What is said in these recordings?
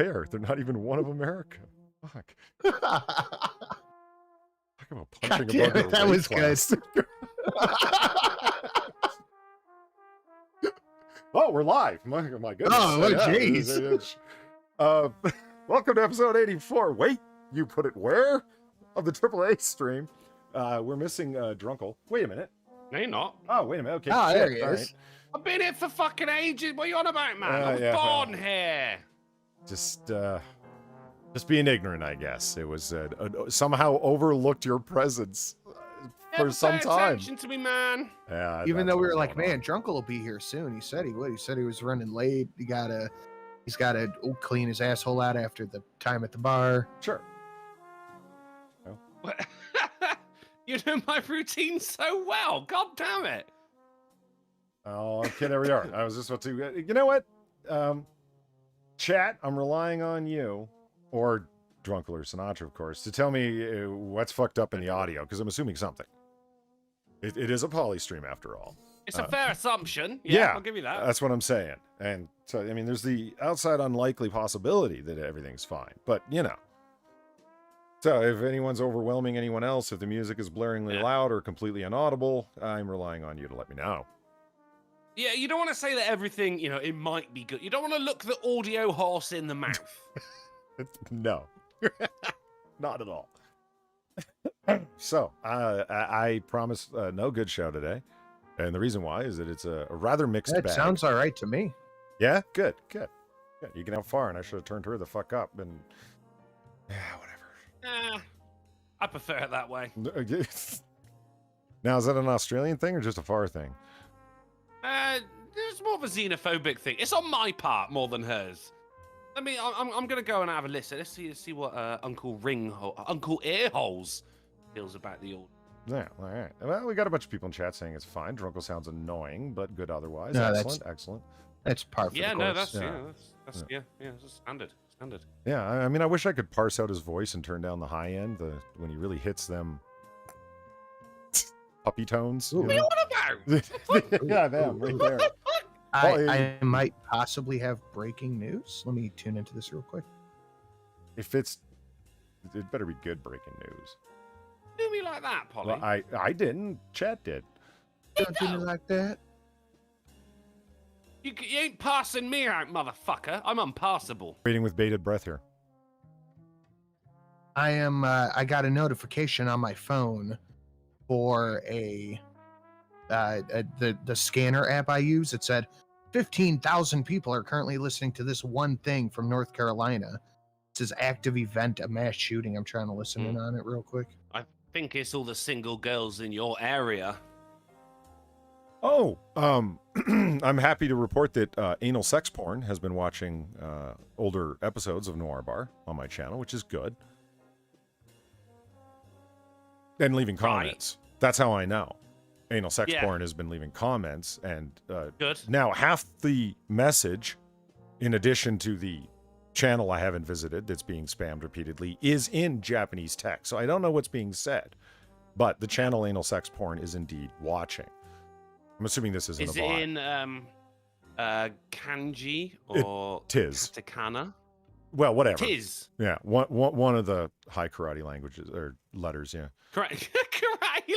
pair. They're not even one of America. Fuck. Talk about punching above their that weight was class. Oh, we're live. My goodness. Oh, jeez. Welcome to episode 84. Wait, you put it where? Of the AAA stream. We're missing Drunkle. Wait a minute. No, you're not. Oh, wait a minute. Okay. Oh, there he All is. right. I've been here for fucking ages. What are you on about, man? I was born here. Just being ignorant, I guess. It was somehow overlooked your presence for some pay time. attention to me, man. Yeah, Even though we were like, going on. man, Drunkle will be here soon. He said he would. He said he was running late. He's got to clean his asshole out after the time at the bar. Sure. What? You know my routine so well. God damn it. Oh, okay, there we are. I was just about to. You know what? Chat, I'm relying on you, or Drunkle or Sinatra, of course, to tell me what's fucked up in the audio, because I'm assuming something. It is a poly stream, after all. It's a fair assumption. Yeah, I'll give you that. That's what I'm saying. And so, I mean, there's the outside unlikely possibility that everything's fine, but you know. So if anyone's overwhelming anyone else, if the music is blaringly loud or completely inaudible, I'm relying on you to let me know. Yeah, you don't want to say that everything, it might be good. You don't want to look the audio horse in the mouth. No, not at all. So I promise no good show today. And the reason why is that it's a rather mixed bag. That sounds all right to me. Yeah, good. You can have far, and I should have turned her the fuck up. And yeah, whatever. I prefer it that way. Now, is that an Australian thing or just a far thing? It's more of a xenophobic thing. It's on my part more than hers. I'm gonna go and have a listen. Let's see what Uncle Earholes feels about the old. Yeah, all right. Well, we got a bunch of people in chat saying it's fine. Drunkle sounds annoying, but good otherwise. No, excellent. That's par for the course. That's Yeah. That's standard. Yeah, I mean, I wish I could parse out his voice and turn down the high end, when he really hits them puppy tones. What are you on about? Yeah, them right there. I might possibly have breaking news. Let me tune into this real quick. If it better be good breaking news. Do me like that, Polly. Well, I didn't. Chat did. Don't do me like that. You ain't passing me out, motherfucker. I'm unpassable. Waiting with bated breath here. I am. I got a notification on my phone for the scanner app I use. It said 15,000 people are currently listening to this one thing from North Carolina. It says active event, a mass shooting. I'm trying to listen in on it real quick. I think it's all the single girls in your area. Oh, I'm happy to report that Anal Sex Porn has been watching older episodes of Noir Bar on my channel, which is good. And leaving comments. That's how I know. Anal Sex Porn has been leaving comments, and good. Now half the message, in addition to the channel I haven't visited that's being spammed repeatedly, is in Japanese text. So I don't know what's being said, but the channel Anal Sex Porn is indeed watching. I'm assuming this isn't Is a bot. it in kanji or Tis. katakana? Well, whatever. Tis. Yeah, one of the high karate languages or letters. Yeah. Karate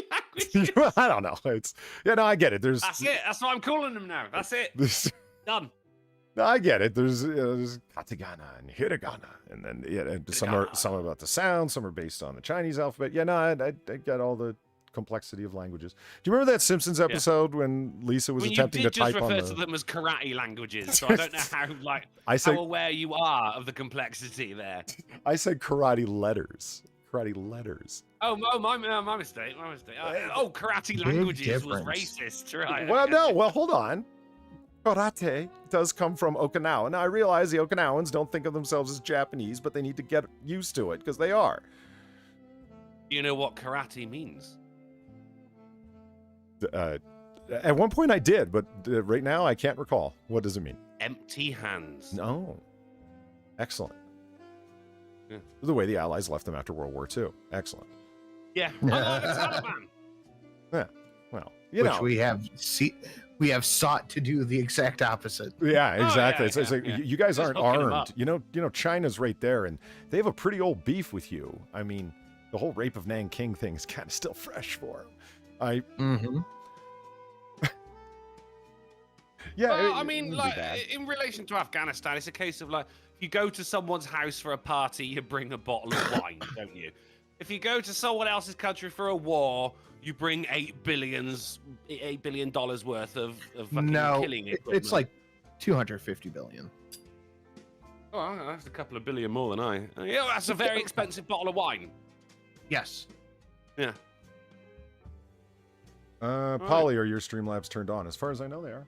languages. I don't know. No, I get it. That's it. That's what I'm calling them now. That's it. Done. No, I get it. There's katakana and hiragana, and then and some are about the sound, some are based on the Chinese alphabet. Yeah, no, I get all the complexity of languages. Do you remember that Simpsons episode when Lisa was attempting to type on the... You did just refer to them as karate languages, so I don't know how aware you are of the complexity there. I said karate letters. Karate letters. Oh, my mistake. Karate languages was racist, right? Well, no. Well, hold on. Karate does come from Okinawa. Now, I realize the Okinawans don't think of themselves as Japanese, but they need to get used to it, because they are. You know what karate means? At one point I did, but right now I can't recall. What does it mean? Empty hands. No. Excellent. Yeah. The way the Allies left them after World War II. Excellent. Yeah. The Taliban. Yeah. Well, you which know, we have sought to do the exact opposite. yeah, exactly. yeah, It's like you guys Just aren't hooking 'em armed. up. You know, China's right there, and they have a pretty old beef with you. I mean, the whole rape of Nanking thing is kind of still fresh for them. Mm-hmm. Yeah, Well, it- I it mean, wouldn't be like bad. in relation to Afghanistan, it's a case of like if you go to someone's house for a party, you bring a bottle of wine, don't you? If you go to someone else's country for a war, you bring $8 billion worth of fucking No, killing it's equipment. like 250 billion. Oh, that's a couple of billion more than I. Yeah, that's a very expensive bottle of wine. Yes. Yeah. Polly, are your Streamlabs turned on? As far as I know, they are.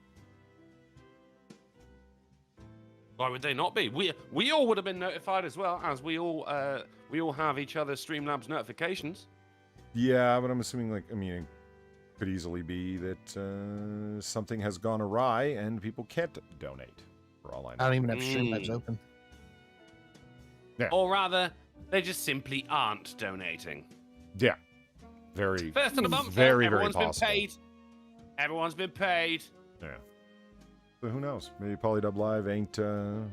Why would they not be? We all would have been notified as well, as we all have each other's Streamlabs notifications. Yeah, but I'm assuming, like, I mean, it could easily be that something has gone awry and people can't donate. For all I know. I don't even have Streamlabs open. Or rather, they just simply aren't donating. Yeah, very, First of the month, very, very everyone's been possible. paid. Everyone's been paid. Yeah. So who knows? Maybe Polydub Live ain't a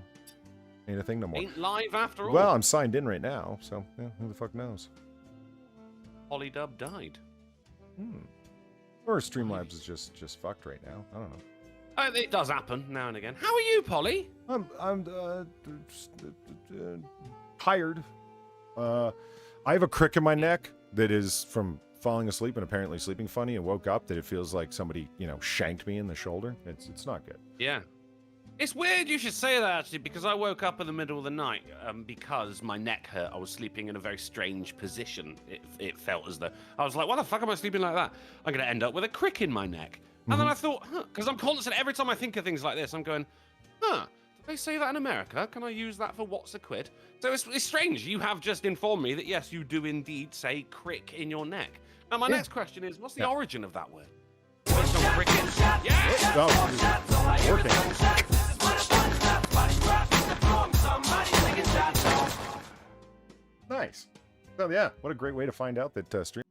thing no more. Ain't live after all. Well, I'm signed in right now, so yeah, who the fuck knows? Polydub died. Or Streamlabs is just fucked right now. I don't know. It does happen now and again. How are you, Polly? I'm tired. I have a crick in my neck that is from falling asleep and apparently sleeping funny, and woke up that it feels like somebody, shanked me in the shoulder. It's not good. Yeah. It's weird you should say that, actually, because I woke up in the middle of the night because my neck hurt. I was sleeping in a very strange position. It felt as though I was like, why the fuck am I sleeping like that? I'm going to end up with a crick in my neck. And then I thought, because I'm constant, every time I think of things like this, I'm going, did they say that in America? Can I use that for what's a quid? So it's strange. You have just informed me that, yes, you do indeed say crick in your neck. Now, my next question is, what's the origin of that word? Based on cricket? Yeah! Oh, it's working. Nice. So yeah, what a great way to find out that stream.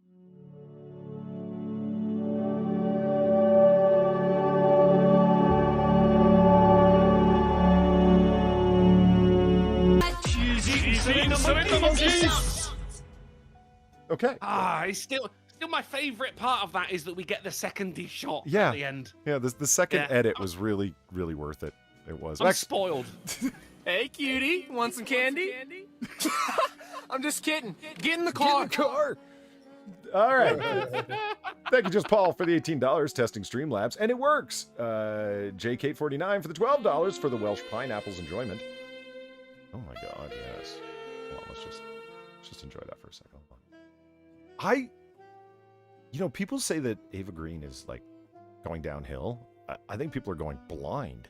Okay. It's still my favorite part of that is that we get the second shot Yeah. at the end. Yeah, the second Yeah. edit was really, really worth it. It was. I'm spoiled. Hey, cutie, want some candy? I'm just kidding. Get in the car. car. All right. Thank you, Just Paul, for the $18 testing Streamlabs, and it works. JK49 for the $12 for the Welsh Pineapple's enjoyment. Oh my God, yes. Hold on, let's just enjoy that for a second. Hold on. People say that Eva Green is like going downhill. I think people are going blind.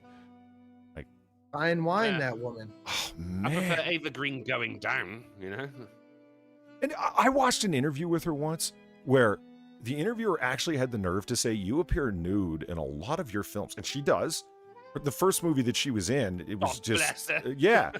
Fine wine, Yeah. that woman. Oh I man. prefer Eva Green going down, And I watched an interview with her once where the interviewer actually had the nerve to say, you appear nude in a lot of your films. And she does. But the first movie that she was in, it was God just, bless her. yeah.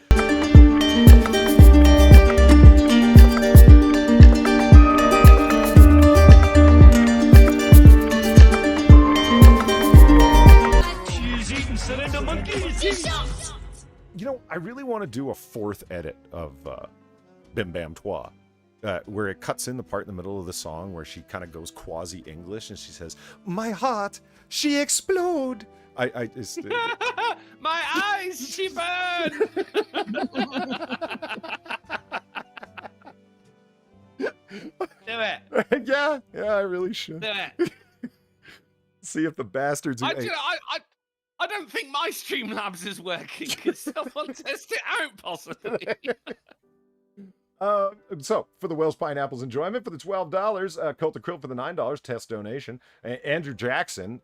I really want to do a fourth edit of Bim Bam Twa, where it cuts in the part in the middle of the song where she kind of goes quasi-English and she says, "My heart, she explode." I just... My eyes, she burn. Do it. yeah, I really should. Do it. See if the bastards... I don't think my Streamlabs is working. Can someone test it out, possibly? So, for the Wells Pineapple's enjoyment, for the $12, Cult of Krill for the $9 test donation, Andrew Jackson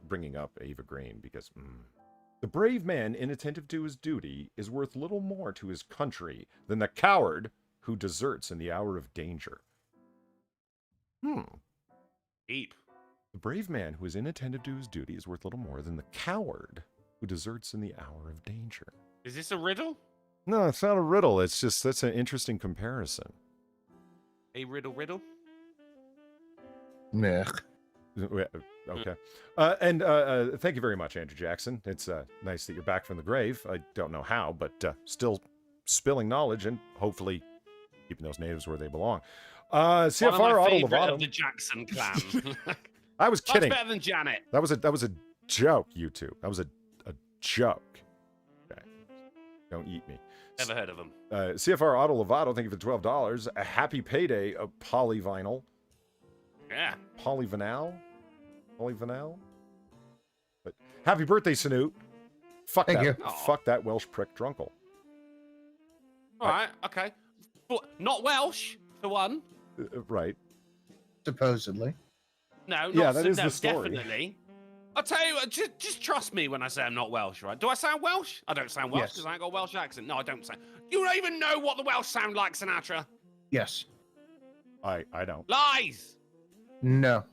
bringing up Eva Green because the brave man inattentive to his duty is worth little more to his country than the coward who deserts in the hour of danger. Deep. The brave man who is inattentive to his duty is worth little more than the coward who deserts in the hour of danger. Is this a riddle? No, it's not a riddle. It's just, that's an interesting comparison. A riddle? Meh. Okay. And thank you very much, Andrew Jackson. It's nice that you're back from the grave. I don't know how, but still spilling knowledge and hopefully keeping those natives where they belong. CFR One of my Otto favorite Lovato. of the Jackson clan. I was Much kidding. better than Janet. That was a joke, YouTube. That was a joke. Okay. Don't eat me. Never heard of them. CFR Otto Lovato, thank you for the $12. A happy payday of polyvinyl. Yeah. Polyvinyl? Polyvinyl? But happy birthday, Snoot. Fuck Thank that. you. Fuck that Welsh prick drunkle. All right. Okay. Not Welsh, for one. Right. Supposedly. No, not, Yeah, that is no, the story. Definitely. I'll tell you what, just trust me when I say I'm not Welsh, right? Do I sound Welsh? I don't sound Welsh Yes. because I ain't got a Welsh accent. No, I don't sound. You don't even know what the Welsh sound like, Sinatra. Yes. I don't. Lies. No.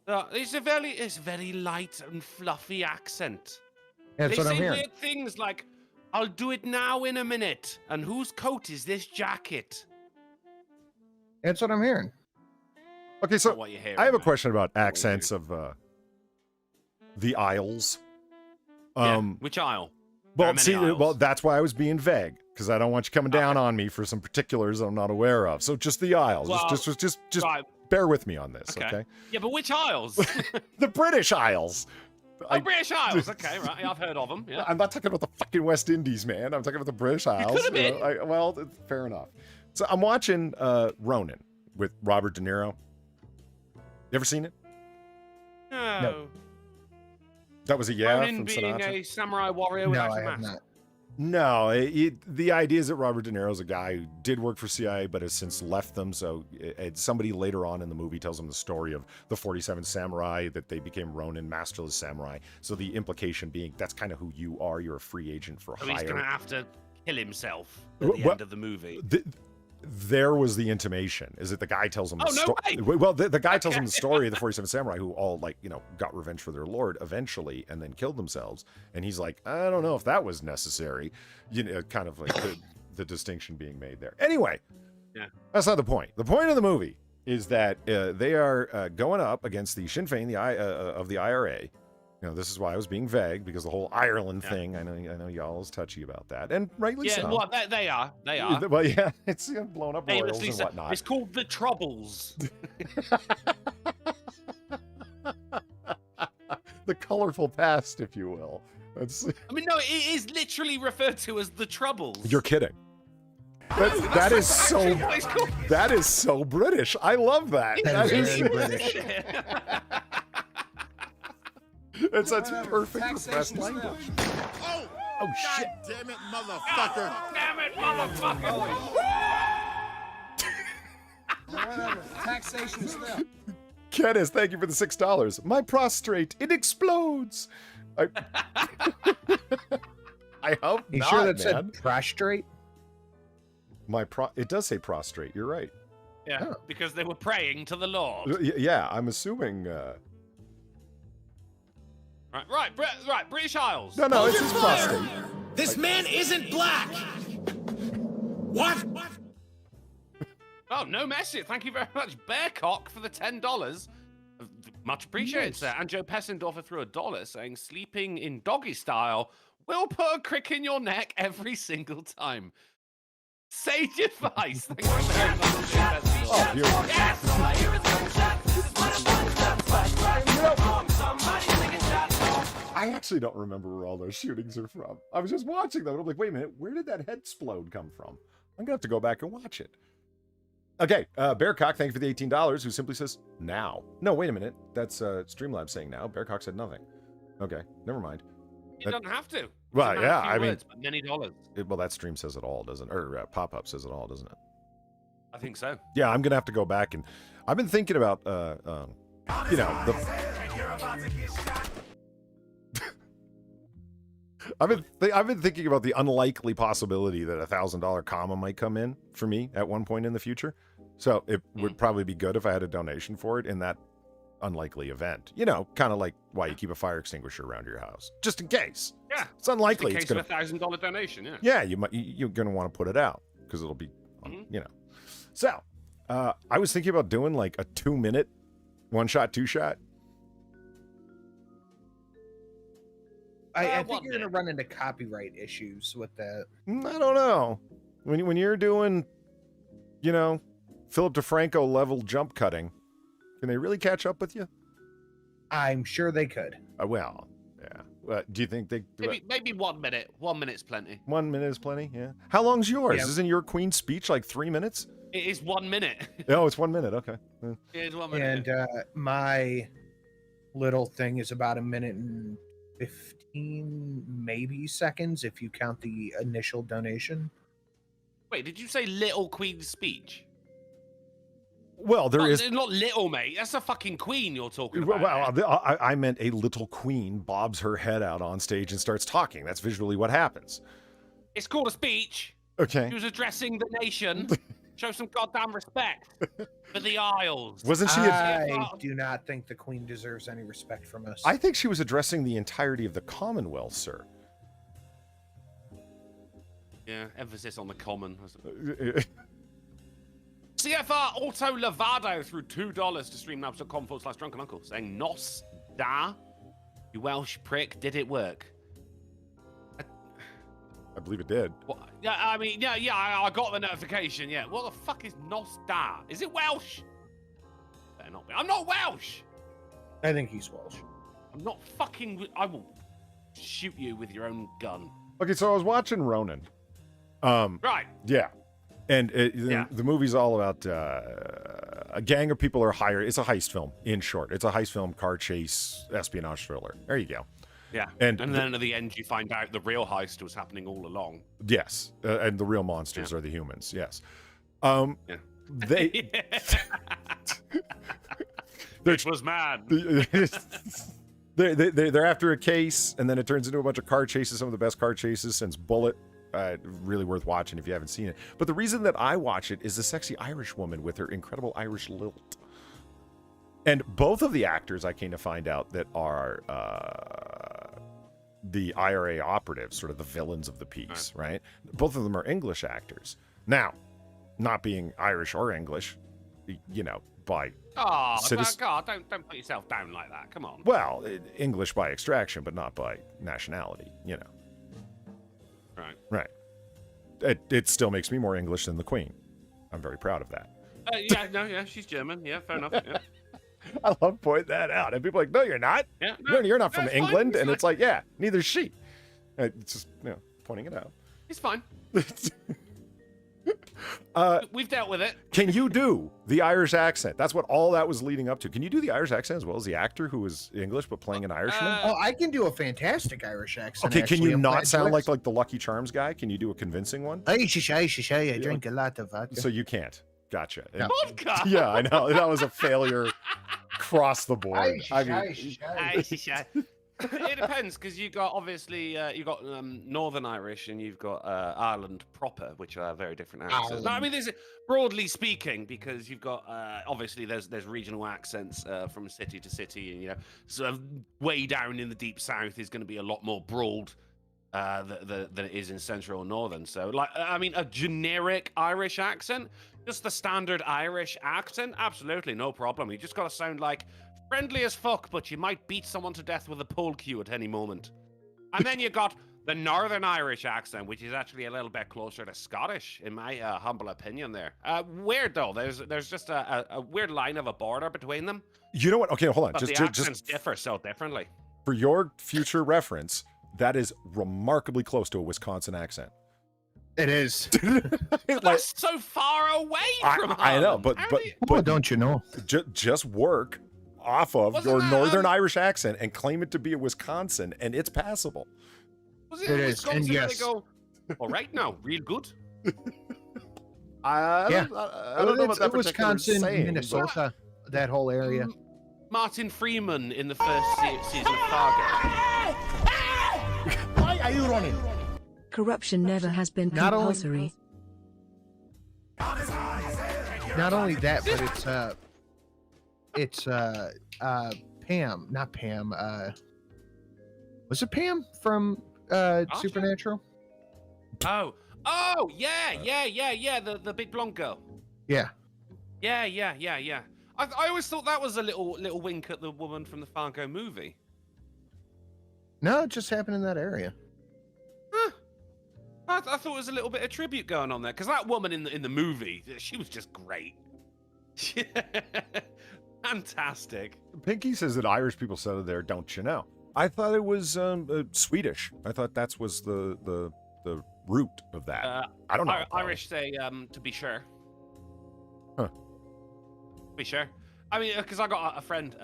It's a very light and fluffy accent. That's They what I'm say hearing. weird things like, "I'll do it now in a minute," and "Whose coat is this jacket?" That's what I'm hearing. Okay, Not so what you hear. I have a mate. question about Not what you accents do. of the Isles. Yeah, which aisle? There are Well, many see, aisles. well, that's why I was being vague because I don't want you coming down on me for some particulars I'm not aware of. So just the Isles. Well, just right. bear with me on this, Okay. okay? Yeah, but which aisles? The British Isles. Oh, British Isles. Okay, right. Yeah, I've heard of them. Yeah. I'm not talking about the fucking West Indies, man. I'm talking about the British Isles. could have been. Well, fair enough. So I'm watching Ronin with Robert De Niro. You ever seen it? No. That was a yeah Ronin from being Sinatra. a samurai warrior with No, action I have mask. not. No, the idea is that Robert De Niro is a guy who did work for CIA but has since left them. So somebody later on in the movie tells him the story of the 47 samurai, that they became Ronin, masterless samurai. So the implication being that's kind of who you are. You're a free agent for So hire. he's going to have to kill himself at the Well, end of the movie. There was the intimation, is that the guy tells him Oh, the no story. way! Well, the guy tells him the story of the 47 samurai who all, like, you know, got revenge for their lord eventually and then killed themselves. And he's like, I don't know if that was necessary. You know, kind of like the distinction being made there. Anyway, Yeah. that's not the point. The point of the movie is that they are going up against the Sinn Féin of the IRA. You know, this is why I was being vague, because the whole Ireland thing, I know y'all is touchy about that, and rightly Yeah, so. well, they are. They are. Well, yeah, it's blown up royals Famously and so. whatnot. It's called the Troubles. The colorful past, if you will. That's, I mean, no, it is literally referred to as the Troubles. you're kidding. That is so Actually what it's called. that is so British. I love that. That is is very British. it's such perfect repressed language. Oh shit. damn it, motherfucker! Damn it, motherfucker! Whatever. Taxation is theft. Kenneth, thank you for the $6. My prostrate, it explodes. I hope You not, sure that man. said prostrate? It does say prostrate. You're right. Yeah, Oh. because they were praying to the Lord. Yeah, I'm assuming. Right, British Isles. No, it's just prostate. This man isn't black. What? Oh, no message. Thank you very much, Bearcock, for the $10. Much appreciated, Nice. sir. And Joe Pessendorfer threw $1 saying, sleeping in doggy style will put a crick in your neck every single time. Sage advice. Thank you very much, Joe Pessendorfer. Oh, beautiful. Yes! I actually don't remember where all those shootings are from. I was just watching them, and I'm like, wait a minute, where did that head explode come from? I'm gonna have to go back and watch it. Okay, Bearcock, thank you for the $18, who simply says, now. No, wait a minute. That's Streamlabs saying now. Bearcock said nothing. Okay, never mind. You don't have to. Well, It's a yeah, few I mean- words, but many dollars. Well, that stream says it all, doesn't it? Or pop-up says it all, doesn't it? I think so. Yeah, I'm gonna have to go back, and I've been thinking about, you know, the... I've been thinking about the unlikely possibility that a $1,000 comma might come in for me at one point in the future. So it would probably be good if I had a donation for it in that unlikely event. You know, kind of like why you keep a fire extinguisher around your house, just in case. Yeah. It's unlikely In it's case gonna. of a $1,000 donation, yeah. Yeah, you're gonna want to put it out because it'll be, you know. So I was thinking about doing like a 2-minute 1-shot, 2-shot. I one think you're gonna minute. run into copyright issues with that. I don't know. When you're doing, Philip DeFranco level jump cutting, can they really catch up with you? I'm sure they could. Well, yeah. Do you think they? Maybe 1 minute. 1 minute's plenty. 1 minute is plenty. Yeah. How long's yours? Yeah. Isn't your Queen's speech like 3 minutes? It is 1 minute. Oh, it's 1 minute. Okay. Yeah. It is 1 minute. And my little thing is about 1:15, maybe seconds, if you count the initial donation. Wait, did you say little Queen's speech? Well, there is. Not little, mate. That's a fucking queen you're talking about. Well, I meant a little queen bobs her head out on stage and starts talking. That's visually what happens. It's called a speech. Okay. She was addressing the nation. Show some goddamn respect for the Isles. Wasn't she? I do not think the Queen deserves any respect from us. I think she was addressing the entirety of the Commonwealth, sir. Yeah, emphasis on the common. CFR Auto Lavado through $2 to streamlabs.com/drunken uncle saying Nos da, you Welsh prick, did it work? I believe it did. What? Yeah, I mean, I got the notification. Yeah, what the fuck is Nos da? Is it Welsh? Better not be. I'm not Welsh. I think he's Welsh. I'm not fucking. I will shoot you with your own gun. Okay, so I was watching Ronin. Right. Yeah. And the movie's all about a gang of people are hired. It's a heist film, in short. It's a heist film, car chase, espionage thriller. There you go. Yeah. And then at the end, you find out the real heist was happening all along. Yes. And the real monsters are the humans. Yes. They. Which was mad. They're after a case, and then it turns into a bunch of car chases, some of the best car chases since Bullet. Really worth watching if you haven't seen it. But the reason that I watch it is the sexy Irish woman with her incredible Irish lilt. And both of the actors I came to find out that are the IRA operatives, sort of the villains of the piece, right? Both of them are English actors. Now, not being Irish or English, by Oh, God, don't put yourself down like that. Come on. Well, English by extraction, but not by nationality, Right. It still makes me more English than the Queen. I'm very proud of that. She's German. Yeah, fair enough. Yeah. I love pointing that out. And people are like, no, you're not. Yeah, You're not from it's England. fine. And it's like, yeah, neither is she. It's just, pointing it out. It's fine. We've dealt with it. Can you do the Irish accent? That's what all that was leading up to. Can you do the Irish accent as well as the actor who was English but playing an Irishman? Oh, I can do a fantastic Irish accent. Okay, can actually. you I'm not glad sound you like the Lucky Charms guy? Can you do a convincing one? I drink a lot of vodka. So you can't. Gotcha. No. Vodka. Yeah, I know. That was a failure across the board. It depends because you got obviously Northern Irish and you've got Ireland proper, which are very different accents. No, I mean, there's broadly speaking because you've got obviously there's regional accents from city to city, and sort of way down in the deep south is going to be a lot more broad than it is in central or northern. So, a generic Irish accent, just the standard Irish accent, absolutely no problem. You just got to sound like friendly as fuck, but you might beat someone to death with a pole cue at any moment. And then you got the Northern Irish accent, which is actually a little bit closer to Scottish, in my humble opinion there. Weird, though. There's just a weird line of a border between them. You know what? Okay, hold on. But the accents differ so differently. For your future reference, that is remarkably close to a Wisconsin accent. It is. That's so far away from home. I know, but don't you know? Just work off of your Northern Irish accent and claim it to be a Wisconsin, and it's passable. It is, and yes. They go, all right now, real good. I don't know about that Wisconsin, saying, Minnesota, that whole area. Martin Freeman in the first season of Fargo. Why are you running? Corruption never has been compulsory. Not only that, but it's Pam, not Pam. Was it Pam from Supernatural? Oh, yeah. The big blonde girl. Yeah. Yeah. I always thought that was a little wink at the woman from the Fargo movie. No, it just happened in that area. Huh. I thought it was a little bit of tribute going on there because that woman in the movie, she was just great. Fantastic. Pinky says that Irish people said it there, don't you know? I thought it was Swedish. I thought that was the root of that. I don't know. Irish say to be sure. Huh. Be sure. I mean, because I got a friend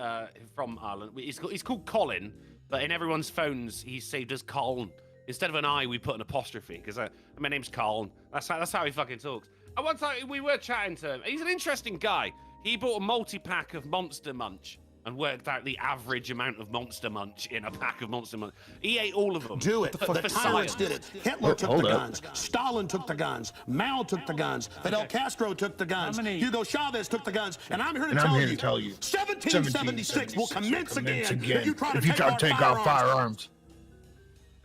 from Ireland. He's called Colin, but in everyone's phones he's saved as Colin. Instead of an I, we put an apostrophe because my name's Colin. That's how he fucking talks. And one time we were chatting to him. He's an interesting guy. He bought a multi-pack of Monster Munch and worked out the average amount of Monster Munch in a pack of Monster Munch. He ate all of them. Do it. The tyrants did it. Hitler took the guns. Stalin took the guns. Mao took the guns. Fidel Castro took the guns. Hugo Chavez took the guns. And I'm here to tell you, 1776 will commence again if you try to take our firearms.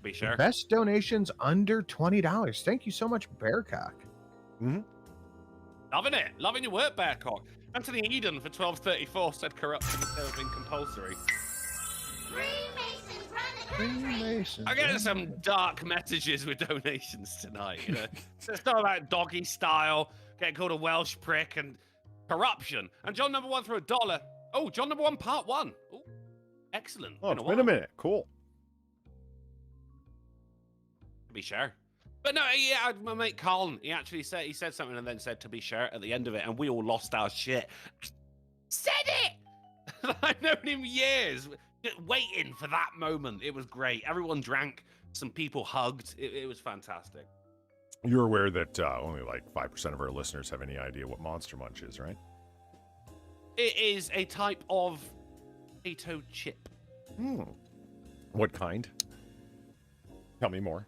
Be sure. Best donations under $20. Thank you so much, Bearcock. Mm-hmm. Loving it. Loving your work, Bearcock. Anthony Eden for 1234 said corruption has never been compulsory. Freemasons. I get some dark messages with donations tonight. You know, it's not about doggy style, getting called a Welsh prick, and corruption. And John number one threw $1. Oh, John number one, part one. Ooh, excellent. Oh, it's been a minute. Cool. Be sure. But no, yeah, my mate Colin, he said something and then said to be sure at the end of it, and we all lost our shit. Said it! I've known him years, just waiting for that moment. It was great. Everyone drank, some people hugged. It was fantastic. You're aware that only like 5% of our listeners have any idea what Monster Munch is, right? It is a type of potato chip. What kind? Tell me more.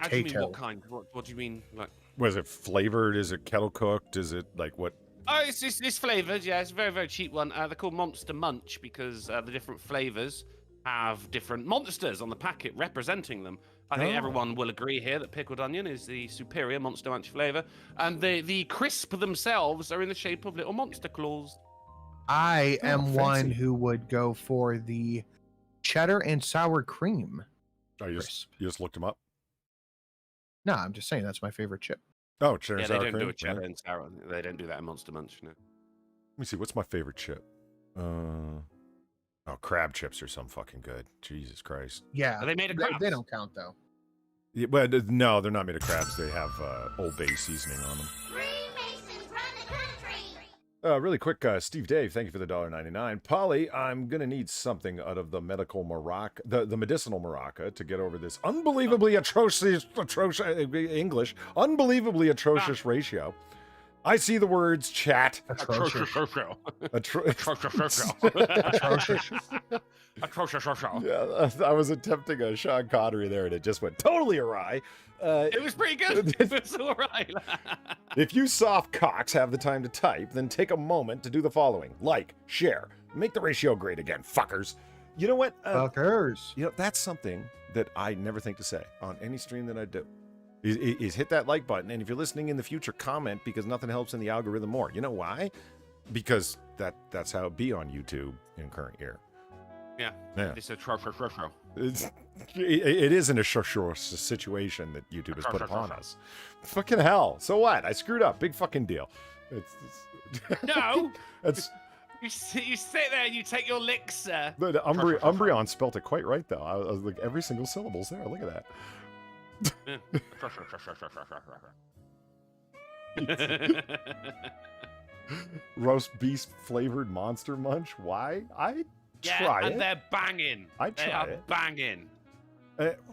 How do you mean, what kind? What do you mean? Like, was it flavored? Is it kettle cooked? Is it like what? Oh, it's flavored. Yeah, it's a very, very cheap one. They're called Monster Munch because the different flavors have different monsters on the packet representing them. I think everyone will agree here that pickled onion is the superior Monster Munch flavor, and the crisp themselves are in the shape of little monster claws. I am one who would go for the cheddar and sour cream. Oh, you just looked them up? No, I'm just saying that's my favorite chip. Oh, cheddar yeah, sour they don't cream? do a cheddar and sour. They don't do that in Monster Munch. No. Let me see. What's my favorite chip? Oh, crab chips are some fucking good. Jesus Christ. Yeah. Are they made of crabs? They don't count, though. Yeah, but no, they're not made of crabs. They have Old Bay seasoning on them. Really quick, Steve Dave, thank you for the $1.99. Polly, I'm gonna need something out of the medical maraca, the medicinal maraca, to get over this unbelievably atrocious English, unbelievably atrocious ratio. I see the words chat. Atrocious. Yeah, I was attempting a Sean Connery there, and it just went totally awry. It was pretty good. It was all right. If you soft cocks have the time to type, then take a moment to do the following. Like, share, make the ratio great again, fuckers. You know what? Fuckers. You know, that's something that I never think to say on any stream that I do. Is hit that like button, and if you're listening in the future, comment, because nothing helps in the algorithm more. You know why? Because that's how it be on YouTube in current year. Yeah. It's a It isn't a situation that YouTube has put upon us. Fucking hell. So what? I screwed up. Big fucking deal. No. It's you sit there and you take your licks, sir. Umbreon spelt it quite right, though. I was like, every single syllable's there. Look at that. Roast beef flavored Monster Munch. Why? I try it. And they're banging. I try it. Banging.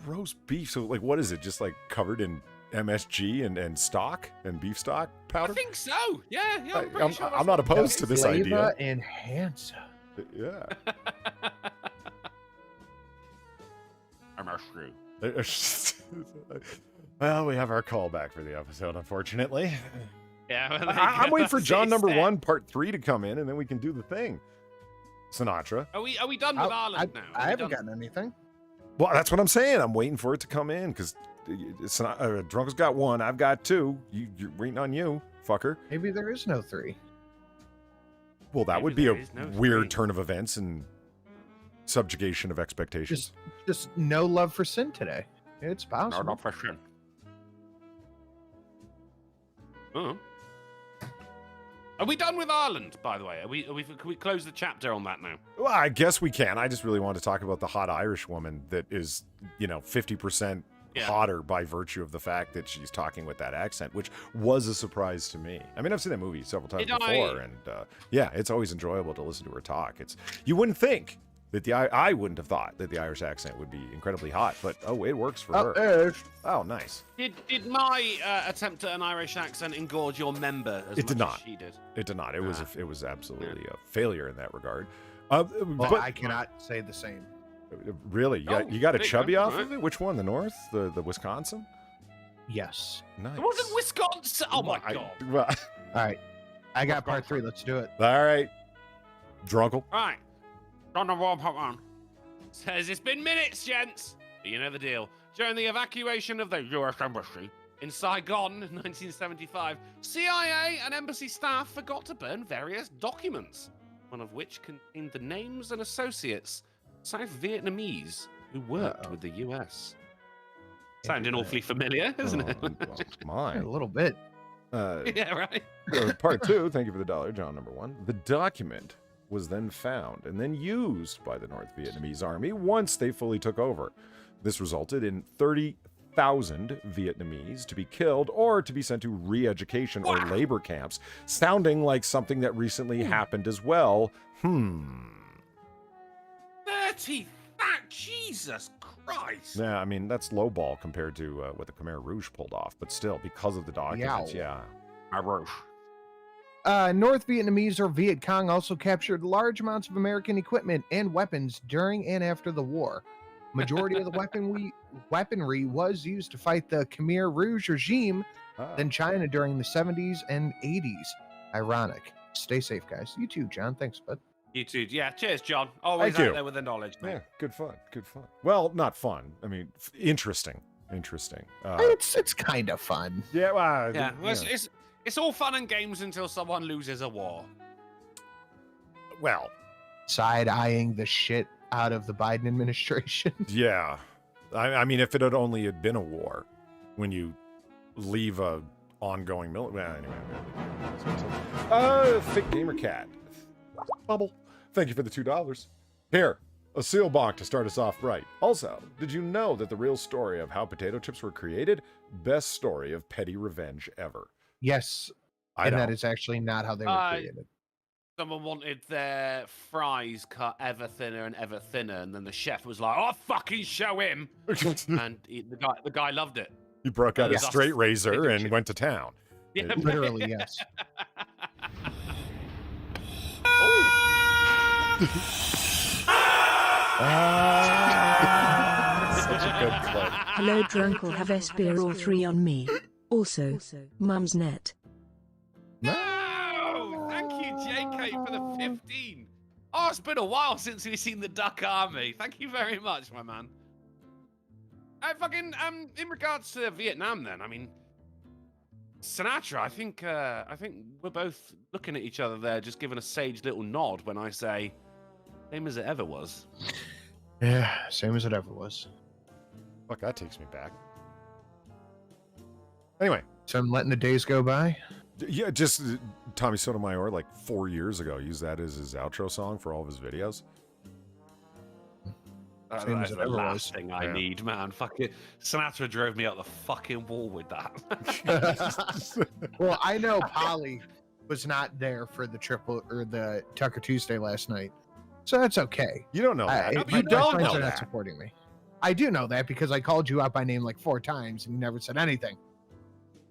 Roast beef. So, like, what is it? Just like covered in MSG and stock and beef stock powder? I think so. Yeah. I'm pretty sure I'm not opposed to this idea. Flavor enhancer. Yeah. MSG. Well, we have our callback for the episode, unfortunately. Yeah, I'm waiting for John number 1, part 3 to come in, and then we can do the thing. Sinatra. Are we done with Ireland now? I haven't gotten anything. Well, that's what I'm saying. I'm waiting for it to come in, because Drunk's got 1, I've got 2. You're waiting on you, fucker. Maybe there is no 3. Well, that Maybe would be a there is no weird 3. turn of events, and subjugation of expectations. Just no love for sin today. It's possible. No, not for sure. Oh. Are we done with Ireland, by the way? Can we close the chapter on that now? Well, I guess we can. I just really want to talk about the hot Irish woman that is, 50% hotter by virtue of the fact that she's talking with that accent, which was a surprise to me. I mean, I've seen that movie several times before, and it's always enjoyable to listen to her talk. You wouldn't think that I wouldn't have thought that the Irish accent would be incredibly hot, but it works for her. Oh, nice. Did my attempt at an Irish accent engorge your member as much as she did? It did not. It was absolutely a failure in that regard. But I cannot say the same. Really? You got a chubby off of it? Which one? The North? The Wisconsin? Yes. Nice. It wasn't Wisconsin. Oh my god. All right. I got part 3. Let's do it. All right. Drunkle. All right. Says it's been minutes, gents. But you know the deal. During the evacuation of the U.S. Embassy in Saigon in 1975, CIA and embassy staff forgot to burn various documents, one of which contained the names and associates of South Vietnamese who worked with the U.S. Sounding awfully familiar, isn't it? Mine. A little bit. Yeah, right. Part 2, thank you for the $1, John number 1. The document was then found and then used by the North Vietnamese army once they fully took over. This resulted in 30,000 Vietnamese to be killed or to be sent to re-education or labor camps, sounding like something that recently happened as well. 30,000! Jesus Christ! Yeah, I mean, that's lowball compared to what the Khmer Rouge pulled off, but still, because of the documents, North Vietnamese or Viet Cong also captured large amounts of American equipment and weapons during and after the war. Majority of the weaponry was used to fight the Khmer Rouge regime, then China during the 70s and 80s. Ironic. Stay safe, guys. You too, John. Thanks, bud. You too. Yeah, cheers, John. Always Thank out you. there with the knowledge, man. Yeah, good fun. Well, not fun. I mean, interesting. It's kind of fun. Yeah, well, yeah. It's all fun and games until someone loses a war. Well, side-eyeing the shit out of the Biden administration. Yeah. I mean, if it had only been a war, when you leave a ongoing military... Well, anyway. Fake Gamer Cat. Bubble. Thank you for the $2. Here, a seal bonk to start us off right. Also, did you know that the real story of how potato chips were created? Best story of petty revenge ever. Yes, and that is actually not how they were created. Someone wanted their fries cut ever thinner, and then the chef was like, "I'll fucking show him," and the guy loved it. He broke out a straight razor and went to town. Yeah, literally, yes. Such a good clip. Hello, Drunkle. Have SBR 3 on me. Also, Mum's Net. No! Thank you, JK, for the 15. Oh, it's been a while since we've seen the Duck Army. Thank you very much, my man. In regards to Vietnam, then, I mean, Sinatra, I think we're both looking at each other there, just giving a sage little nod when I say, same as it ever was. Yeah, same as it ever was. Fuck, that takes me back. Anyway. So I'm letting the days go by? Yeah, just Tommy Sotomayor, like 4 years ago, used that as his outro song for all of his videos. That's the last thing I need, man. Fucking Sinatra drove me up the fucking wall with that. Well, I know Polly was not there for the Tucker Tuesday last night, so that's okay. You don't know that. You don't know that. Not supporting me. I do know that because I called you out by name like 4 times and you never said anything.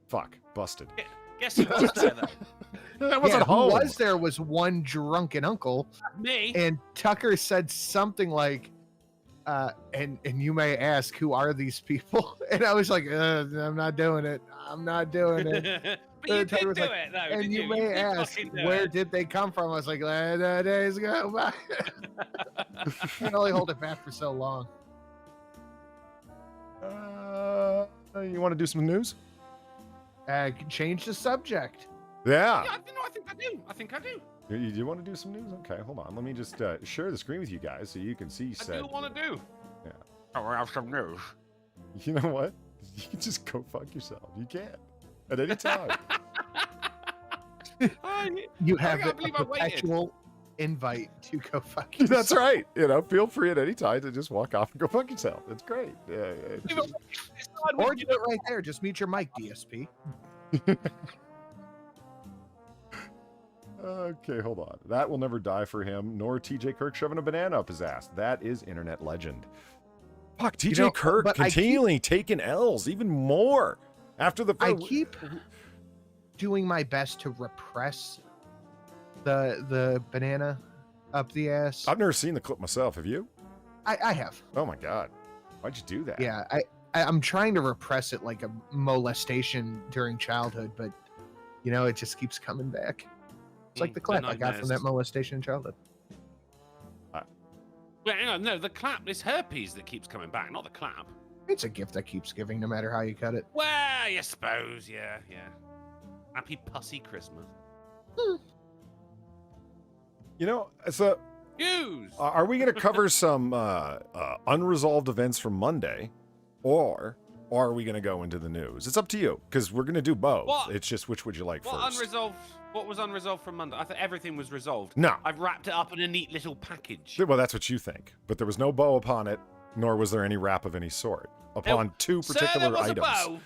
Fuck, busted. Guess who was there though? That wasn't home. Who was there was one drunken uncle. Me. And Tucker said something like, and you may ask, who are these people? And I was like, I'm not doing it. I'm not doing it. But you did do it, though. And you may ask, where did they come from? I was like, let the days go by. I can only hold it back for so long. You want to do some news? Change the subject. Yeah. I think I do. You want to do some news? Okay, hold on. Let me just share the screen with you guys so you can see. I do want to do. Yeah. Oh, I have some news. You know what? You can just go fuck yourself. You can at any time. You I have can't a believe I waited. perpetual invite to go fuck yourself. That's right. You know, feel free at any time to just walk off and go fuck yourself. It's great. Yeah. Or do it right there. Just mute your mic, DSP. Okay, hold on. That will never die for him, nor TJ Kirk shoving a banana up his ass. That is internet legend. Fuck, TJ Kirk but continually taking L's even more after the. I keep doing my best to repress the banana up the ass. I've never seen the clip myself. Have you? I have. Oh my god, why'd you do that? Yeah, I'm trying to repress it like a molestation during childhood, but you know, it just keeps coming back. It's like the clap I got from that molestation in childhood. Wait, hang on, no, the clap is herpes that keeps coming back, not the clap. It's a gift that keeps giving, no matter how you cut it. Well, I suppose, yeah. Happy pussy Christmas. You know, so News. are we going to cover some unresolved events from Monday, or are we going to go into the news? It's up to you, because we're going to do both. What? It's just which would you like first? What was unresolved from Monday? I thought everything was resolved. No. I've wrapped it up in a neat little package. Well, that's what you think. But there was no bow upon it, nor was there any wrap of any sort upon two particular Sir, there was items. A bow.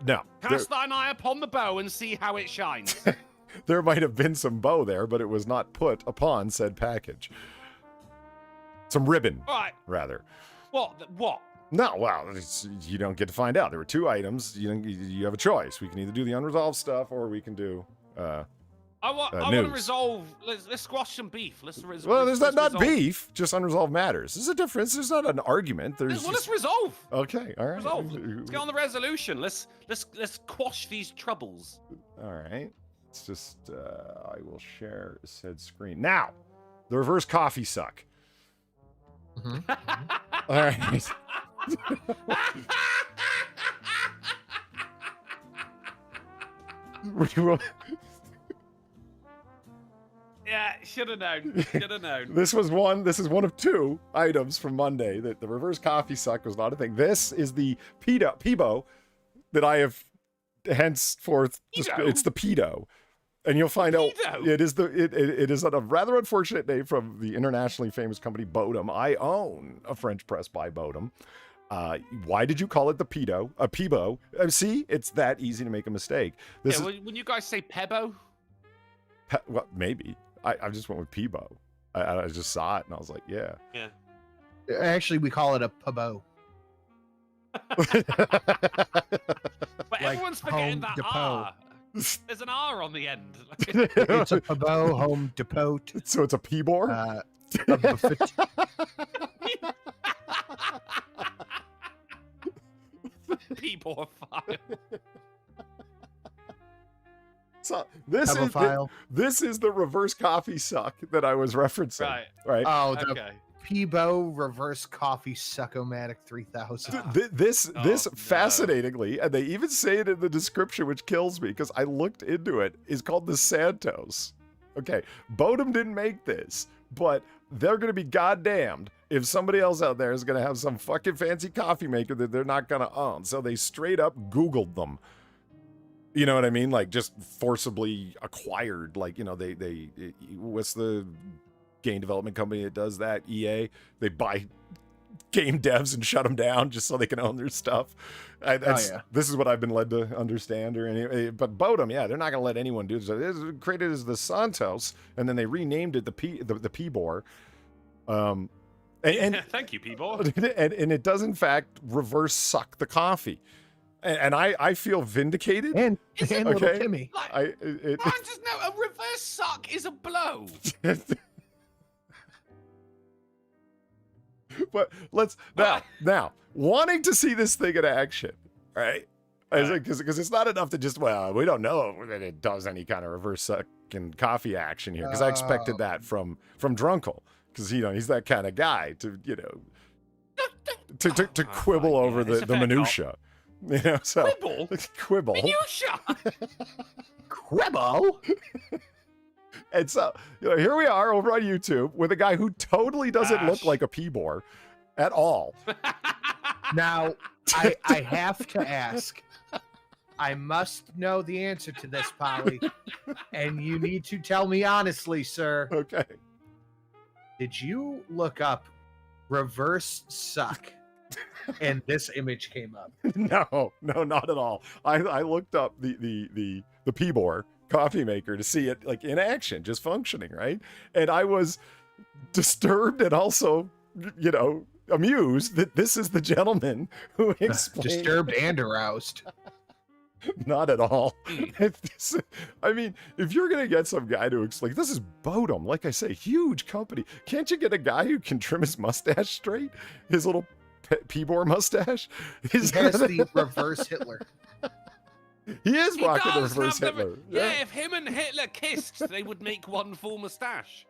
No. Cast thine eye upon the bow and see how it shines. There might have been some bow there, but it was not put upon said package. Some ribbon, Right. rather. What? No, well, you don't get to find out. There were two items. You have a choice. We can either do the unresolved stuff, or we can do I want to news. resolve. Let's squash some beef. Well, there's not resolve. beef, just unresolved matters. There's a difference. There's not an argument. There's Let's resolve. Okay, all right. Resolve. Let's get on the resolution. Let's quash these troubles. All right. It's just I will share said screen now. The reverse coffee suck. All right. Yeah, should have known. Should have known. This is one of two items from Monday that the reverse coffee suck was not a thing. This is the pedo that I have henceforth. It's the pedo, and you'll find out it is it is a rather unfortunate name from the internationally famous company Bodum. I own a French press by Bodum. Why did you call it the pedo? A peebo? See, it's that easy to make a mistake. When you guys say pebo, well, maybe. I just went with Peebo. I just saw it and I was like, yeah. Yeah. Actually, we call it a pabo. But Like everyone's forgetting that depot. R. There's an R on the end. It's a pabo, home depot. So it's a Peebor? A buffet. People file. So this is the reverse coffee suck that I was referencing. Right. Oh, the Okay. Peebo reverse coffee suckomatic 3000. This fascinatingly, and they even say it in the description, which kills me because I looked into it, is called the Santos. Okay, Bodum didn't make this, but they're going to be goddamned if somebody else out there is going to have some fucking fancy coffee maker that they're not going to own. So they straight up Googled them. You know what I mean? Like just forcibly acquired. Like, you know, they what's the game development company that does that? EA. They buy game devs and shut them down just so they can own their stuff. This is what I've been led to understand. But Bodum, yeah, they're not going to let anyone do this. It was created as the Santos, and then they renamed it the Peebor. And Thank you, people. and it does in fact reverse suck the coffee. And I feel vindicated. And little Timmy. I just know a reverse suck is a blow. But let's now wanting to see this thing in action, right? Because it's not enough to just we don't know that it does any kind of reverse sucking coffee action here. Because I expected that from Drunkle, because he's that kind of guy to to quibble over the minutia. You know, so Quibble? Quibble. Minutia? Quibble? And so, here we are over on YouTube with a guy who totally doesn't look like a P-bore at all. Now, I have to ask. I must know the answer to this, Polly. And you need to tell me honestly, sir. Okay. Did you look up reverse suck? And this image came up. No, not at all. I looked up the P-bore coffee maker to see it like in action, just functioning, right? And I was disturbed and also, amused that this is the gentleman who explained. Disturbed and aroused. Not at all. I mean, if you're gonna get some guy to explain, this is Bodum, like I say, huge company. Can't you get a guy who can trim his mustache straight? His little P-bore mustache? He has the reverse Hitler. He is He rocking the does reverse have the- Hitler. Yeah, if him and Hitler kissed, they would make one full mustache.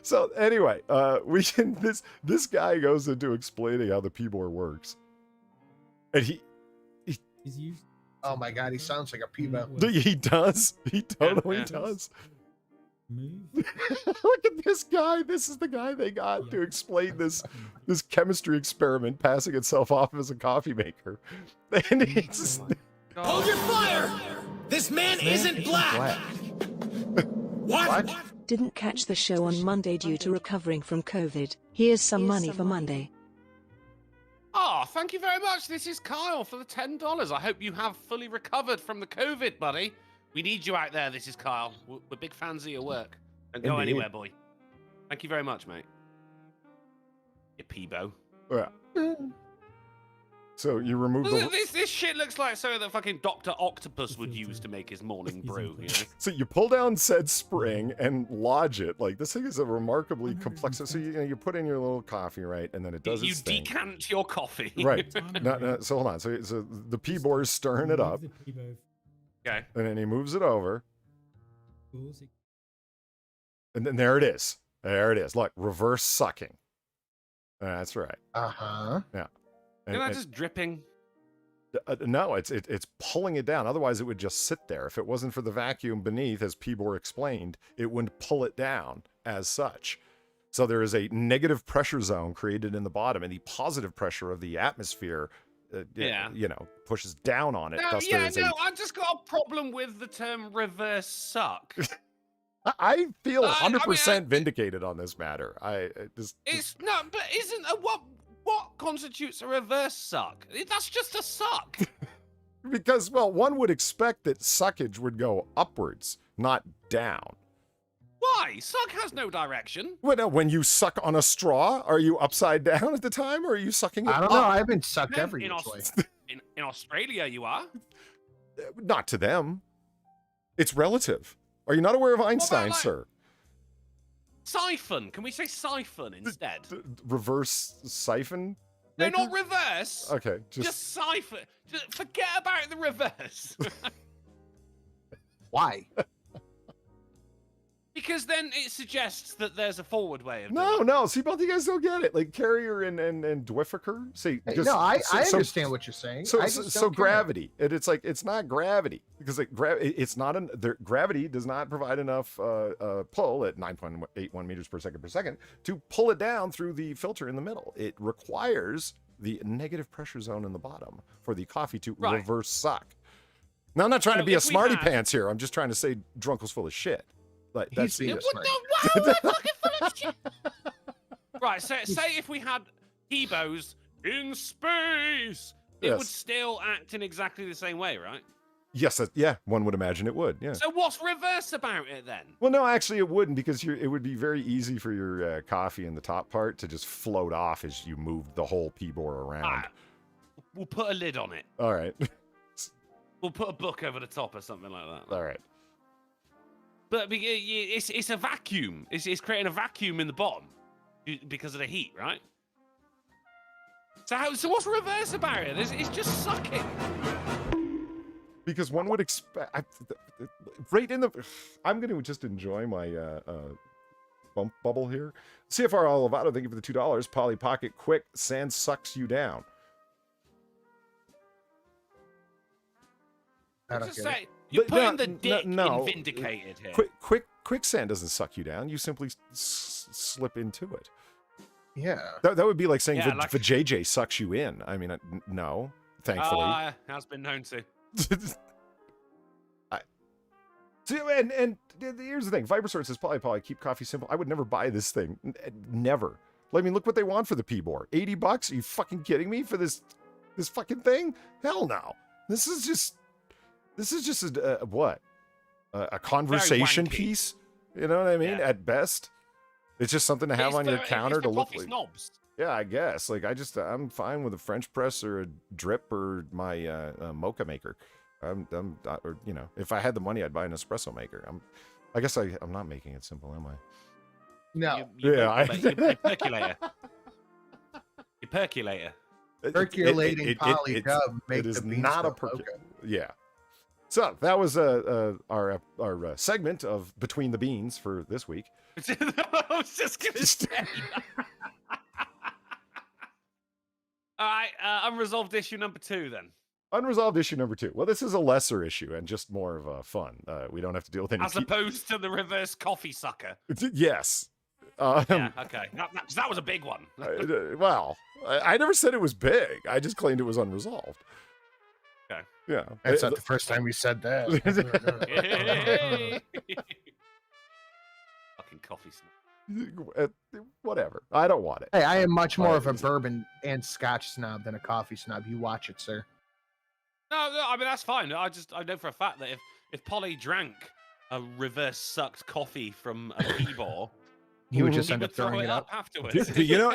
So anyway, this guy goes into explaining how the P-bore works, and he Oh my god, he sounds like a P-bore. he totally does. Look at this guy. This is the guy they got to explain this chemistry experiment passing itself off as a coffee maker. And he's Hold your fire! This man isn't black! What? Didn't catch the show on Monday due to recovering from COVID. Here's some money for Monday. Oh, thank you very much. This is Kyle for the $10. I hope you have fully recovered from the COVID, buddy. We need you out there. This is Kyle. We're big fans of your work. Don't go anywhere, boy. Thank you very much, mate. You peebo. Yeah. So you remove the... This shit looks like something that fucking Dr. Octopus would use to make his morning brew, you know? So you pull down said spring and lodge it. Like, this thing is a remarkably complex... So you put in your little coffee, right? And then it does its thing. You decant your coffee. Right. No, so hold on. So the P-bore is stirring it up. Okay. And then he moves it over. And then there it is. There it is. Look, reverse sucking. That's right. Uh-huh. Yeah. Isn't that just dripping? No, it's pulling it down. Otherwise, it would just sit there. If it wasn't for the vacuum beneath, as P-bore explained, it wouldn't pull it down as such. So there is a negative pressure zone created in the bottom, and the positive pressure of the atmosphere, pushes down on it. No, I just got a problem with the term reverse suck. I feel 100% vindicated on this matter. It's no, but isn't what constitutes a reverse suck? That's just a suck. Because, well, one would expect that suckage would go upwards, not down. Why? Suck has no direction. Well, no, when you suck on a straw, are you upside down at the time, or are you sucking it I don't know. I've been sucked every way. In Australia, you are. Not to them. It's relative. Are you not aware of Einstein, sir? Siphon. Can we say siphon instead? Reverse siphon? No, not reverse. Okay. Just siphon. Just forget about the reverse. Why? Because then it suggests that there's a forward way of No. See, both of you guys don't get it. Like Carrier and Dwiffiker. See, I understand what you're saying. So gravity. It's like, it's not gravity because it's not gravity does not provide enough pull at 9.81 meters per second to pull it down through the filter in the middle. It requires the negative pressure zone in the bottom for the coffee to reverse suck. Now, I'm not trying to be a smarty pants here. I'm just trying to say Drunkle's full of shit. Like, that's the Right, so say if we had Hebos in space, it would still act in exactly the same way, right? Yes, one would imagine it would, yeah. So what's reverse about it then? Well, no, actually it wouldn't, because it would be very easy for your coffee in the top part to just float off as you move the whole P-bore around. We'll put a lid on it. All right. We'll put a book over the top or something like that. All right. But it's a vacuum. It's creating a vacuum in the bottom because of the heat, right? So what's reverse about it? It's just sucking. Because one would expect... I'm going to just enjoy my bump bubble here. CFR Olivado, thank you for the $2. Polly Pocket, quick, sand sucks you down. Just say, You're But putting the dick no. in vindicated here. Quicksand doesn't suck you down. You simply slip into it. Yeah. That would be like saying Yeah, like- vajayjay sucks you in. I mean, no, thankfully. Has been known to. See, and here's the thing. Vibrosword says, probably keep coffee simple. I would never buy this thing. Never. I mean, look what they want for the P-Bore. $80? Are you fucking kidding me for this fucking thing? Hell no. This is just what? A conversation wanky. piece? You know what I mean? Yeah. At best. It's just something to have on your counter to look coffee like. snobs. Yeah, I guess. Like, I'm fine with a French press or a drip or my mocha maker. Or, you know, if I had the money, I'd buy an espresso maker. I guess I'm not making it simple, am I? No. Yeah, You percolator. You percolator. Percolating polydub make it is the beans not a go loco. yeah. So that was our segment of Between the Beans for this week. I was just gonna say. All right, unresolved issue number 2 then. Unresolved issue number 2. Well, this is a lesser issue and just more of fun. We don't have to deal with any. As opposed to the reverse coffee sucker. Yes. Yeah, okay. That was a big one. Well, I never said it was big. I just claimed it was unresolved. Okay. Yeah. That's not the first time you said that. Fucking coffee snob. Whatever. I don't want it. Hey, I am much more of a bourbon and scotch snob than a coffee snob. You watch it, sir. No, I mean that's fine. I know for a fact that if Polly drank a reverse sucked coffee from a P-Bore, He would just he end would up throw throwing it it up up. afterwards. You know,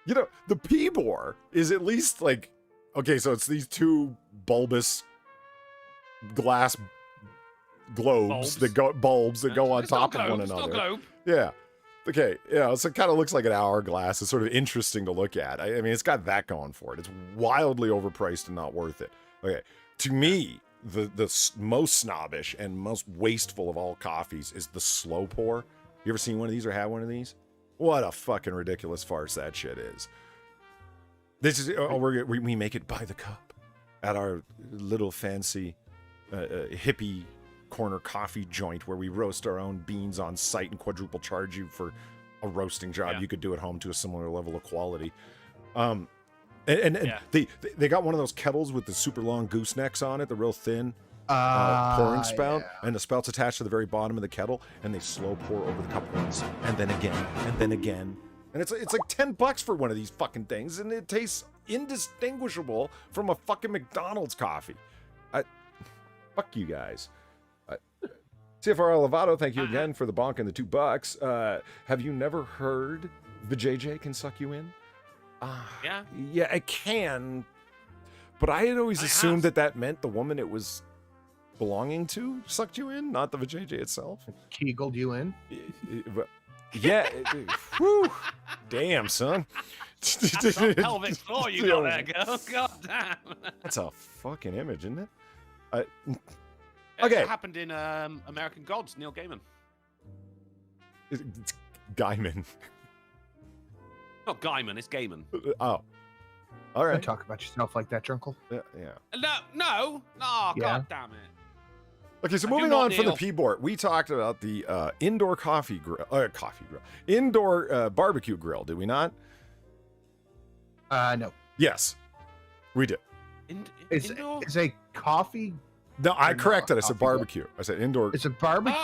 you know, the P-Bore is at least like, okay, so it's these two bulbous glass bulbs that go on It's top not of one globe, it's not another. globe. Yeah. Okay. Yeah. So it kind of looks like an hourglass. It's sort of interesting to look at. I mean, it's got that going for it. It's wildly overpriced and not worth it. Okay. To me, the most snobbish and most wasteful of all coffees is the slow pour. You ever seen one of these or had one of these? What a fucking ridiculous farce that shit is. This is we make it by the cup at our little fancy hippie corner coffee joint where we roast our own beans on site and quadruple charge you for a roasting job you could do at home to a similar level of quality. And they got one of those kettles with the super long goosenecks on it, the real thin pouring spout, and the spout's attached to the very bottom of the kettle, and they slow pour over the cup once, and then again, and then again. And it's like $10 for one of these fucking things, and it tastes indistinguishable from a fucking McDonald's coffee. Fuck you guys. CFR Lovato, thank you again for the bonk and the $2. Have you never heard the JJ can suck you in? Yeah. Yeah, it can. But I had always assumed that meant the woman it was belonging to sucked you in, not the vajayjay itself. Kegled you in? Yeah. Whew. Damn, son. That's some pelvic floor you got there, girl. God damn. That's a fucking image, isn't it? It Okay. happened in American Gods, Neil Gaiman. It's Gaiman. Not Gaiman, it's Gaiman. Oh. All Don't right. talk about yourself like that, Drunkle. Yeah. No. Oh, Yeah. God damn it. Okay, so I do moving not on from the kneel. P-Board, we talked about the indoor indoor barbecue grill, did we not? No. Yes, we did. It's Indoor? Oh, a coffee. No, I Or no, corrected. I said coffee grill. barbecue. I said indoor. It's a barbecue.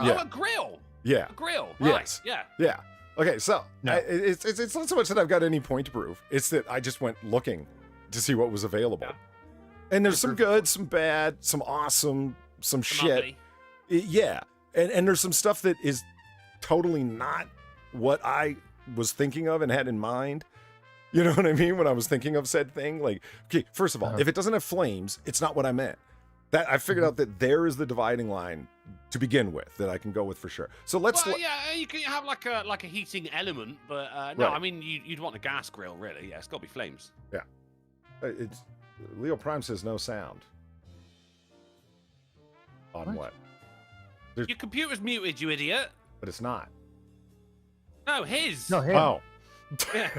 Yeah. A grill. Yeah, A grill. Yes. Right. Yeah. yeah. Okay, so No. it's not so much that I've got any point to prove. It's that I just went looking to see what was available. Yeah. And there's some good, some bad, some awesome, some shit. Ugly. Yeah, and there's some stuff that is totally not what I was thinking of and had in mind. You know what I mean? When I was thinking of said thing, like, okay, first of all, if it doesn't have flames, it's not what I meant. That I figured out that there is the dividing line to begin with that I can go with for sure. So let's. Well, yeah, you can have like a heating element, but no, Right. I mean you'd want a gas grill, really. Yeah, it's got to be flames. It's Leo Prime says no sound. On what? Your computer's muted, you idiot. But it's not. No, his. No, him. Oh. Yeah.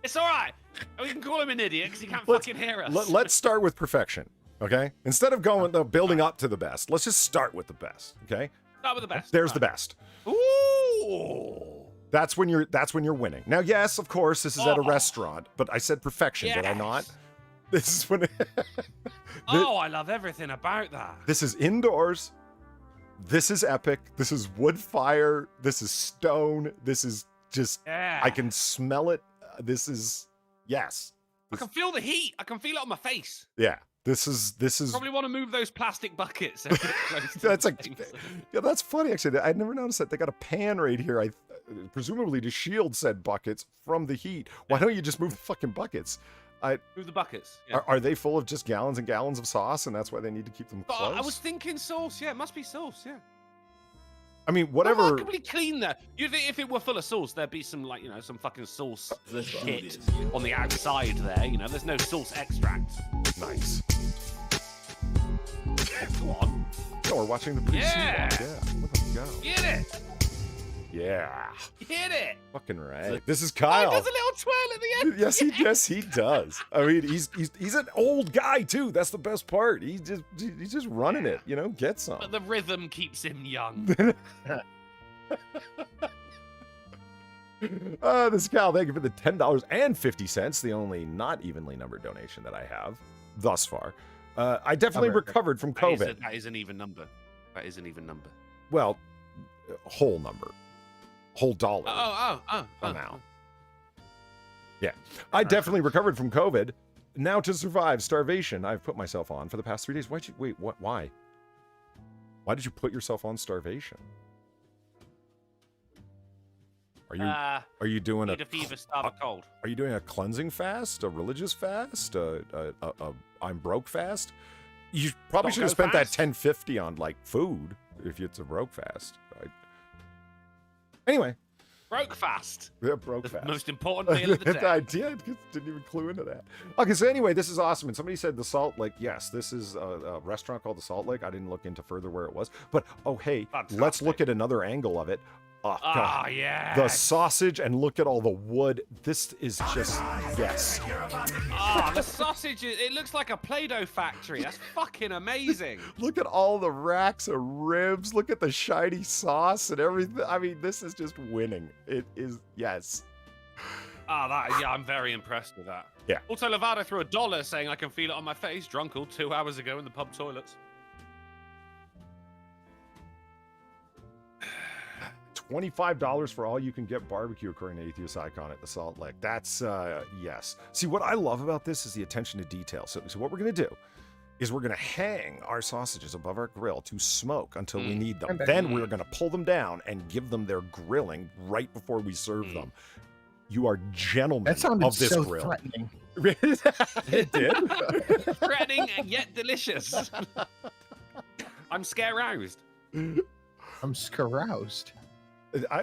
It's all right. We can call him an idiot because he can't Let's- fucking hear us. Let's start with perfection. Okay? Instead of building up to the best, let's just start with the best. Okay? Start with the best. There's the best. Ooh. That's when you're winning. Now, yes, of course, this is at a restaurant, but I said perfection, did I not? This is when. I love everything about that. This is indoors. This is epic. This is wood fire. This is stone. This is just. Yeah. I can smell it. This is yes. I can feel the heat. I can feel it on my face. Yeah. This is. Probably want to move those plastic buckets. That's yeah, that's funny actually. I never noticed that. They got a pan right here. Presumably to shield said buckets from the heat. Why don't you just move the fucking buckets? Move the buckets. Yeah. Are they full of just gallons and gallons of sauce, and that's why they need to keep them But close? I was thinking sauce. Yeah, it must be sauce. Yeah. I mean, whatever. Remarkably clean there. You think if it were full of sauce, there'd be some some fucking sauce shit on the outside there. There's no sauce extract. Nice. Go on. Oh, we're watching the pre-season. Yeah. Look at go. Get it. Yeah. Hit it. Fucking right. This is Kyle. Oh, there's a little twirl at the end. Yes, he does. I mean, he's an old guy too. That's the best part. He's just running it. Get some. But the rhythm keeps him young. This is Kyle. Thank you for the $10.50, the only not evenly numbered donation that I have thus far. I definitely recovered from COVID. That is an even number. That is an even number. Well, whole number. Whole dollar Oh. amount. Yeah. I definitely recovered from COVID. Now to survive starvation, I've put myself on for the past 3 days. Why? Why did you put yourself on starvation? Are you doing need a fever, starve a cold? Are you doing a cleansing fast, a religious fast, a I'm broke fast? You probably should have spent that $10.50 on like food if it's a broke fast. Anyway. Broke fast. Yeah, broke fast. Most important meal of the day. I didn't even clue into that. Okay, so anyway, this is awesome. And somebody said the Salt Lake. Yes, this is a restaurant called the Salt Lake. I didn't look into further where it was. But, oh, hey, let's look at another angle of it. Oh, God. Yeah. The sausage, and look at all the wood. This is just, yes. The sausage, it looks like a Play-Doh factory. That's fucking amazing. Look at all the racks of ribs. Look at the shiny sauce and everything. I mean, this is just winning. It is, yes. I'm very impressed with that. Yeah. Also, Lovato threw $1 saying I can feel it on my face. Drunk all 2 hours ago in the pub toilets. $25 for all you can get barbecue, according to Atheist Icon at the Salt Lake. That's, yes. See, what I love about this is the attention to detail. So what we're going to do is we're going to hang our sausages above our grill to smoke until we need them. Then we're going to pull them down and give them their grilling right before we serve them. You are gentlemen of this so grill. Threatening. It did. Threatening and yet delicious. I'm scare-roused. I'm scaroused.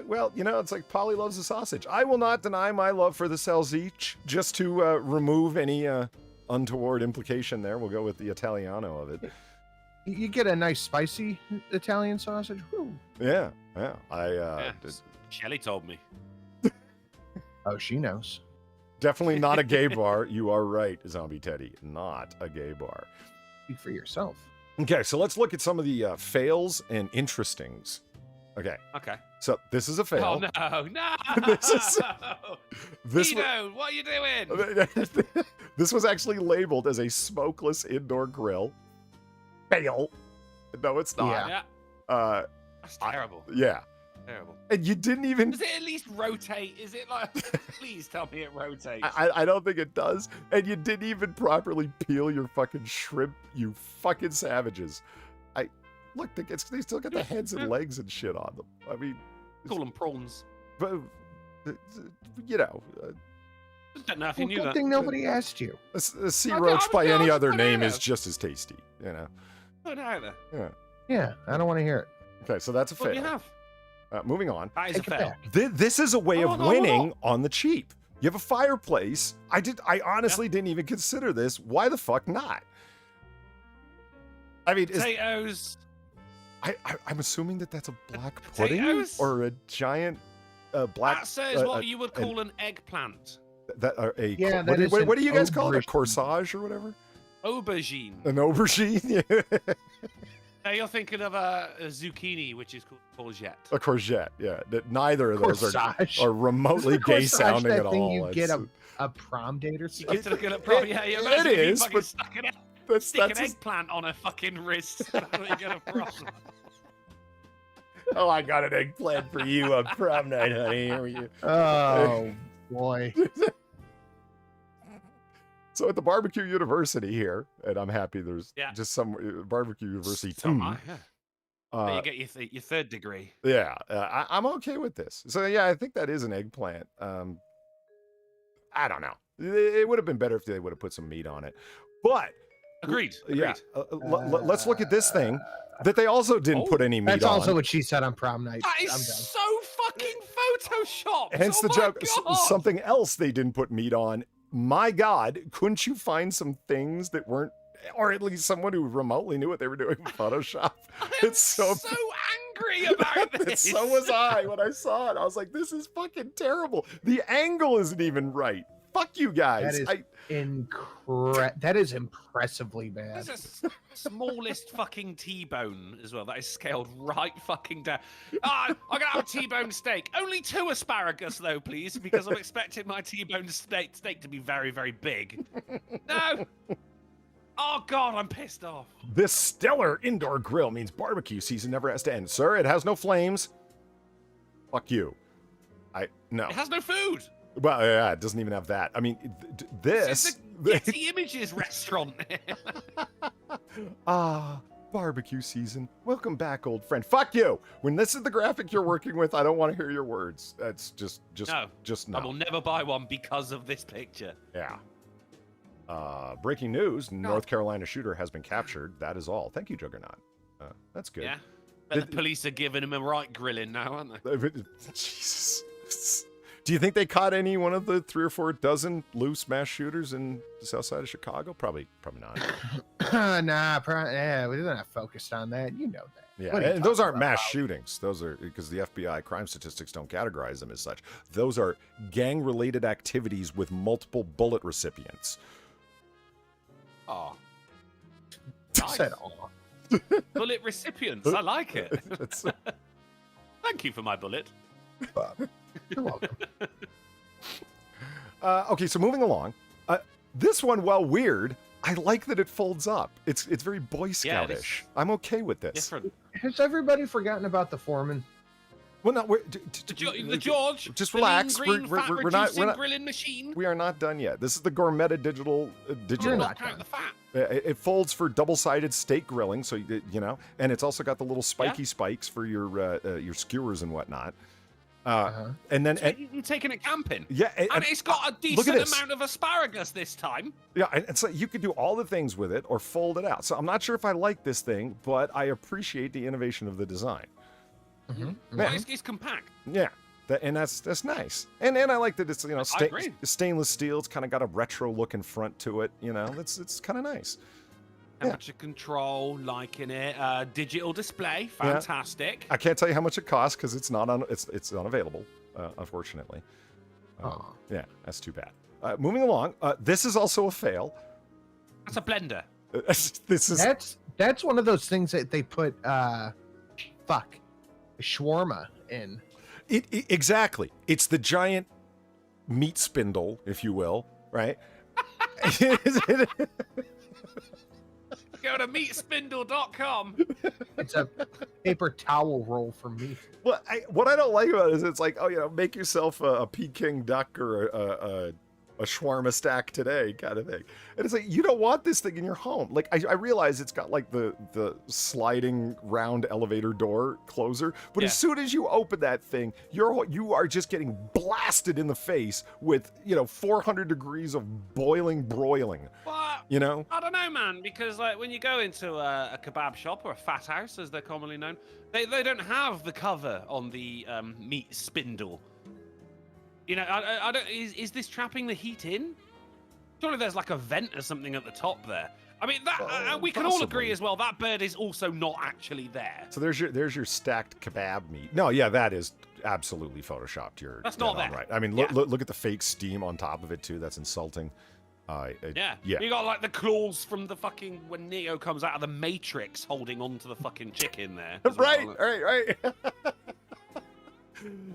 Well, it's like Polly loves the sausage. I will not deny my love for the Salsiccia. Just to remove any untoward implication there, we'll go with the Italiano of it. You get a nice spicy Italian sausage. Woo. Yeah. Shelly told me. Oh, she knows. Definitely not a gay bar. You are right, Zombie Teddy. Not a gay bar. Speak for yourself. Okay, so let's look at some of the fails and interestings. Okay. So this is a fail. Oh, no. This Tito, what are you doing? This was actually labeled as a smokeless indoor grill. Fail. No, it's not. Yeah. That's terrible. Yeah. Terrible. And you didn't even... Does it at least rotate? Is it like... Please tell me it rotates. I don't think it does. And you didn't even properly peel your fucking shrimp, you fucking savages. Look, they still got the heads and legs and shit on them. I mean... Call them prawns. But, Don't know if you knew good that. thing nobody asked you. A sea roach by any other name is just as tasty, Put it out there. Yeah. Yeah, I don't want to hear it. Okay, so that's a What do fail. you have? Moving on. That is a Take it fail. back. This is a way of No, no, winning no. on the cheap. You have a fireplace. I honestly didn't even consider this. Why the fuck not? I mean, Potatoes. I'm assuming that's a black pudding Potatoes? or a giant black. That says what you would call an eggplant. What do you guys call it? A Ogrish. corsage or whatever? Aubergine. An aubergine? Now you're thinking of a zucchini, which is called courgette. A courgette, yeah. Neither of those Corsage. are remotely gay Corsage, sounding that at thing all. you get It's- a prom date or You something. get to look at it properly. Yeah, you imagine it if you is, fucking but stuck an that's an eggplant on a fucking wrist. How do you get a problem? Oh, I got an eggplant for you on prom night, honey. Here you. Oh boy. So at the Barbecue University here, and I'm happy there's Yeah. just some Barbecue University So am I, yeah. But Uh, you get your third degree. yeah, I'm okay with this. So yeah, I think that is an eggplant. I don't know. It would have been better if they would have put some meat on it. But Agreed. yeah, Agreed. let's look at this thing that they also didn't put any meat That's on. also what she said on prom night. That I'm is done. so fucking photoshopped. Hence Oh the my joke. God. Something else they didn't put meat on. My God, couldn't you find some things that weren't, or at least someone who remotely knew what they were doing in Photoshop? I'm so angry about this. So was I when I saw it. I was like, this is fucking terrible. The angle isn't even right. Fuck you guys. That is that is impressively bad. There's a smallest fucking T-bone as well. That is scaled right fucking down. I'm gonna have a T-bone steak. Only 2 asparagus though, please, because I'm expecting my T-bone steak to be very, very big. No. Oh God, I'm pissed off. This stellar indoor grill means barbecue season never has to end. Sir, it has no flames. Fuck you. No. It has no food. Well, yeah, it doesn't even have that. I mean, this. It's a Getty Images restaurant. Barbecue season. Welcome back, old friend. Fuck you. When this is the graphic you're working with, I don't want to hear your words. That's just no. I will never buy one because of this picture. Yeah. Breaking news: North Carolina shooter has been captured. That is all. Thank you, Juggernaut. That's good. Yeah. But the police are giving him a right grilling now, aren't they? Jesus. Do you think they caught any one of the 3 or 4 dozen loose mass shooters in the south side of Chicago? Probably not. Yeah, we're not focused on that. You know that. Yeah, What are you and those talking aren't mass about? shootings. Those are because the FBI crime statistics don't categorize them as such. Those are gang-related activities with multiple bullet recipients. Oh. Said all. Bullet recipients. I like it. That's- Thank you for my bullet. You're welcome. Okay, so moving along. This one, while weird, I like that it folds up. It's very Boy Scoutish. I'm okay with this. Different. Has everybody forgotten about the foreman? Well, no, The George. Just the relax. lean, green, fat We're not grilling machine. We are not done yet. This is the Gourmetted digital. You're not Count the fat. It folds for double-sided steak grilling, so you know, and it's also got the little spiky spikes for your skewers and whatnot. And then So you're taking it camping. yeah, And it's got a look at decent this. amount of asparagus this time. Yeah, and so you could do all the things with it or fold it out. So I'm not sure if I like this thing, but I appreciate the innovation of the design. Well, it's compact. Yeah, that's nice. And I like that it's I agree. stainless steel. It's kind of got a retro looking front to it. It's kind of nice. Temperature control, liking it. Digital display, Yeah. fantastic. I can't tell you how much it costs because it's unavailable, unfortunately. Yeah, that's too bad. Moving along, this is also a fail. That's a blender. This is That's one of those things that they put shawarma in. Exactly. It's the giant meat spindle, if you will, right? Go to meatspindle.com. It's a paper towel roll for me. Well, what I don't like about it is it's like, make yourself a Peking duck or a shawarma stack today kind of thing. And it's like, you don't want this thing in your home. Like, I realize it's got like the sliding round elevator door closer, but as soon as you open that thing, you are just getting blasted in the face with, 400 degrees of broiling. But, I don't know, man, because like when you go into a kebab shop or a fat house, as they're commonly known, they don't have the cover on the meat spindle. I don't. Is this trapping the heat in? Surely there's like a vent or something at the top there. I mean, that we can all agree as well. That bird is also not actually there. So there's your stacked kebab meat. No, yeah, that is absolutely photoshopped. That's not dead on there. right. I mean, look at the fake steam on top of it too. That's insulting. Yeah. Yeah. You got like the claws from the fucking when Neo comes out of the Matrix holding on to the fucking chicken there. as Right, well. right.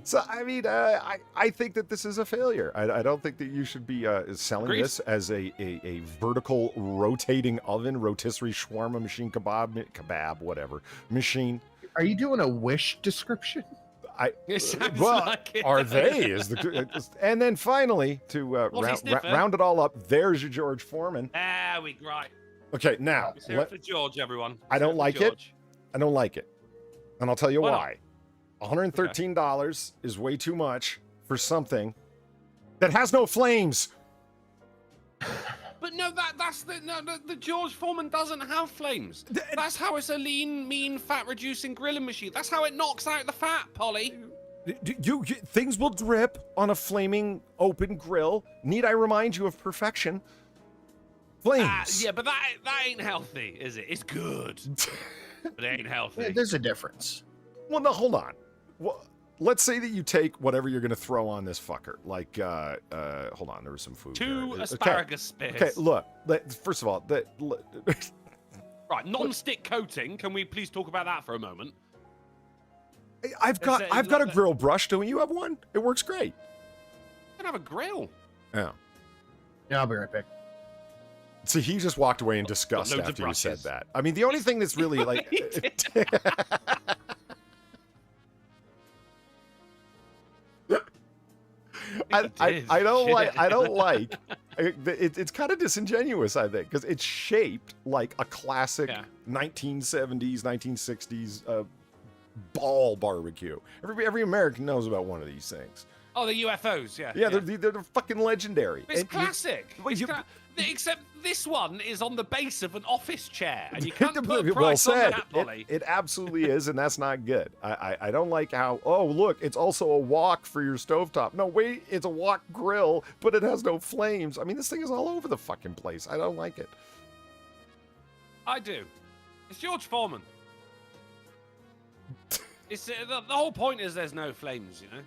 So I mean, I think that this is a failure. I don't think that you should be selling Agreed. this as a vertical rotating oven, rotisserie shawarma machine, kebab, whatever machine. Are you doing a Wish description? It sounds Well, like it. are they? And then finally, to round it all up, there's your George Foreman. There we go. Right. Okay, now Let's hear it for George, everyone. I don't Let's like hear it. George. I don't like it, and I'll tell you Why not? why. $113 is way too much for something that has no flames. But no, that's the George Foreman doesn't have flames. That's how it's a lean, mean, fat-reducing grilling machine. That's how it knocks out the fat, Polly. Things will drip on a flaming open grill. Need I remind you of perfection? Flames. Yeah, but that ain't healthy, is it? It's good, but it ain't healthy. There's a difference. Well, no, hold on. Well, let's say that you take whatever you're going to throw on this fucker. Like, hold on, there was some food. Two there. asparagus spears. Okay, look. First of all, Right, non-stick coating. Can we please talk about that for a moment? I've got a grill brush. Don't you have one? It works great. I don't have a grill. Yeah. Yeah, I'll be right back. See, he just walked away in disgust loads of after you said brushes. that. I mean, the only thing that's really like. He did. I don't like. It's kind of disingenuous, I think, because it's shaped like a classic 1970s, 1960s ball barbecue. Every American knows about one of these things. Oh, the UFOs, yeah. Yeah, they're fucking legendary. It's And classic. Well, Except this one is on the base of an office chair, and you can't put a well price on said. that, Polly. It absolutely is, and that's not good. I don't like how, oh, look, it's also a wok for your stovetop. No, wait, it's a wok grill, but it has no flames. I mean, this thing is all over the fucking place. I don't like it. I do. It's George Foreman. It's the whole point is there's no flames, you know.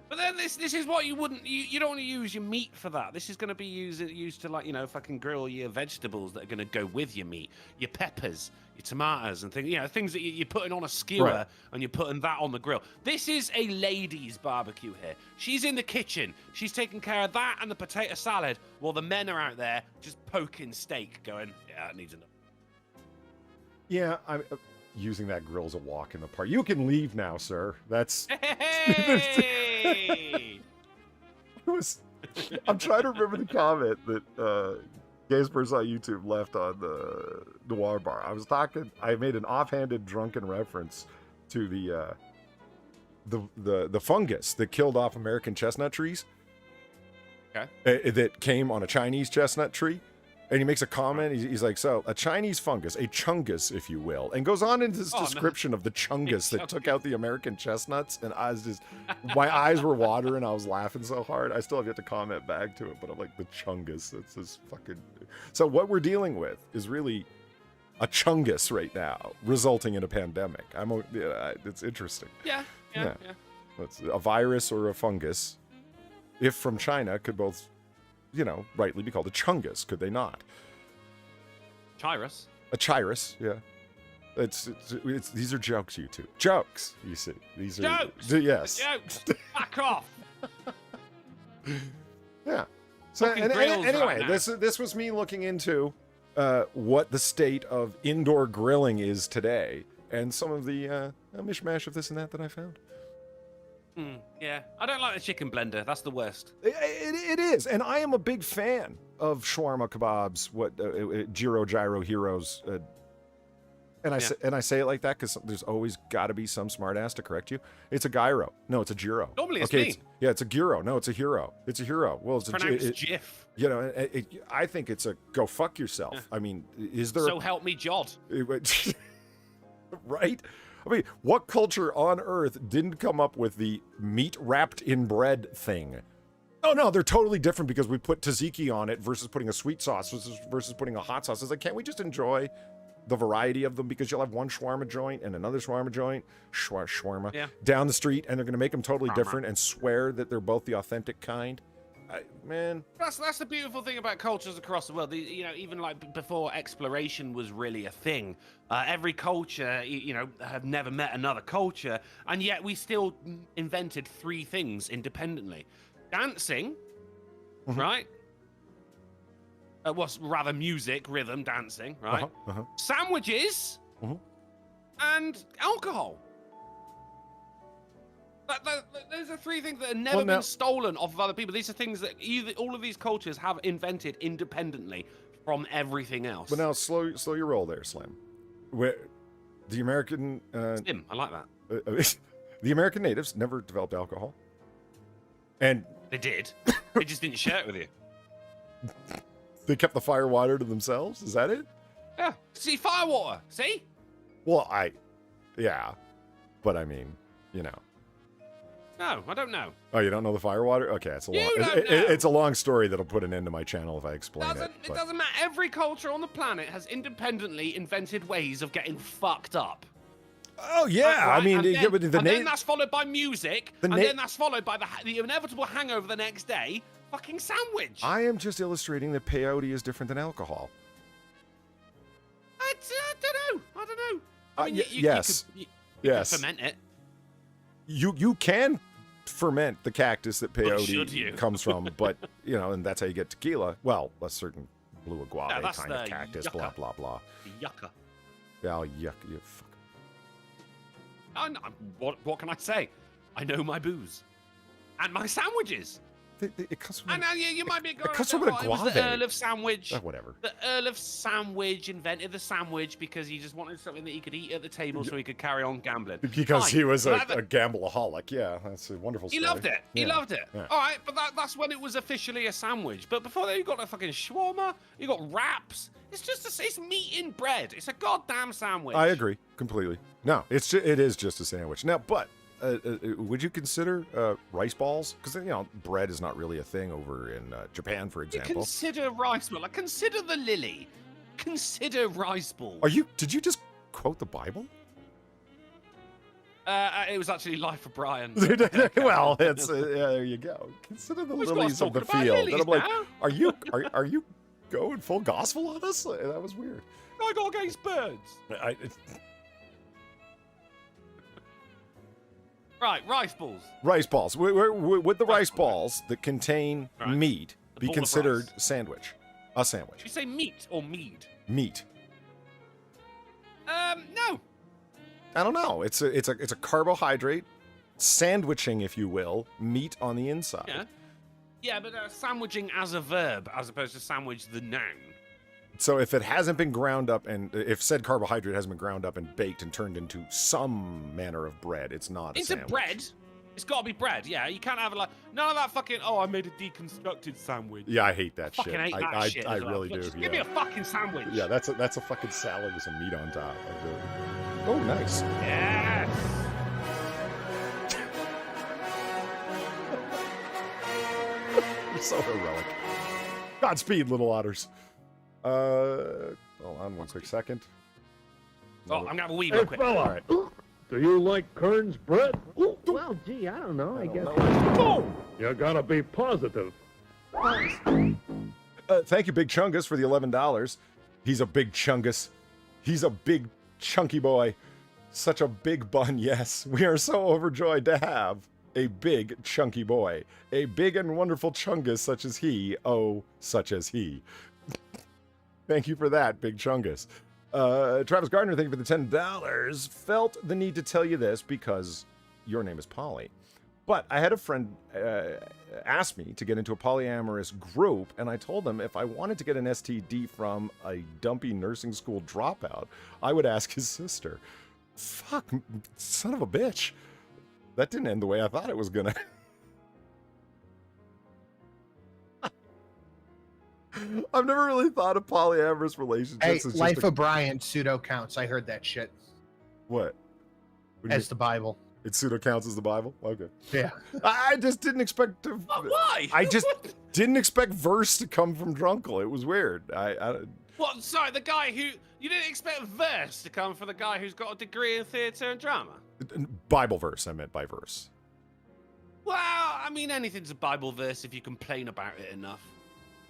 But then this is what you wouldn't you don't want to use your meat for that. This is going to be used to, like, you know, fucking grill your vegetables that are going to go with your meat, your peppers, your tomatoes and things, you know, things that you're putting on a skewer Right. and you're putting that on the grill. This is a lady's barbecue here. She's in the kitchen. She's taking care of that and the potato salad while the men are out there just poking steak, going, yeah, it needs enough. Yeah, I'm using that grill as a walk in the park. You can leave now, sir. That's. Hey! I'm trying to remember the comment that Gaze Person on YouTube left on the Noir Bar. I made an offhanded drunken reference to the fungus that killed off American chestnut trees. Okay. That came on a Chinese chestnut tree. And he makes a comment. He's like, so a Chinese fungus, a chungus, if you will, and goes on into this description of the chungus that took out the American chestnuts. And I was just, my eyes were watering. I was laughing so hard. I still have yet to comment back to it, but I'm like, the chungus. That's this fucking. So what we're dealing with is really a chungus right now, resulting in a pandemic. It's interesting. Yeah. It's a virus or a fungus, if from China, could both, you know, rightly be called a chungus, could they not? Chirus. A chirus, yeah. It's these are jokes, you two. Jokes, you see. These are Jokes! yes. Jokes! Back off! Yeah. So Fucking grills anyway, right now. this was me looking into what the state of indoor grilling is today, and some of the mishmash of this and that I found. Yeah, I don't like the chicken blender. That's the worst. It is, and I am a big fan of shawarma kebabs. Gyro Heroes, and I say it like that because there's always got to be some smartass to correct you. It's a gyro. No, it's a gyro. Normally it's okay, me. It's a gyro. No, it's a hero. It's a hero. Well, it's Pronounced GIF. You know, I think it's a go fuck yourself. Yeah. I mean, is there? So help me, Jod. Right? I mean, what culture on earth didn't come up with the meat wrapped in bread thing? Oh, no, they're totally different because we put tzatziki on it versus putting a sweet sauce versus putting a hot sauce. It's like, can't we just enjoy the variety of them? Because you'll have one shawarma joint and another shawarma joint, shawarma, down the street, and they're going to make them totally different and swear that they're both the authentic kind. Man. That's the beautiful thing about cultures across the world. Even like before exploration was really a thing, every culture, have never met another culture, and yet we still invented 3 things independently: dancing, right? What's rather music, rhythm, dancing, right? Sandwiches, and alcohol. Those are 3 things that have never been stolen off of other people. These are things that all of these cultures have invented independently from everything else. But now, slow your roll there, Slim. The American... Slim, I like that. The American natives never developed alcohol. And... They did. They just didn't share it with you. They kept the fire water to themselves? Is that it? Yeah. See, firewater. See? Well, yeah. But I mean, No, I don't know. Oh, you don't know the firewater? Okay, it's a long. Know. It's a long story that'll put an end to my channel if I explain it. It doesn't matter. Every culture on the planet has independently invented ways of getting fucked up. Oh yeah, right? I mean, then that's followed by music, and then that's followed by the inevitable hangover the next day. Fucking sandwich. I am just illustrating that peyote is different than alcohol. I don't know. I mean, yes. You can ferment it. You can ferment the cactus that Should peyote you? comes from, but and that's how you get tequila. Well, a certain blue agave that's kind of the cactus. yucca. Blah blah blah. The yucca. Oh, yuck! You fuck. What can I say? I know my booze and my sandwiches. It comes from. You might be going. It comes from a It was guave. the Earl of Sandwich. Whatever. The Earl of Sandwich invented the sandwich because he just wanted something that he could eat at the table so he could carry on gambling. Because he was a gambleaholic. Yeah, that's a wonderful story. He loved it. He loved it. Yeah. All right, but that's when it was officially a sandwich. But before that, you got a fucking shawarma. You got wraps. It's just it's meat in bread. It's a goddamn sandwich. I agree completely. No, it is just a sandwich. Now, but would you consider rice balls? Because bread is not really a thing over in Japan, for example. Consider rice balls. Like, consider the lily. Consider rice balls. Did you just quote the Bible? It was actually Life of Brian. Well, it's there you go. Consider the lilies of the field. And I'm like, are you going full gospel on us? That was weird. I got against birds. Right, rice balls. Rice balls. Would the rice balls that contain meat be considered sandwich? A sandwich. You say meat or mead? Meat. No. I don't know. It's a carbohydrate sandwiching, if you will, meat on the inside. Yeah. Yeah, but sandwiching as a verb as opposed to sandwich the noun. So if it hasn't been ground up, and if said carbohydrate hasn't been ground up and baked and turned into some manner of bread, it's not a sandwich. It's a bread. It's got to be bread. Yeah, you can't have none of that fucking. Oh, I made a deconstructed sandwich. Yeah, I hate that shit. Hate that shit. I really do. Just give me a fucking sandwich. Yeah, that's a fucking salad with some meat on top. Oh, nice. Yes. You're so heroic. Godspeed, little otters. Hold on one quick second. Oh, I'm gonna have a wee real quick. Fella, All right. do you like Kern's bread? Well, gee, I don't know. I guess. Boom! You gotta be positive. Thank you, Big Chungus, for the $11. He's a big chungus. He's a big chunky boy. Such a big bun, yes. We are so overjoyed to have a big chunky boy. A big and wonderful chungus such as he. Oh, such as he. Thank you for that, Big Chungus. Travis Gardner, thank you for the $10. Felt the need to tell you this because your name is Polly. But I had a friend ask me to get into a polyamorous group, and I told them if I wanted to get an STD from a dumpy nursing school dropout, I would ask his sister. Fuck, son of a bitch. That didn't end the way I thought it was gonna. I've never really thought of polyamorous relationships. Hey, as Life of Brian pseudo counts. I heard that shit. What? As the Bible. It pseudo counts as the Bible? Okay. Yeah. I just didn't expect to. Why? I just didn't expect verse to come from Drunkle. It was weird. What? Sorry, the guy who you didn't expect verse to come from the guy who's got a degree in theatre and drama. Bible verse. I meant by verse. Well, I mean, anything's a Bible verse if you complain about it enough.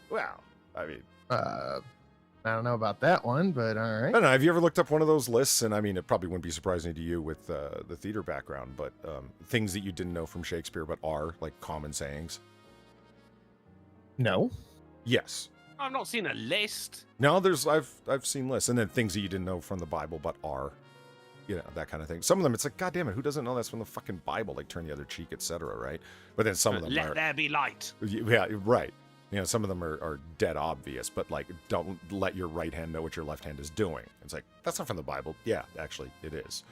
Well, I mean, I don't know about that one, but all I right. don't know. Have you ever looked up one of those lists? And I mean, it probably wouldn't be surprising to you with the theater background, but things that you didn't know from Shakespeare but are like common sayings. No. Yes. I've not seen a list. No, I've seen lists, and then things that you didn't know from the Bible but are, you know, that kind of thing. Some of them, it's like, God damn it, who doesn't know that's from the fucking Bible? Like turn the other cheek, etc. Right? But then some of them Let are. there be light. Yeah, right. You know, some of them are dead obvious, but like, don't let your right hand know what your left hand is doing. It's like, that's not from the Bible. Yeah, actually, it is.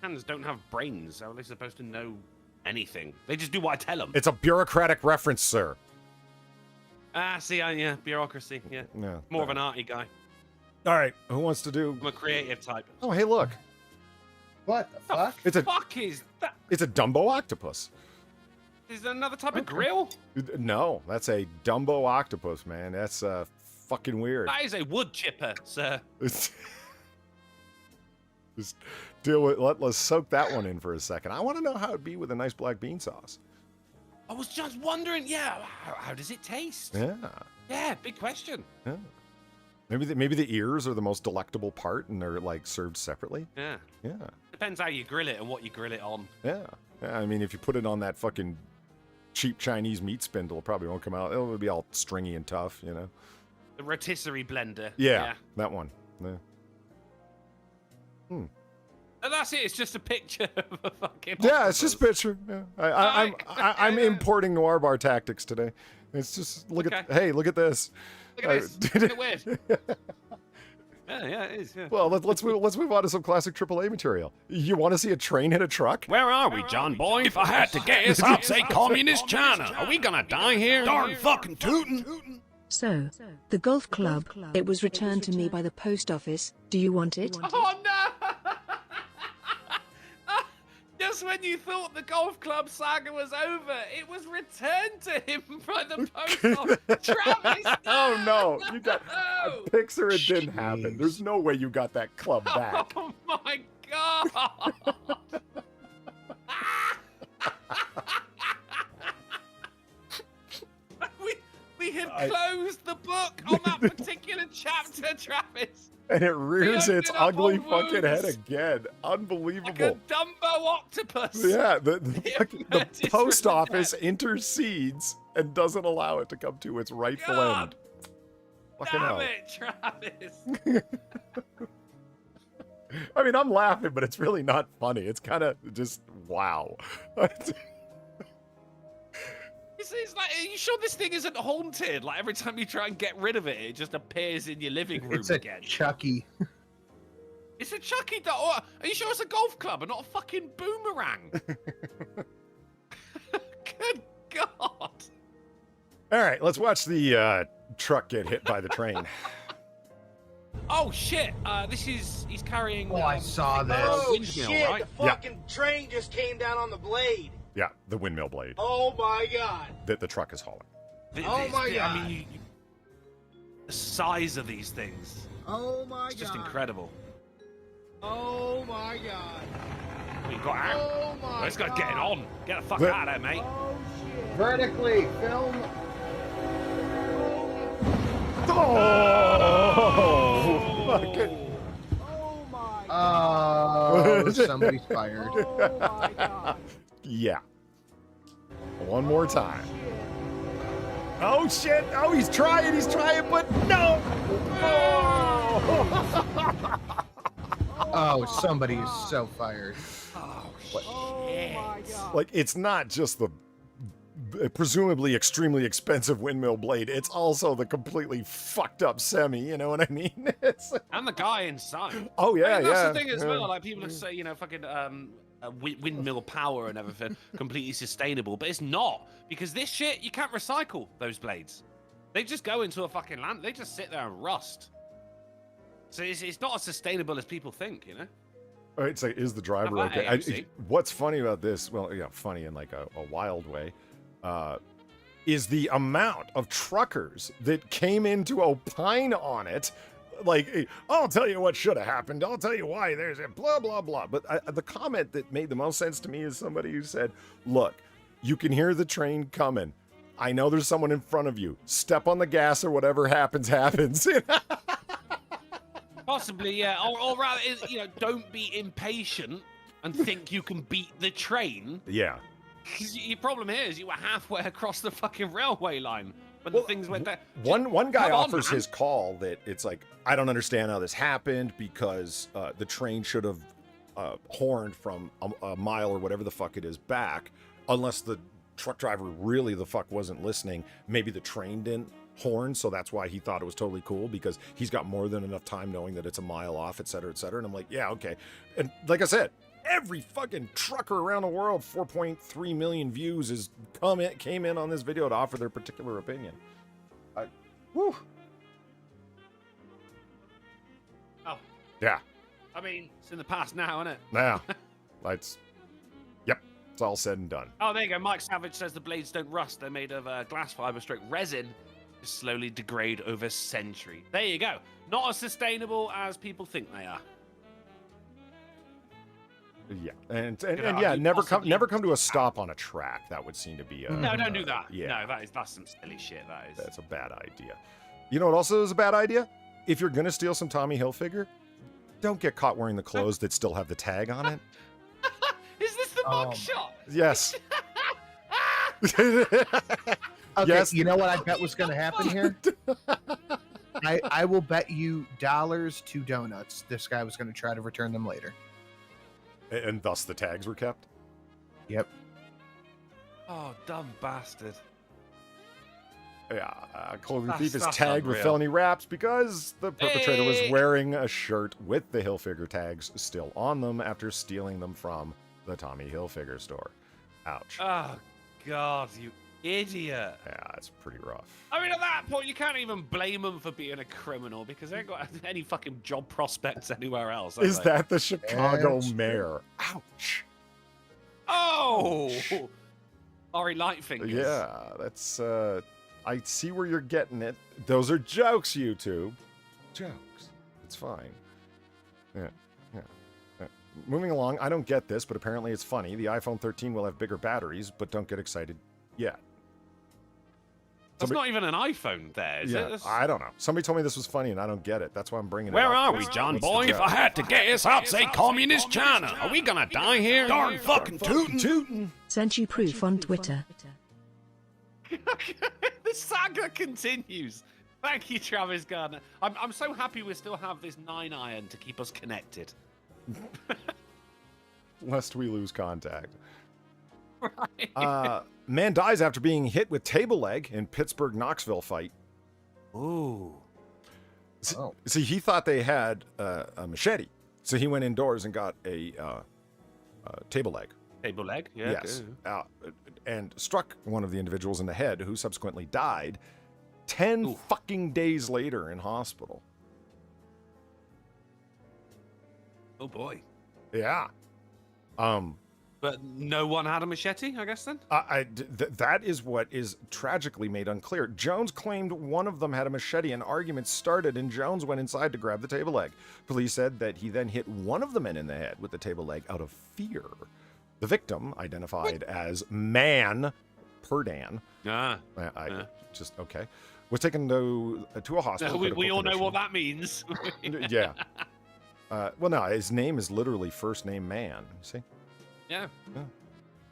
Hands don't have brains. How are they supposed to know anything? They just do what I tell them. It's a bureaucratic reference, sir. See, yeah, bureaucracy. Yeah, Yeah. more of an arty guy. All right, who wants to do? I'm a creative type. Oh, hey, look, What the fuck? it's a Fuck is that? Dumbo octopus. Is there another type of grill? No, that's a Dumbo octopus, man. That's fucking weird. That is a wood chipper, sir. Just deal with. Let's soak that one in for a second. I want to know how it'd be with a nice black bean sauce. I was just wondering, yeah, how does it taste? Yeah. Yeah, big question. Yeah. Maybe the ears are the most delectable part, and they're like served separately. Yeah. Yeah. Depends how you grill it and what you grill it on. Yeah. Yeah. I mean, if you put it on that fucking cheap Chinese meat spindle, it probably won't come out. It'll be all stringy and tough, you know. The rotisserie blender. Yeah. That one. Yeah. And that's it. It's just a picture of a fucking. Yeah, it's just octopus. picture. Yeah. I'm importing noir bar tactics today. It's just look at. Hey, look at this. Look at this. Isn't it weird? Yeah, it is. Yeah. Well, let's move on to some classic AAA material. You want to see a train hit a truck? Where are we, John boy? If I had to guess, I'd say communist China. Are we gonna die here? Darn fucking tootin'. So, the golf club, it was returned to me by the post office. Do you want it? Oh no! Just when you thought the golf club saga was over, it was returned to him by the post office. Travis! Oh no! You got No! Pixar. It didn't happen. There's no way you got that club back. Oh my god! we had closed the book on that particular chapter, Travis. And it rears We its opened up ugly on fucking head wounds. again. Like Unbelievable. a Dumbo octopus. Yeah, the It's post really office intercedes and doesn't allow it to come to its rightful God. end. Fucking Damn hell. it, Travis. I mean, I'm laughing, but it's really not funny. It's kind of just wow. It's like, are you sure this thing isn't haunted? Like every time you try and get rid of it, it just appears in your living room It's a again. Chucky. It's a Chucky doll. Are you sure it's a golf club and not a fucking boomerang? Good God. All right, let's watch the truck get hit by the train. Oh shit! He's carrying. Oh, I saw this. Oh windmill, shit, right? the fucking train just came down on the blade. Yeah, the windmill blade Oh my god. that the truck is hauling. Oh my I God. mean, the size of these things. Oh my It's just god. incredible. Oh my god. We got out. Oh my This guy's god. getting on. Get the fuck The- out of there, mate. Oh shit. Vertically, film. Oh! Fucking. Oh my Oh, somebody's fired. Oh my god. Yeah. One more time. Oh shit! Oh, he's trying, but no! Oh, somebody is so fired. Oh Oh shit. my god. Like, it's not just the presumably extremely expensive windmill blade, it's also the completely fucked up semi, you know what I mean? It's And the guy inside. oh yeah, I mean, that's yeah. the thing as yeah. well. Like people say, fucking windmill power and everything completely sustainable, but it's not, because this shit you can't recycle those blades. They just go into a fucking land. They just sit there and rust. So it's not as sustainable as people think, you know. All right, so is the driver How about okay? AMC? What's funny about this? Well, yeah, funny in like a wild way. Is the amount of truckers that came in to opine on it. Like, I'll tell you what should have happened. I'll tell you why there's a blah, blah, blah. But the comment that made the most sense to me is somebody who said, look, You can hear the train coming. I know there's someone in front of you. Step on the gas or whatever happens. Possibly, yeah. Or rather, don't be impatient and think you can beat the train. Yeah. Because your problem here is you were halfway across the fucking railway line when the things went down. One guy Come on, offers man. his call that it's like, I don't understand how this happened because the train should have horned from a mile or whatever the fuck it is back, unless the truck driver really the fuck wasn't listening. Maybe the train didn't horn, so that's why he thought it was totally cool, because he's got more than enough time knowing that it's a mile off, et cetera, et cetera. And I'm like, yeah, okay. And like I said, every fucking trucker around the world, 4.3 million views, came in on this video to offer their particular opinion. Woo. Oh. Yeah. I mean, it's in the past now, isn't it? Now, it's all said and done. Oh, there you go. Mike Savage says the blades don't rust. They're made of glass fiber stroke resin. Just slowly degrade over century. There you go. Not as sustainable as people think they are. Yeah, and yeah, never come to a stop on a track. That would seem to be a no. Don't do that. Yeah, No, that's some silly shit. That's a bad idea. You know what also is a bad idea? If you're gonna steal some Tommy Hilfiger, don't get caught wearing the clothes that still have the tag on it. Is this the mug shot? Yes. Okay, Yes. you know what I bet was going to happen here? I will bet you dollars to donuts this guy was going to try to return them later. And thus the tags were kept? Yep. Oh, dumb bastard. Yeah, clothing thief is That's tagged with unreal. felony raps because the perpetrator was Hey! wearing a shirt with the Hilfiger tags still on them after stealing them from the Tommy Hilfiger store. Ouch. Oh, God, you idiot. Yeah, it's pretty rough. I mean, at that point, you can't even blame them for being a criminal because they ain't got any fucking job prospects anywhere else. have Is they? that the Chicago That's mayor? Ouch. Oh! Ari Lightfingers. Yeah, that's, I see where you're getting it. Those are jokes, YouTube. Jokes. It's fine. Yeah. Moving along, I don't get this, but apparently it's funny. The iPhone 13 will have bigger batteries, but don't get excited yet. That's not even an iPhone there, is it? That's- I don't know. Somebody told me this was funny, and I don't get it. That's why I'm bringing it Where up. are we, John What's the boy? If joke? I had to guess, I'd say Communist China. Are we gonna die here? Darn fucking tootin'. Sent you proof on Twitter. The saga continues. Thank you, Travis Gardner. I'm so happy we still have this 9-iron to keep us connected. Lest we lose contact. Right. Man dies after being hit with table leg in Pittsburgh-Knoxville fight. Ooh. See, he thought they had a machete, so he went indoors and got a table leg. Table leg? Yeah. Yes. And struck one of the individuals in the head, who subsequently died 10 fucking days later in hospital. Oh boy. Yeah. But no one had a machete, I guess, then? That is what is tragically made unclear. Jones claimed one of them had a machete, and arguments started, and Jones went inside to grab the table leg. Police said that he then hit one of the men in the head with the table leg out of fear. The victim, identified as Man Perdan, just okay, was taken to a hospital. We all know what that means. Yeah. Well, no, his name is literally first name Man. You see? Yeah.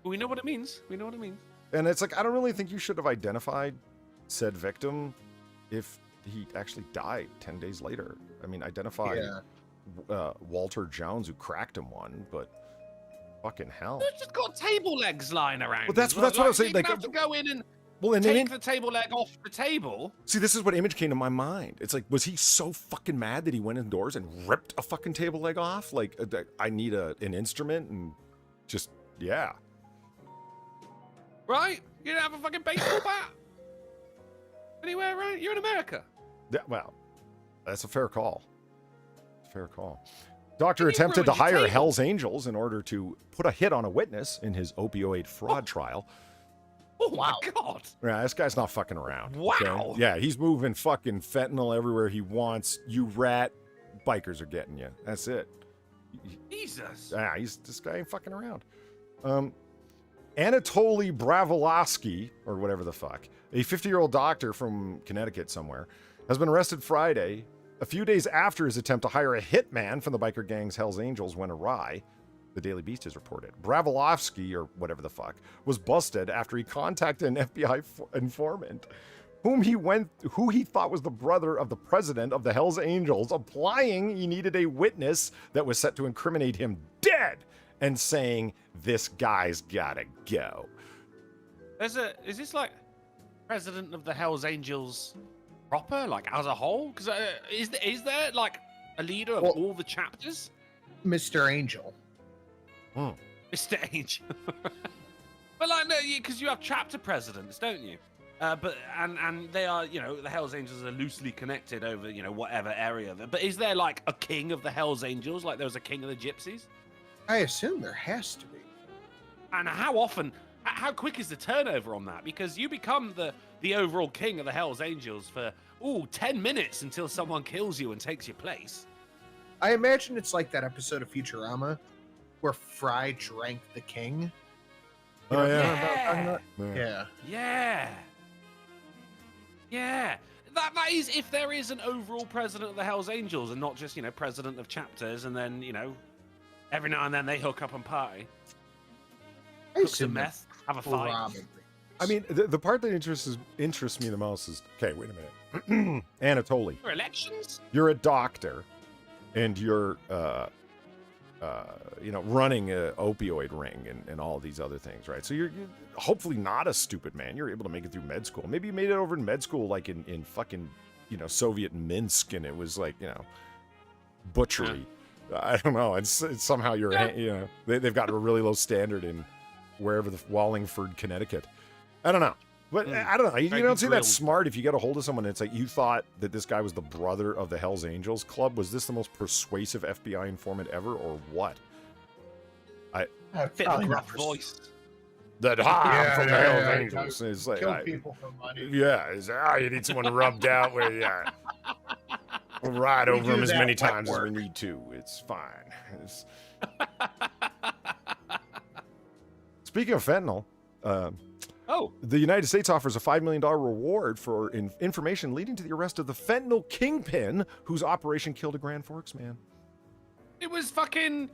We know what it means. We know what it means. And it's like, I don't really think you should have identified said victim if he actually died 10 days later. I mean, identify Walter Jones, who cracked him one, but fucking hell. They've just got table legs lying around. Well, that's what I was saying. You Like, have to go in and and take the table leg off the table. See, this is what image came to my mind. It's like, was he so fucking mad that he went indoors and ripped a fucking table leg off? Like, I need an instrument and just, yeah. Right? You don't have a fucking baseball bat? Anywhere, right? You're in America. Yeah, well, that's a fair call. Fair call. Doctor You attempted to ruined your hire table. Hell's Angels in order to put a hit on a witness in his opioid fraud trial. Oh my God. Yeah, this guy's not fucking around. Wow. Okay? Yeah, he's moving fucking fentanyl everywhere he wants. You rat. Bikers are getting you. That's it. Jesus. Yeah, this guy ain't fucking around. Anatoly Bravolovsky, or whatever the fuck, a 50-year-old doctor from Connecticut somewhere, has been arrested Friday, a few days after his attempt to hire a hitman from the biker gang's Hells Angels went awry. The Daily Beast has reported. Bravolovsky, or whatever the fuck, was busted after he contacted an FBI informant who he thought was the brother of the president of the Hells Angels, implying he needed a witness that was set to incriminate him dead, and saying, this guy's gotta go. Is this like president of the Hells Angels proper, like as a whole? Because is there like a leader of all the chapters? Mr. Angel. Mr. Angel. But like, no, because you have chapter presidents, don't you? But they are, the Hells Angels are loosely connected over, whatever area. But is there like a king of the Hells Angels, like there was a king of the Gypsies? I assume there has to be. And how quick is the turnover on that? Because you become the overall king of the Hells Angels for 10 minutes until someone kills you and takes your place. I imagine it's like that episode of Futurama where Fry drank the king. Oh, Yeah. That is if there is an overall president of the Hells Angels and not just, president of chapters and then, every now and then they hook up and party. Cook some meth, have a fight. Probably. I mean, the part that interests me the most is, okay, wait a minute. Anatoly. For elections? You're a doctor, and you're, running an opioid ring and all these other things, right? So you're hopefully not a stupid man. You're able to make it through med school. Maybe you made it over in med school, like in fucking, Soviet Minsk, and it was like, butchery. Yeah. I don't know. It's somehow they've got a really low standard in wherever the Wallingford, Connecticut. I don't know. But I don't know. You don't seem that smart if you get a hold of someone and it's like you thought that this guy was the brother of the Hells Angels Club. Was this the most persuasive FBI informant ever, or what? Fit the gruff voice. That from the Hells Angels is like, kill people for money. Yeah, you need someone rubbed out with, we'll ride over him as many times as we need to. It's fine. Speaking of fentanyl, the United States offers a $5 million reward for information leading to the arrest of the fentanyl kingpin whose operation killed a Grand Forks man. It was fucking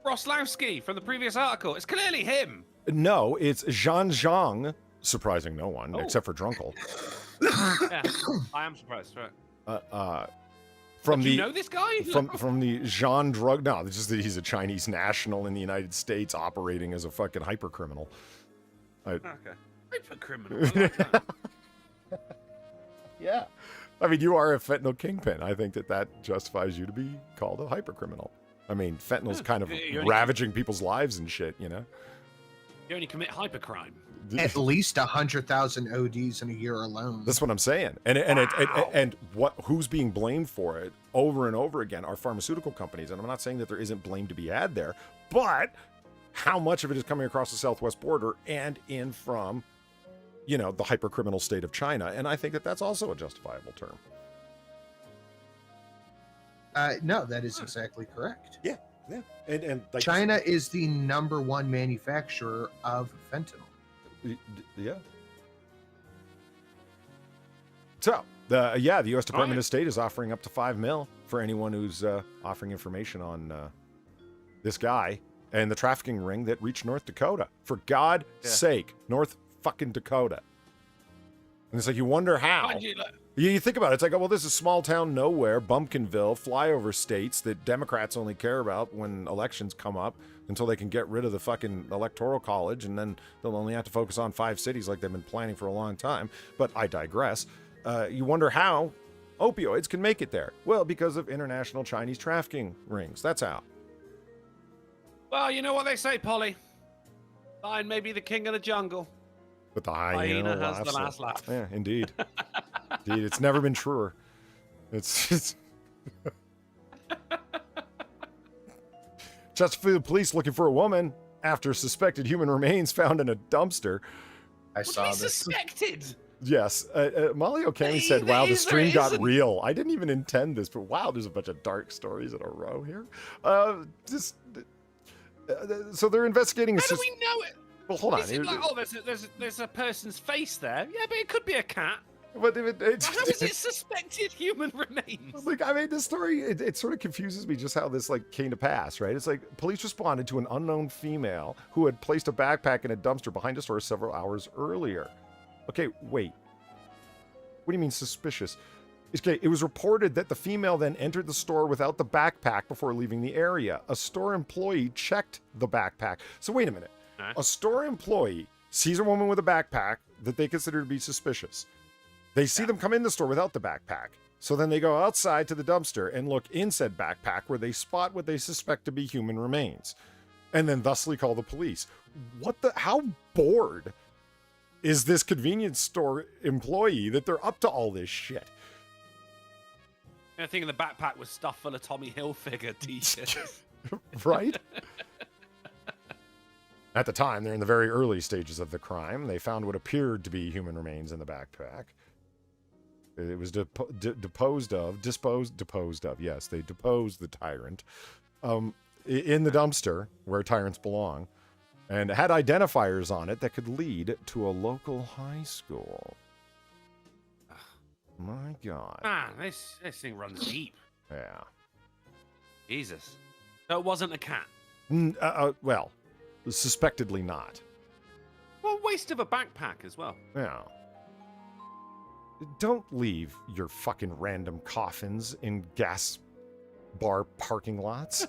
Roslowski from the previous article. It's clearly him. No, it's Zhan Zhang, surprising no one, except for Drunkle. Yeah, I am surprised, right? From you know this guy? From the Zhan drug... No, it's just that he's a Chinese national in the United States operating as a fucking hyper-criminal. Okay. Hyper-criminal. I like that. Yeah. I mean, you are a fentanyl kingpin. I think that justifies you to be called a hyper-criminal. I mean, fentanyl's kind of ravaging people's lives and shit, You only commit hypercrime. At least 100,000 ODs in a year alone. That's what I'm saying. And who's being blamed for it over and over again are pharmaceutical companies. And I'm not saying that there isn't blame to be had there, but how much of it is coming across the southwest border and in from, the hyper-criminal state of China? And I think that that's also a justifiable term. No, that is exactly correct. Yeah. And like, China is the #1 manufacturer of fentanyl. Yeah. So, the U.S. Department of State is offering up to $5 million for anyone who's offering information on this guy and the trafficking ring that reached North Dakota. For God's sake, North fucking Dakota. And it's like, you wonder how. You think about it, it's like, this is small town nowhere, Bumpkinville, flyover states that Democrats only care about when elections come up until they can get rid of the fucking electoral college, and then they'll only have to focus on 5 cities like they've been planning for a long time. But I digress. You wonder how opioids can make it there. Well, because of international Chinese trafficking rings. That's how. Well, you know what they say, Polly. Lion may be the king of the jungle. But the hyena has the last laugh. Yeah, indeed. Indeed, it's never been truer. It's Chesterfield police looking for a woman after suspected human remains found in a dumpster. I saw this. Suspected? Yes. Molly O'Kami said, wow, the stream got real. I didn't even intend this, but wow, there's a bunch of dark stories in a row here. So they're investigating... How do we know it? Well, hold on. Is it like, there's a person's face there? Yeah, but it could be a cat. But it's, How is it suspected human remains? Like, I mean, this story, it sort of confuses me just how this, like, came to pass, right? It's like, police responded to an unknown female who had placed a backpack in a dumpster behind a store several hours earlier. Okay, wait. What do you mean suspicious? Okay, it was reported that the female then entered the store without the backpack before leaving the area. A store employee checked the backpack. So wait a minute. Huh? A store employee sees a woman with a backpack that they consider to be suspicious. They see them come in the store without the backpack. So then they go outside to the dumpster and look in said backpack where they spot what they suspect to be human remains. And then thusly call the police. How bored is this convenience store employee that they're up to all this shit? I think in the backpack was stuff full of Tommy Hilfiger t-shirts. Right? At the time, they're in the very early stages of the crime. They found what appeared to be human remains in the backpack. It was disposed of. Yes, they deposed the tyrant in the dumpster where tyrants belong, and had identifiers on it that could lead to a local high school. My God. Man, this thing runs deep. Yeah. Jesus. So it wasn't a cat. Well, suspectedly not. Well, waste of a backpack as well. Yeah. Don't leave your fucking random coffins in gas bar parking lots.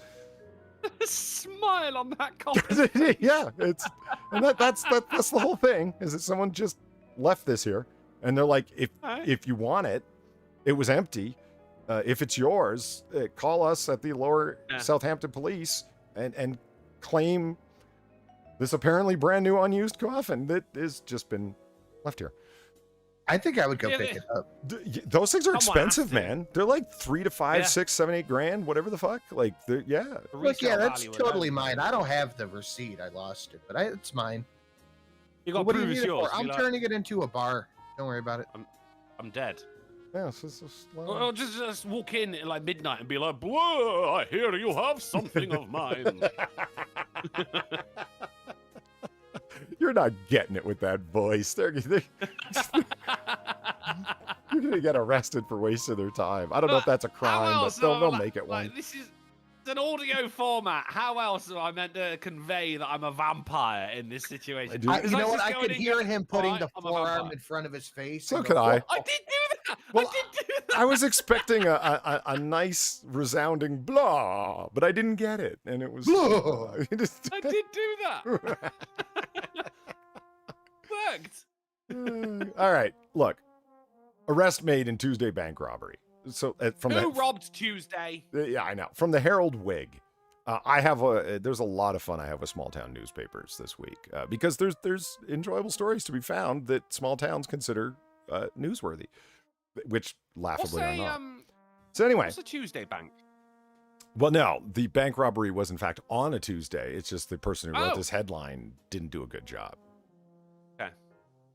Smile on that coffin. Yeah, that's the whole thing. Is that someone just left this here, and they're like, if you want it, it was empty. If it's yours, call us at the Lower Southampton Police and claim this apparently brand new unused coffin that has just been left here. I think I would go pick it up. Those things are expensive, man. They're like $3 to $5, $6, $7, $8 grand, whatever the fuck. Like, yeah. Look, yeah, that's totally mine. I don't have the receipt. I lost it, but it's mine. You got what do you prove need it's it yours. for? I'm turning it into a bar. Don't worry about it. I'm dead. Yeah, Well, just walk in at like midnight and be like, "Whoa! I hear you have something of mine." You're not getting it with that voice. You're gonna get arrested for wasting their time. I don't know if that's a crime, but they'll make it one. This is an audio format. How else am I meant to convey that I'm a vampire in this situation? You know what? I could hear him putting the forearm in front of his face. So could I. I did do that. Well, I did do that. I was expecting a nice resounding blah, but I didn't get it, and it was blah. I did do that. Worked. All right, look. Arrest made in Tuesday bank robbery. So Who robbed Tuesday? Yeah, I know. From the Herald Whig. There's a lot of fun I have with small town newspapers this week because there's enjoyable stories to be found that small towns consider newsworthy, which laughably are not. So anyway, what's a Tuesday bank? Well, no, the bank robbery was in fact on a Tuesday. It's just the person who wrote this headline didn't do a good job. Okay.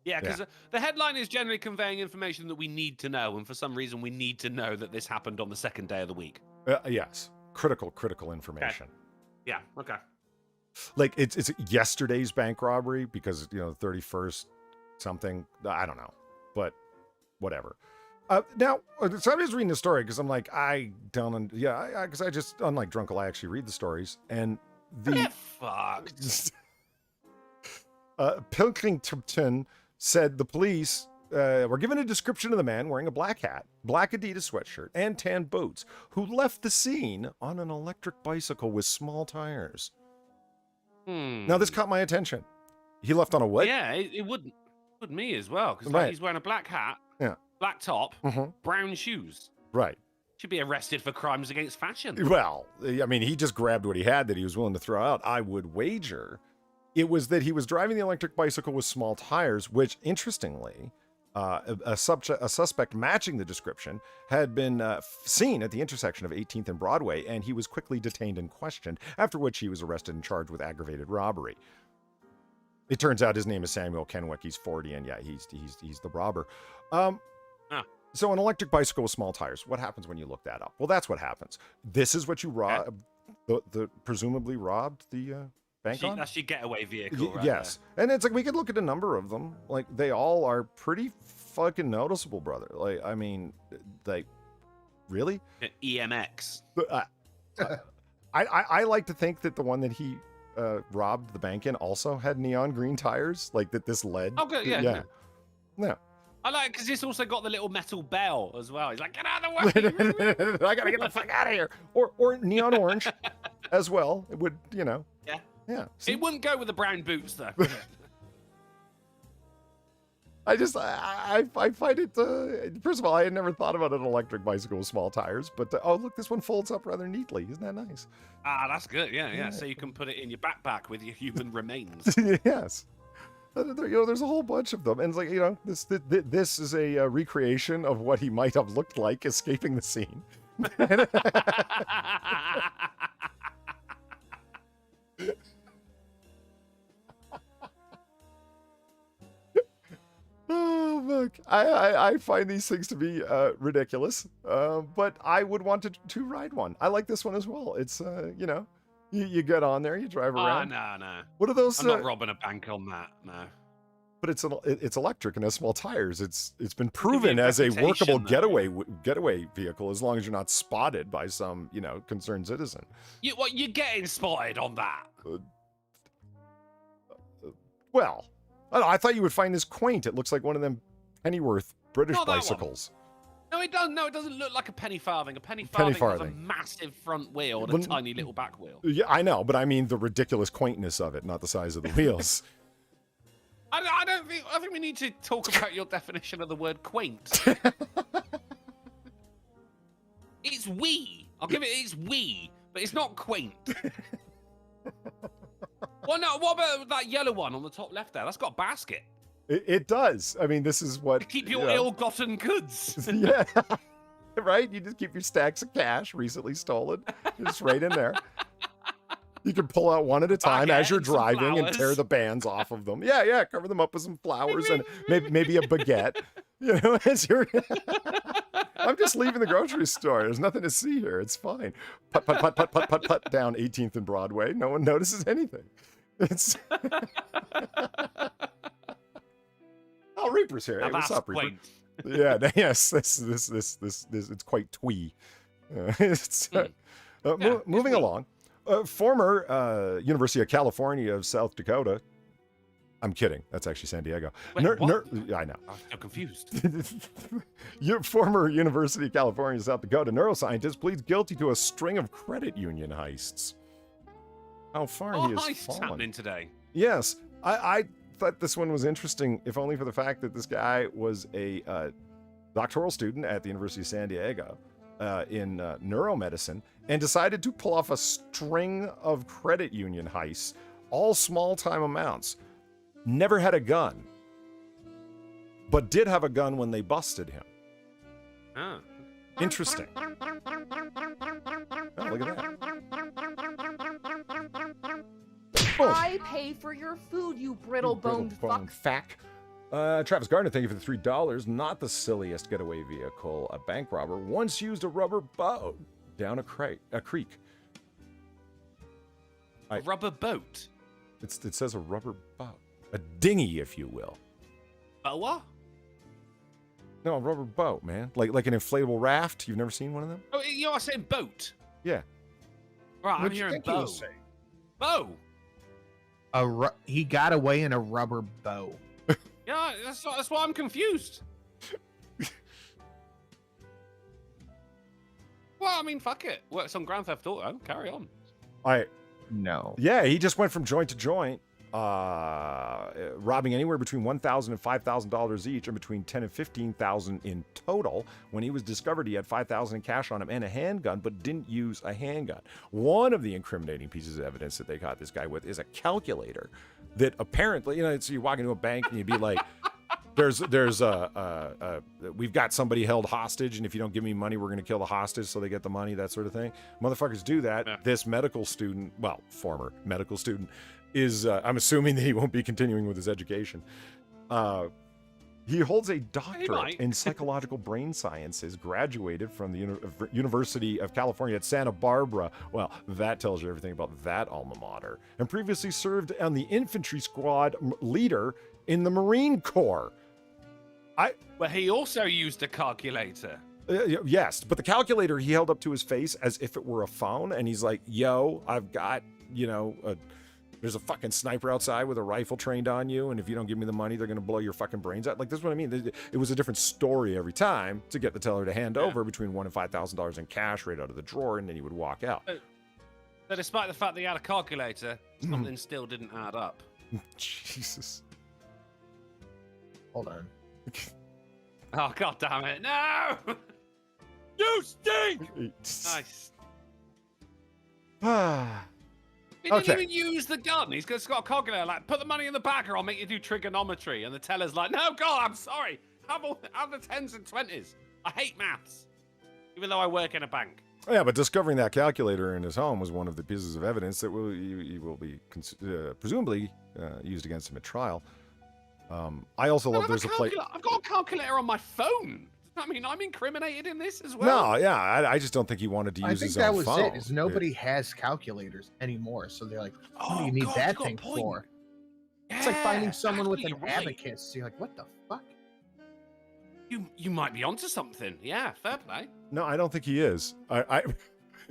Yeah, because the headline is generally conveying information that we need to know, and for some reason we need to know that this happened on the second day of the week. Yes, critical information. Okay. Yeah. Okay. Like it's yesterday's bank robbery because 31st something. I don't know, but whatever. Now, so I'm just reading the story because I'm like, because I just, unlike Drunkle, I actually read the stories. And Pilkington said the police were given a description of the man wearing a black hat, black Adidas sweatshirt, and tan boots, who left the scene on an electric bicycle with small tires. Now, this caught my attention. He left on a what? Yeah, it would me as well, because he's wearing a black hat. Yeah. Black top, brown shoes. Right. Should be arrested for crimes against fashion. Well, I mean, he just grabbed what he had that he was willing to throw out. I would wager it was that he was driving the electric bicycle with small tires, which, interestingly, a suspect matching the description had been seen at the intersection of 18th and Broadway, and he was quickly detained and questioned, after which he was arrested and charged with aggravated robbery. It turns out his name is Samuel Kenwick. He's 40, and he's the robber. So an electric bicycle with small tires. What happens when you look that up? Well, that's what happens. This is what you robbed. The presumably robbed the bank on? That's your getaway vehicle, right? Yes. And it's like we could look at a number of them. Like they all are pretty fucking noticeable, brother. Like I mean, like really? EMX. I like to think that the one that he robbed the bank in also had neon green tires, like that this led. Oh, good, yeah. Yeah. I like it because it's also got the little metal bell as well. He's like, get out of the way! I gotta get the fuck out of here. Or neon orange as well. It would, Yeah. Yeah. It wouldn't go with the brown boots though. Would it? I find it. First of all, I had never thought about an electric bicycle with small tires, but oh look, this one folds up rather neatly. Isn't that nice? Ah, that's good. Yeah. So you can put it in your backpack with your human remains. Yes. There's a whole bunch of them, and it's like this is a recreation of what he might have looked like escaping the scene. Oh, look, I find these things to be ridiculous, but I would want to ride one. I like this one as well. It's, you get on there, you drive around. No. What are those? I'm not robbing a bank on that, no. But it's electric and has small tires. It's been proven as a workable getaway vehicle as long as you're not spotted by some, concerned citizen. You're getting spotted on that? Well, I don't know, I thought you would find this quaint. It looks like one of them Pennyworth British Not that bicycles. No, it doesn't. No, it doesn't look like a penny farthing. A penny farthing has a massive front wheel and a tiny little back wheel. Yeah, I know, but I mean the ridiculous quaintness of it, not the size of the wheels. I think we need to talk about your definition of the word quaint. It's wee. I'll give it's wee, but it's not quaint. Well, no, what about that yellow one on the top left there? That's got a basket. It does. I mean, this is what... To keep your ill-gotten goods. Yeah. Right? You just keep your stacks of cash recently stolen. Just right in there. You can pull out one at a time as you're driving and tear the bands off of them. Yeah. Cover them up with some flowers and maybe a baguette. As you're... I'm just leaving the grocery store. There's nothing to see here. It's fine. Put down 18th and Broadway. No one notices anything. It's... Oh, Reaper's here. Hey, what's up, Reaper? Yeah, yes, this it's quite twee. Moving along. Former University of California of South Dakota. I'm kidding. That's actually San Diego. Wait, I know. I'm confused. Your former University of California of South Dakota neuroscientist pleads guilty to a string of credit union heists. How far he has heists fallen. Happening today. Yes, I thought this one was interesting, if only for the fact that this guy was a doctoral student at the University of San Diego in neuromedicine and decided to pull off a string of credit union heists, all small-time amounts. Never had a gun, but did have a gun when they busted him. Ah. Interesting. Oh, look at that. I pay for your food, you brittle-boned fuck. Travis Gardner, thank you for the $3. Not the silliest getaway vehicle. A bank robber once used a rubber boat down a creek. A rubber boat? It says a rubber boat. A dinghy, if you will. Boa? No, a rubber boat, man. Like an inflatable raft. You've never seen one of them? Oh, you're saying boat? Yeah. Right, I'm hearing bow. Bow? He got away in a rubber bow. Yeah, that's why I'm confused. Well, I mean, fuck it. Works on Grand Theft Auto. Carry on. No. Yeah, he just went from joint to joint, robbing anywhere between $1,000 and $5,000 each, and between $10,000 and $15,000 in total. When he was discovered, he had $5,000 in cash on him and a handgun, but didn't use a handgun. One of the incriminating pieces of evidence that they caught this guy with is a calculator that apparently, so you walk into a bank and you'd be like, we've got somebody held hostage, and if you don't give me money, we're going to kill the hostage so they get the money, that sort of thing. Motherfuckers do that. Yeah. This medical student, well, former medical student, is, I'm assuming that he won't be continuing with his education, He holds a doctorate might. in psychological brain sciences, graduated from the University of California at Santa Barbara. Well, that tells you everything about that alma mater. And previously served on the infantry squad leader in the Marine Corps. But he also used a calculator. Yes, but the calculator he held up to his face as if it were a phone, and he's like, yo, I've got, there's a fucking sniper outside with a rifle trained on you, and if you don't give me the money, they're going to blow your fucking brains out. Like, this is what I mean. It was a different story every time to get the teller to hand over between $1,000 and $5,000 in cash right out of the drawer, and then he would walk out. But despite the fact that he had a calculator, something still didn't add up. Jesus. Hold on. Oh, god damn it. No! You stink! Nice. He didn't even use the gun. He's got a calculator like, put the money in the bag or I'll make you do trigonometry. And the teller's like, no, God, I'm sorry. Have the 10s and 20s. I hate maths. Even though I work in a bank. Yeah, but discovering that calculator in his home was one of the pieces of evidence that will be presumably used against him at trial. I also love there's a plate. I've got a calculator on my phone. I mean, I'm incriminated in this as well. No, yeah, I just don't think he wanted to use his own phone. I think that was it. Is nobody has calculators anymore, so they're like, what do you need that thing for? Yeah, it's like finding someone with an abacus. You're like, what the fuck? You might be onto something. Yeah, fair play. No, I don't think he is.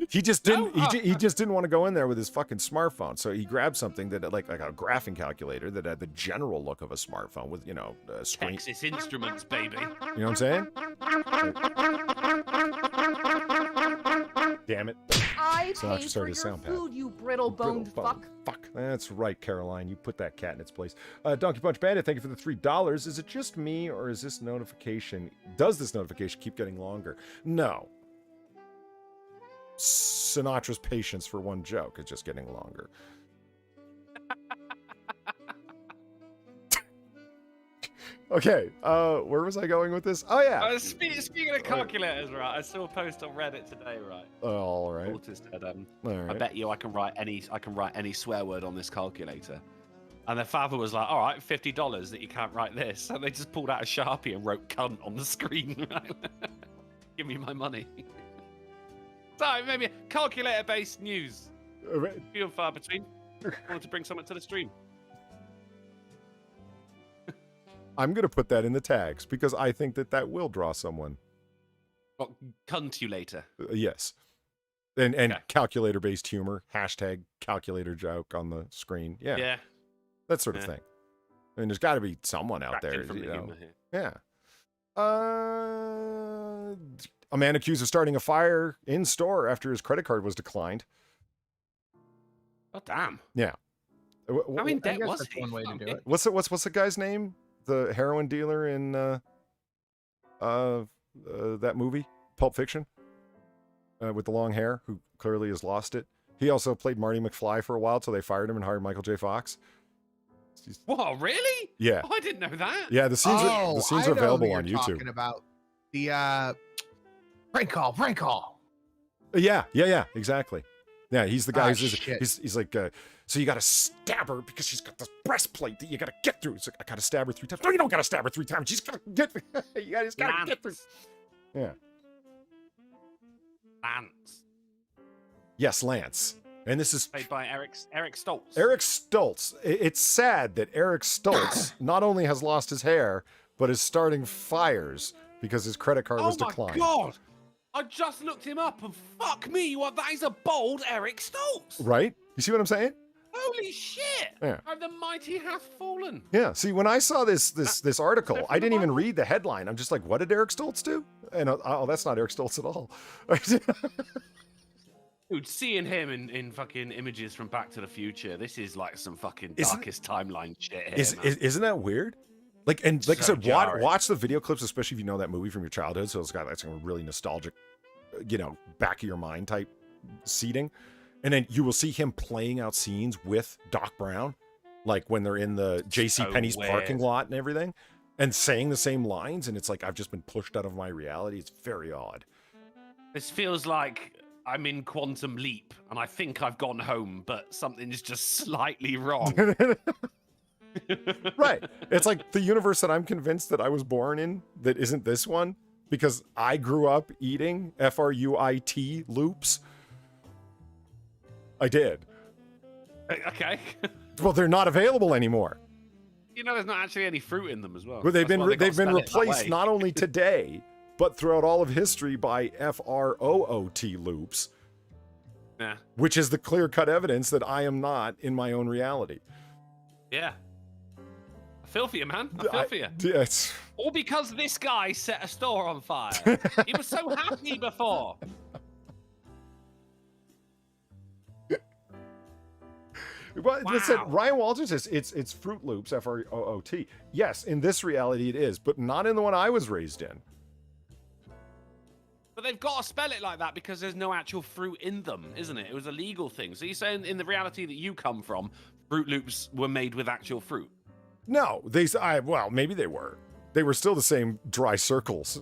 He just didn't. He just didn't want to go in there with his fucking smartphone. So he grabbed something that like a graphing calculator that had the general look of a smartphone with a screen. Texas Instruments, baby. You know what I'm saying? Damn it! I pay for your food, you brittle-boned fuck. Fuck. That's right, Caroline. You put that cat in its place. Donkey Punch Bandit, thank you for the $3. Is it just me, or is this notification? Does this notification keep getting longer? No. Sinatra's patience for one joke is just getting longer. Okay, where was I going with this? Oh yeah. Speaking of calculators, right? I saw a post on Reddit today, right? All right. Said, I bet you I can write any swear word on this calculator. And their father was like, all right, $50 that you can't write this. So they just pulled out a Sharpie and wrote cunt on the screen. Right? Give me my money. So maybe calculator-based news. Few and far between. Wanted to bring something to the stream. I'm going to put that in the tags because I think that will draw someone. What, cunt you later? Yes. And okay. Calculator-based humor. Hashtag calculator joke on the screen. Yeah. Yeah. That sort of thing. I mean, there's got to be someone out there. You know? Yeah. A man accused of starting a fire in store after his credit card was declined. Oh, damn. Yeah. I mean, that was one way to do it. What's the guy's name? The heroin dealer in that movie, Pulp Fiction, with the long hair, who clearly has lost it. He also played Marty McFly for a while, so they fired him and hired Michael J. Fox. What, really? Yeah. Oh, I didn't know that. Yeah, the scenes are available on YouTube. Talking about the prank call. Yeah, exactly. Yeah, he's the guy he's like, so you gotta stab her because she's got this breastplate that you gotta get through. It's like, I gotta stab her 3 times. No, you don't gotta stab her 3 times. She's gotta get you just gotta get through. Yeah. Lance. Yes, Lance. And this is played by Eric Stoltz. Eric Stoltz. It's sad that Eric Stoltz not only has lost his hair, but is starting fires because his credit card was declined. Oh my god! I just looked him up and fuck me, that is a bold Eric Stoltz. Right? You see what I'm saying? Holy shit! Yeah. And the mighty hath fallen. Yeah. See, when I saw this article, I didn't even read the headline. I'm just like, what did Eric Stoltz do? And that's not Eric Stoltz at all. Dude, seeing him in fucking images from Back to the Future, this is like some fucking darkest timeline shit here, isn't that weird? Like I said, watch the video clips, especially if you know that movie from your childhood. So it's got that some really nostalgic, back of your mind type seating. And then you will see him playing out scenes with Doc Brown, like when they're in the JCPenney's parking lot and everything, and saying the same lines. And it's like, I've just been pushed out of my reality. It's very odd. This feels like I'm in Quantum Leap and I think I've gone home, but something's just slightly wrong. Right. It's like the universe that I'm convinced that I was born in that isn't this one because I grew up eating fruit loops. I did. Okay. Well, they're not available anymore. You know, there's not actually any fruit in them as well. But they've That's why been gotta spell it that replaced way. not only today, but throughout all of history by FROOT loops, Yeah. which is the clear-cut evidence that I am not in my own reality. Yeah. I feel for you, man. I feel for you. It's, All because this guy set a store on fire. He was so happy before. But listen, Wow. Ryan Walters says it's Fruit Loops, FROOT. Yes, in this reality it is, but not in the one I was raised in. But they've got to spell it like that because there's no actual fruit in them, isn't it? It was a legal thing. So you're saying in the reality that you come from, Fruit Loops were made with actual fruit? No, well, maybe they were. They were still the same dry circles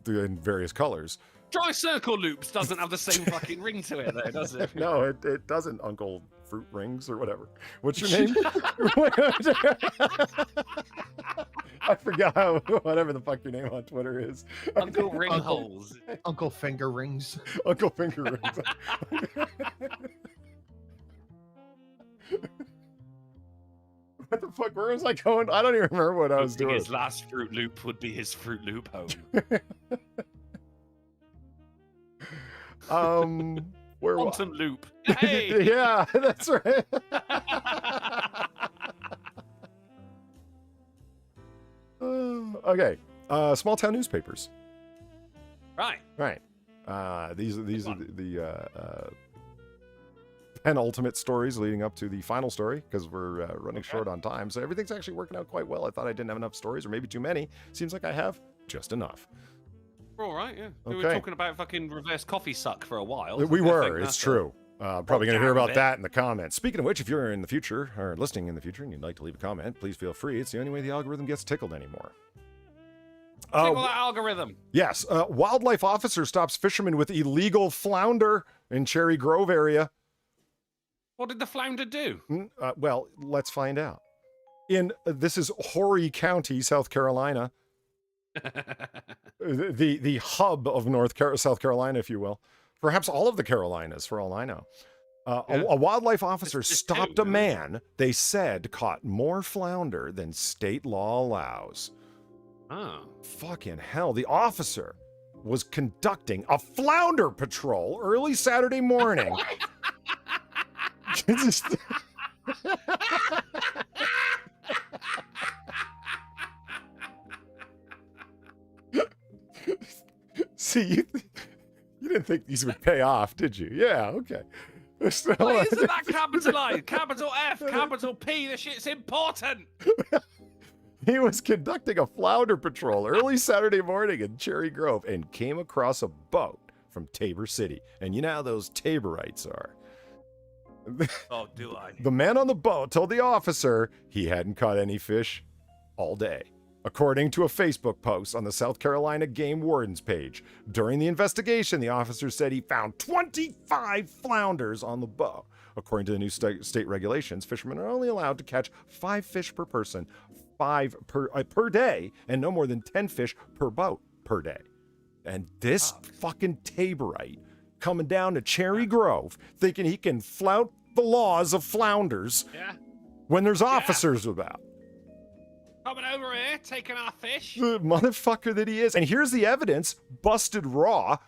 in various colors. Dry Circle Loops doesn't have the same fucking ring to it, though, does it? No, it doesn't, Uncle Fruit Rings or whatever. What's your name? I forgot whatever the fuck your name on Twitter is. Uncle Ringholes. Uncle Finger Rings. Uncle Finger Rings. What the fuck? Where was I going? I don't even remember what I was doing. His last Fruit Loop would be his Fruit Loop home. Where Quantum Loop. Hey! Yeah, that's right. Okay. Small town newspapers. Right. Right. These are the penultimate stories leading up to the final story because we're running short on time. So everything's actually working out quite well. I thought I didn't have enough stories or maybe too many. Seems like I have just enough. We're all right, yeah. We Okay. were talking about fucking reverse coffee suck for a while. We I were. think It's that's true. Probably going to down hear a about bit. that in the comments. Speaking of which, if you're in the future or listening in the future and you'd like to leave a comment, please feel free. It's the only way the algorithm gets tickled anymore. Tickle that algorithm. Yes. Wildlife officer stops fisherman with illegal flounder in Cherry Grove area. What did the flounder do? Well, let's find out. This is Horry County, South Carolina. the hub of South Carolina, if you will. Perhaps all of the Carolinas, for all I know. A wildlife officer stopped a man they said caught more flounder than state law allows. Oh. Fucking hell. The officer was conducting a flounder patrol early Saturday morning. See, you didn't think these would pay off, did you? Yeah, okay. So, Why isn't that capitalized? Capital F, capital P, this shit's important. He was conducting a flounder patrol early Saturday morning in Cherry Grove and came across a boat from Tabor City. And you know how those Taborites are. Oh, do I? The man on the boat told the officer he hadn't caught any fish all day, according to a Facebook post on the South Carolina Game Warden's page. During the investigation, the officer said he found 25 flounders on the boat. According to the new state regulations, fishermen are only allowed to catch 5 fish per person, 5 per day, and no more than 10 fish per boat per day. And this fucking Taborite coming down to Cherry Grove thinking he can flout the laws of flounders when there's officers about. Coming over here, taking our fish. The motherfucker that he is. And here's the evidence, busted raw.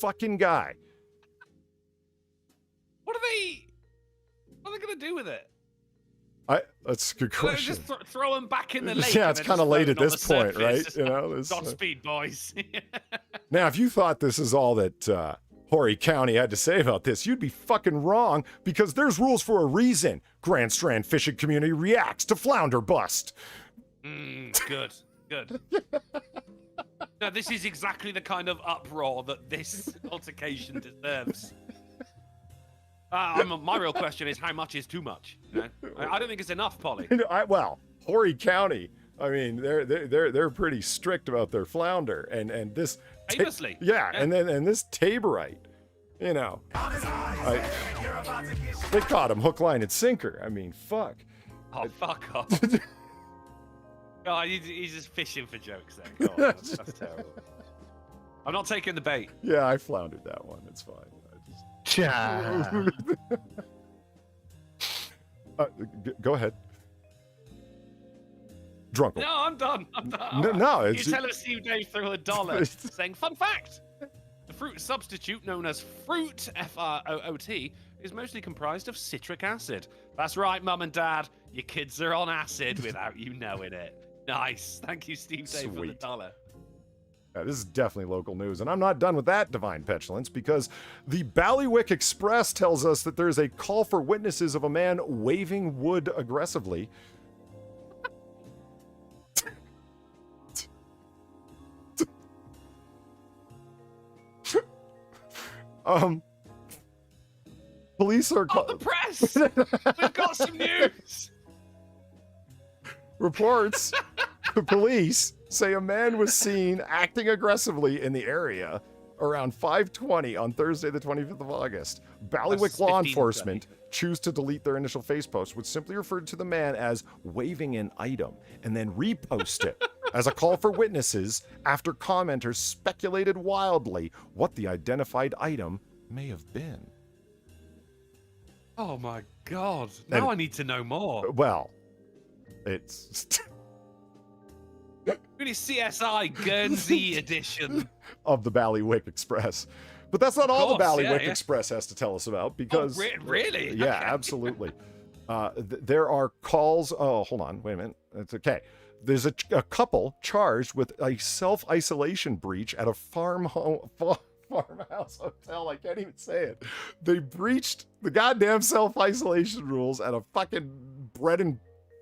Fucking guy. What are they going to do with it? That's a good Are they question. just throw them back in the lake? Yeah, and it's they're kind of just late at floating on this the point, surface? right? You know, this, Godspeed, boys. Now, if you thought this is all that Horry County had to say about this, you'd be fucking wrong because there's rules for a reason. Grand Strand fishing community reacts to flounder bust. Good. No, this is exactly the kind of uproar that this altercation deserves. My real question is, how much is too much? You know? I don't think it's enough, Polly. Well, Horry County, I mean, they're pretty strict about their flounder, and this Famously, and this Taborite, you know, they caught him hook, line, and sinker. I mean, fuck. Oh, fuck off. God, he's just fishing for jokes there. Go on, that's terrible. I'm not taking the bait. Yeah, I floundered that one. It's fine. Go ahead. Drunkle. No, I'm done. No, You tell us Steve Dave threw $1 saying, fun fact, the fruit substitute known as fruit, F-R-O-O-T, is mostly comprised of citric acid. That's right, Mum and Dad. Your kids are on acid without you knowing it. Nice. Thank you, Steve Dave, for the $1. Yeah, this is definitely local news, and I'm not done with that divine petulance, because the Ballywick Express tells us that there's a call for witnesses of a man waving wood aggressively. Police are the press. We've got some news. Reports. The police say a man was seen acting aggressively in the area around 5:20 on Thursday, the 25th of August. Ballywick law enforcement choose to delete their initial face post, which simply referred to the man as waving an item, and then repost it as a call for witnesses after commenters speculated wildly what the identified item may have been. Oh my God. Now I need to know more. Well, it's... Really CSI Guernsey edition of the Ballywick Express. But that's not all the Ballywick Express has to tell us about, because... really? Yeah, Okay. absolutely. There are calls... Oh, hold on. Wait a minute. It's okay. There's a couple charged with a self-isolation breach at a farmhouse hotel. I can't even say it. They breached the goddamn self-isolation rules at a fucking bread and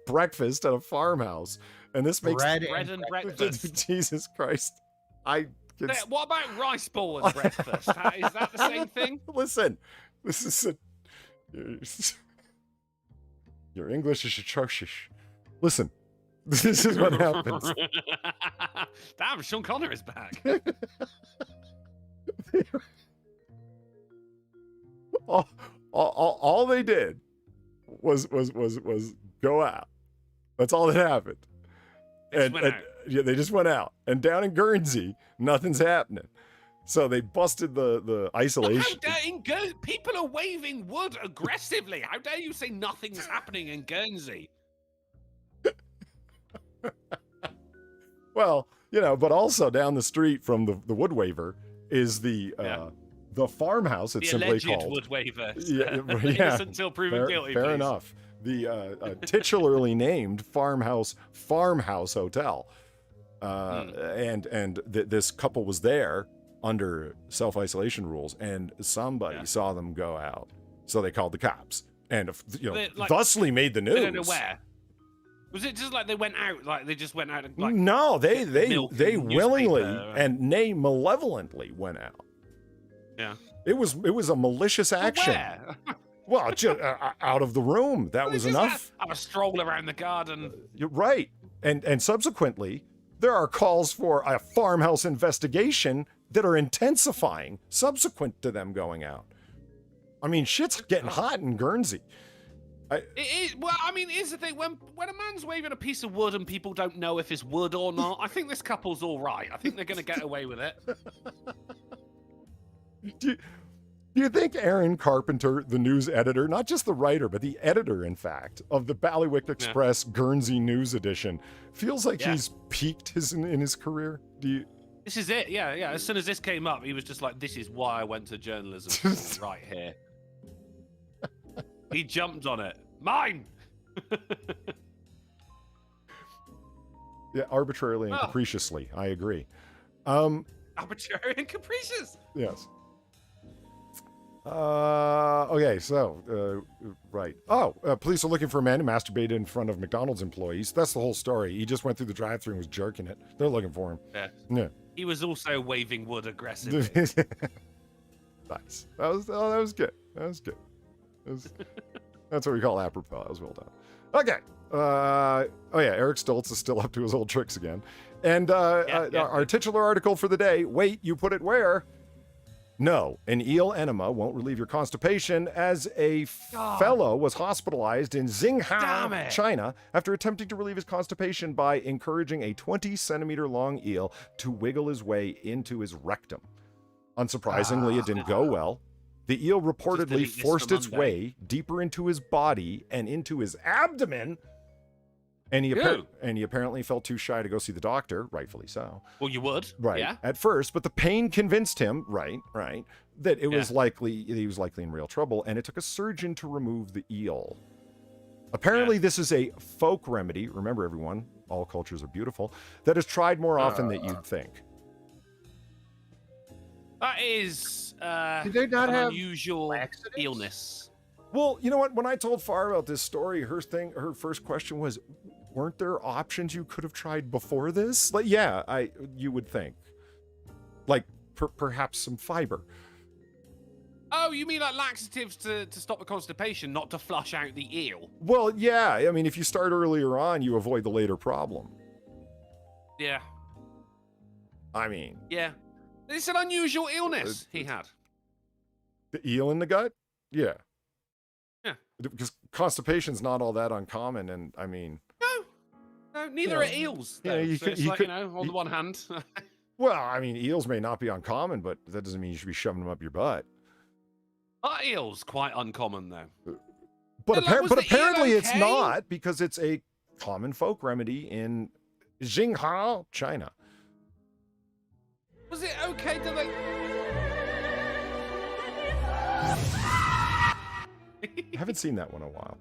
breakfast at a farmhouse. And this makes bread and breakfast. Jesus Christ. What about rice ball and breakfast? Is that the same thing? Listen, this is your English is atrocious. Listen, this is what happens. Damn, Sean Connery is back. all they did was go out. That's all that happened. Yeah, they just went out. And down in Guernsey, nothing's happening. So they busted the isolation. People are waving wood aggressively. How dare you say nothing's happening in Guernsey? Well, but also down the street from the wood waver is the farmhouse. It's simply alleged called wood waver. Yeah. Innocent until proven guilty. Fair please. enough. The titularly named farmhouse hotel, and this couple was there under self-isolation rules, and somebody saw them go out, so they called the cops, and thusly made the news. I don't know where. Was it just like they went out, like they just went out and like? No, they willingly and nay malevolently went out. Yeah. It was a malicious action. Where? Well, just out of the room. That was enough. Have a stroll around the garden. You're right. And subsequently, there are calls for a farmhouse investigation that are intensifying subsequent to them going out. I mean, shit's getting hot in Guernsey. It is. Well, I mean, here's the thing. When a man's waving a piece of wood and people don't know if it's wood or not, I think this couple's all right. I think they're going to get away with it. Do you think Aaron Carpenter, the news editor, not just the writer, but the editor, in fact, of the Ballywick Express Guernsey News Edition, feels like he's peaked in his career? This is it. Yeah. As soon as this came up, he was just like, "This is why I went to journalism." Right here. He jumped on it. Mine. Yeah, arbitrarily and capriciously. I agree. Arbitrary and capricious. Yes. Okay, so, right. Police are looking for a man who masturbated in front of McDonald's employees. That's the whole story. He just went through the drive-thru and was jerking it. They're looking for him. Yeah. He was also waving wood aggressively. Nice. That was good. That's what we call apropos. That was well done. Okay. Eric Stoltz is still up to his old tricks again. And our titular article for the day, wait, you put it where? No, an eel enema won't relieve your constipation, as a fellow was hospitalized in Xinghao, China, after attempting to relieve his constipation by encouraging a 20-centimeter long eel to wiggle his way into his rectum. Unsurprisingly, it didn't go well. The eel reportedly forced its way deeper into his body and into his abdomen, and he apparently felt too shy to go see the doctor, rightfully so. Well, you would, right? At first, but the pain convinced him, right, that it was likely he was likely in real trouble, and it took a surgeon to remove the eel. Apparently, this is a folk remedy. Remember, everyone, all cultures are beautiful. That is tried more often than you'd think. That is Do they not an have unusual illness. Well, you know what? When I told Farah about this story, her first question was, weren't there options you could have tried before this? Like, yeah, you would think. Like, perhaps some fiber. Oh, you mean like laxatives to stop the constipation, not to flush out the eel? Well, yeah. I mean, if you start earlier on, you avoid the later problem. Yeah. I mean... Yeah. It's an unusual illness he had. The eel in the gut? Yeah. Yeah. Because constipation's not all that uncommon, and I mean... No, neither are eels. Though. Yeah, On the one hand. Well, I mean, eels may not be uncommon, but that doesn't mean you should be shoving them up your butt. Are eels quite uncommon, though? But apparently it's not, because it's a common folk remedy in Xinghao, China. Was it okay to like... I haven't seen that one in a while.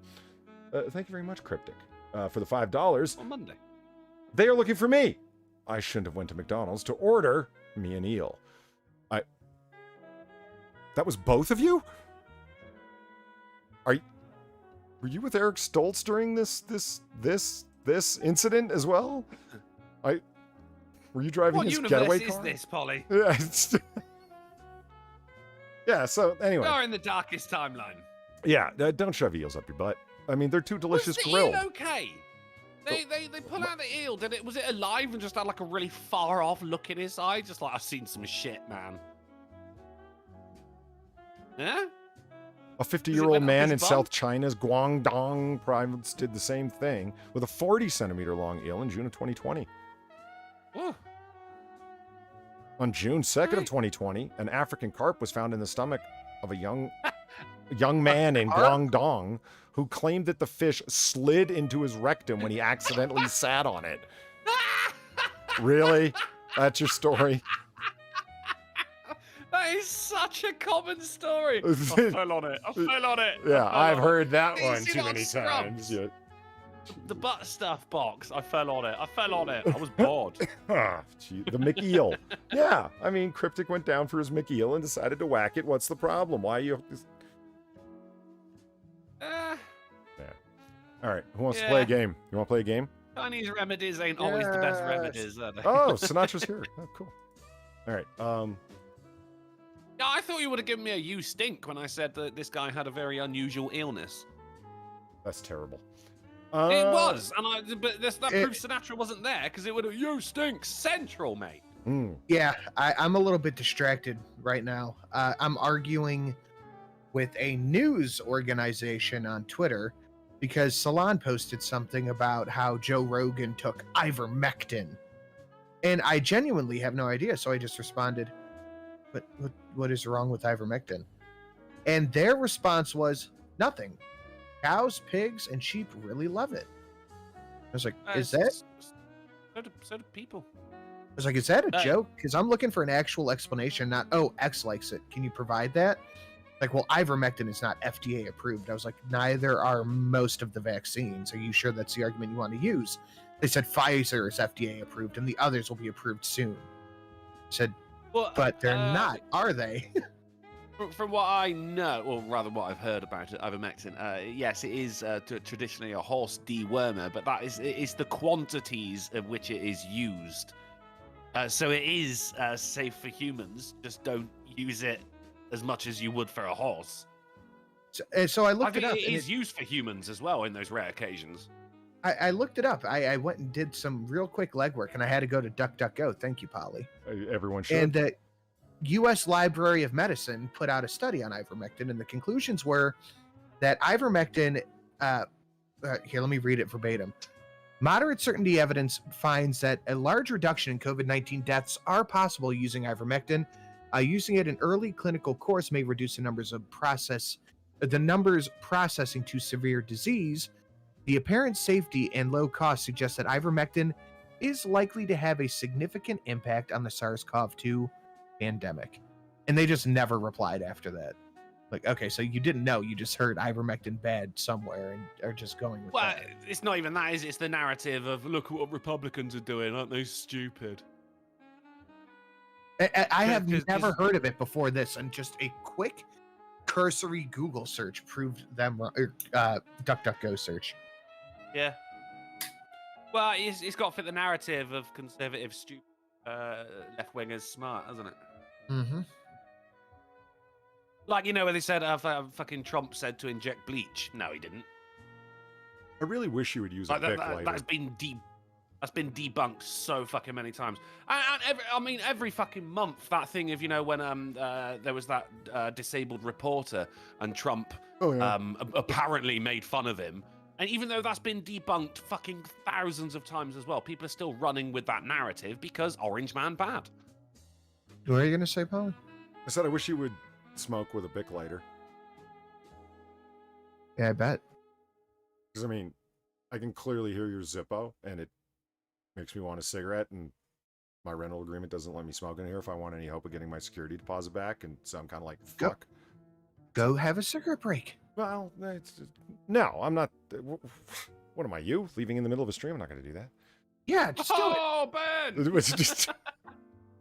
Thank you very much, Cryptic, for the $5. On Monday. They are looking for me. I shouldn't have went to McDonald's to order me an eel. That was both of you? Were you with Eric Stoltz during this incident as well? Were you driving his getaway car? What universe is this, Polly? Yeah, so anyway. We are in the darkest timeline. Yeah, don't shove eels up your butt. I mean, they're too delicious grilled. Was the eel okay? They pull out the eel. Was it alive and just had like a really far off look in his eye? Just like, I've seen some shit, man. Yeah? A 50-year-old man in South China's Guangdong province did the same thing with a 40-centimeter long eel in June of 2020. Ooh. On June 2nd of 2020, an African carp was found in the stomach of a young man in Guangdong who claimed that the fish slid into his rectum when he accidentally sat on it. Really? That's your story? That is such a common story. I fell on it. Yeah, I've heard that one too many times. Yeah. The butt stuff box. I fell on it. I was bored. Gee, the McEel. Yeah, I mean, Cryptic went down for his McEel and decided to whack it. What's the problem? Why you... Yeah. All right, who wants to play a game? You want to play a game? Chinese remedies ain't always the best remedies, are they? Oh, Sinatra's here. Oh, cool. All right. Yeah, I thought you would have given me a "you stink" when I said that this guy had a very unusual illness. That's terrible. It was, but that proves Sinatra wasn't there, because it would have "you stink" central, mate. Yeah, I'm a little bit distracted right now. I'm arguing with a news organization on Twitter because Salon posted something about how Joe Rogan took ivermectin, and I genuinely have no idea. So I just responded, "But what is wrong with ivermectin?" And their response was nothing. Cows, pigs, and sheep really love it. I was like, is that? So do people. I was like, is that a joke? Because I'm looking for an actual explanation, not, oh, X likes it. Can you provide that? Like, well, ivermectin is not FDA approved. I was like, neither are most of the vaccines. Are you sure that's the argument you want to use? They said Pfizer is FDA approved and the others will be approved soon. I said, well, but they're not, are they? From what I know, or rather what I've heard about it, ivermectin, yes, it is traditionally a horse dewormer, but it's the quantities of which it is used. So it is safe for humans. Just don't use it as much as you would for a horse. So I looked it up. It is used for humans as well in those rare occasions. I looked it up. I went and did some real quick legwork, and I had to go to DuckDuckGo. Thank you, Polly. Everyone should. And U.S. Library of Medicine put out a study on ivermectin, and the conclusions were that ivermectin, here, let me read it verbatim. Moderate certainty evidence finds that a large reduction in COVID-19 deaths are possible using ivermectin. Using it in early clinical course may reduce the numbers processing to severe disease. The apparent safety and low cost suggest that ivermectin is likely to have a significant impact on the SARS-CoV-2 pandemic. And they just never replied after that. Like, okay, so you didn't know, you just heard ivermectin bad somewhere and are just going with that. It's not even that, is it? It's the narrative of, look at what Republicans are doing, aren't they stupid? I have never heard of it before this, and just a quick cursory Google search proved them wrong. DuckDuckGo search. Yeah. Well, it's got to fit the narrative of conservative, stupid, left-wingers smart, hasn't it? Mm-hmm. Like, you know, where they said, fucking Trump said to inject bleach. No, he didn't. I really wish you would use a Like, Bic lighter. that's been debunked so fucking many times. And every fucking month, that thing of, you know, when there was that disabled reporter and Trump apparently made fun of him. And even though that's been debunked fucking thousands of times as well, people are still running with that narrative because Orange Man bad. What are you going to say, Paul? I said I wish you would smoke with a Bic lighter. Yeah, I bet. Because, I mean, I can clearly hear your Zippo, and it makes me want a cigarette, and my rental agreement doesn't let me smoke in here if I want any hope of getting my security deposit back, and so I'm kind of like, fuck. Go have a cigarette break. Well, no, I'm not. What am I, you? Leaving in the middle of a stream? I'm not going to do that. Yeah, just do it. Oh, Ben!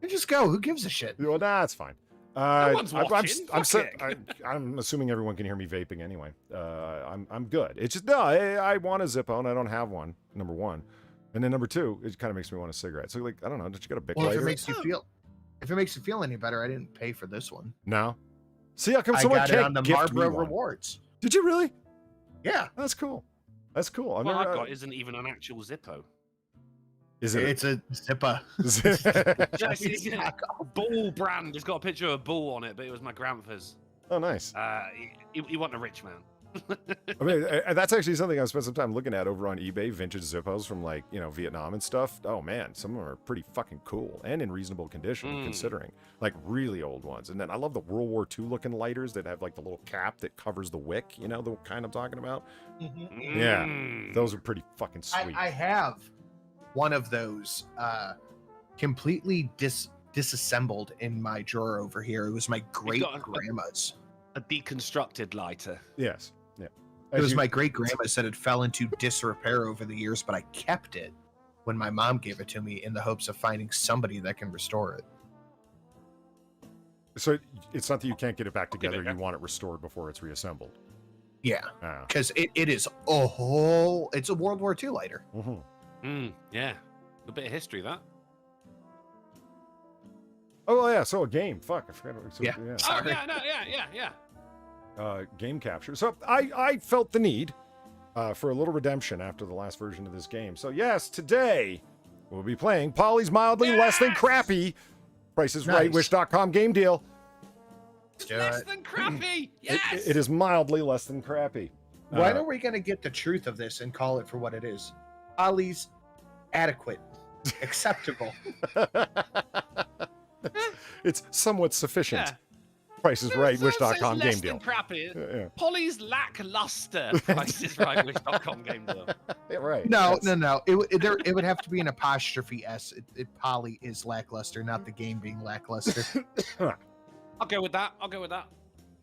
Just go. Who gives a shit? Well, nah, it's fine. No one's watching. I'm assuming everyone can hear me vaping anyway. I'm good. It's just, no, I want a Zippo, and I don't have one, number one. And then number two, it kind of makes me want a cigarette. So, like, I don't know, don't you got a Bic lighter? If it makes you feel any better, I didn't pay for this one. No? See, how come someone can't I got it on the gift me Marlboro one? Rewards. Did you really? Yeah. That's cool. That's cool. What I've got isn't even an actual Zippo. Is it? It's a Zippo. It's a bull brand. It's got a picture of a bull on it, but it was my grandpa's. Oh, nice. He wasn't a rich man. I mean, that's actually something I've spent some time looking at over on eBay, vintage Zippos from, like, you know, Vietnam and stuff. Oh man, some of them are pretty fucking cool and in reasonable condition considering, like, really old ones. And then I love the World War II looking lighters that have, like, the little cap that covers the wick, you know, the kind I'm talking about. Yeah, those are pretty fucking sweet. I have one of those completely disassembled in my drawer over here. It was my great grandma's. A deconstructed lighter. Yes. Yeah. It was my great grandma's that it fell into disrepair over the years, but I kept it when my mom gave it to me in the hopes of finding somebody that can restore it. So it's not that you can't get it back together, you want it restored before it's reassembled. Yeah. Because it is it's a World War II lighter. Yeah. A bit of history, that. Oh, yeah, so a game. Fuck, I forgot. Sorry. Yeah. Game capture. So I felt the need for a little redemption after the last version of this game. So yes, today we'll be playing Polly's Mildly Less Than Crappy Price is Right, Wish.com game deal. Less than crappy! Yes! It is mildly less than crappy. When are we going to get the truth of this and call it for what it is? Polly's adequate, acceptable. It's somewhat sufficient. Price is Right, Wish.com game deal. Crappy. Polly's lackluster. Price is Right, Wish.com game deal. Right. No. It would have to be an apostrophe S. Polly is lackluster, not the game being lackluster. I'll go with that. All